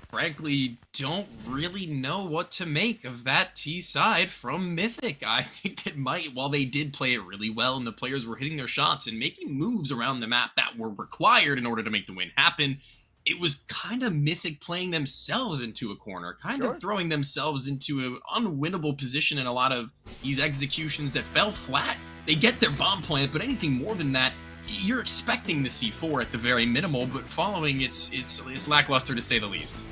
frankly don't really know what to make of that T side from Mythic. I think it might, while they did play it really well and the players were hitting their shots and making moves around the map that were required in order to make the win happen, it was kind of Mythic playing themselves into a corner, kind of throwing themselves into an unwinnable position in a lot of these executions that fell flat. They get their bomb plant, but anything more than that, you're expecting the C4 at the very minimal, but following it's lackluster to say the least.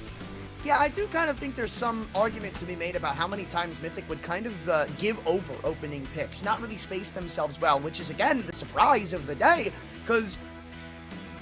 Yeah, I do kind of think there's some argument to be made about how many times Mythic would kind of give over opening picks, not really space themselves well, which is, again, the surprise of the day, because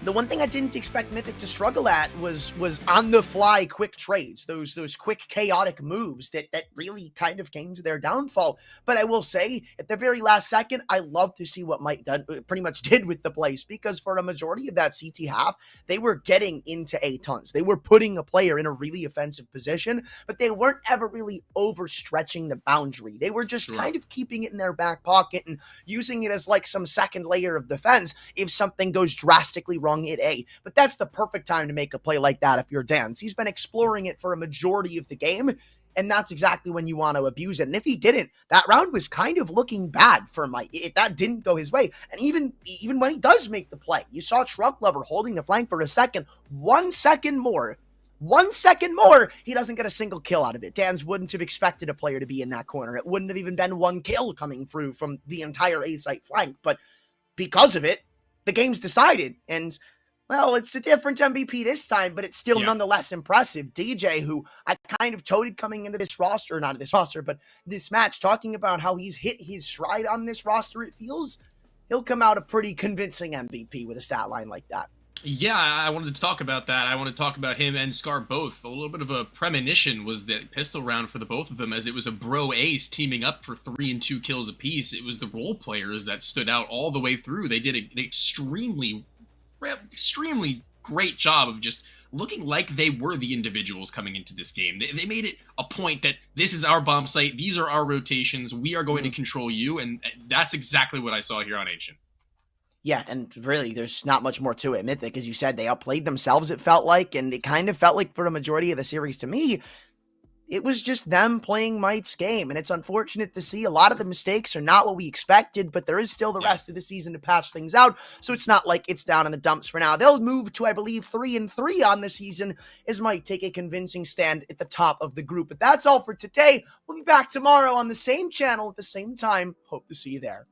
the one thing I didn't expect Mythic to struggle at was on-the-fly quick trades, those quick chaotic moves that really kind of came to their downfall. But I will say, at the very last second, I love to see what Mike pretty much did with the place, because for a majority of that CT half, they were getting into A tons. They were putting a player in a really offensive position, but they weren't ever really overstretching the boundary. They were just kind of keeping it in their back pocket and using it as like some second layer of defense if something goes drastically wrong at A. But that's the perfect time to make a play like that if you're Dance. He's been exploring it for a majority of the game, and that's exactly when you want to abuse it. And if he didn't, that round was kind of looking bad for Mike. That didn't go his way. And even when he does make the play, you saw Truck Lover holding the flank for a second. 1 second more. 1 second more, he doesn't get a single kill out of it. Dans wouldn't have expected a player to be in that corner. It wouldn't have even been 1 kill coming through from the entire A-site flank. But because of it, the game's decided, and, well, it's a different MVP this time, but it's still nonetheless impressive. DJ, who I kind of toted coming into this roster, not this roster, but this match, talking about how he's hit his stride on this roster, it feels, he'll come out a pretty convincing MVP with a stat line like that. Yeah, I wanted to talk about that. I want to talk about him and Scar both. A little bit of a premonition was that pistol round for the both of them, as it was a bro ace teaming up for 3 and 2 kills apiece. It was the role players that stood out all the way through. They did an extremely great job of just looking like they were the individuals coming into this game. They made it a point that this is our bomb site, these are our rotations, we are going to control you, and that's exactly what I saw here on Ancient. Yeah, and really, there's not much more to it. Mythic, as you said, they outplayed themselves, it felt like, and it kind of felt like for a majority of the series to me, it was just them playing Might's game, and it's unfortunate to see a lot of the mistakes are not what we expected, but there is still the rest of the season to patch things out, so it's not like it's down in the dumps for now. They'll move to, I believe, 3-3 on the season, as Might take a convincing stand at the top of the group. But that's all for today. We'll be back tomorrow on the same channel at the same time. Hope to see you there.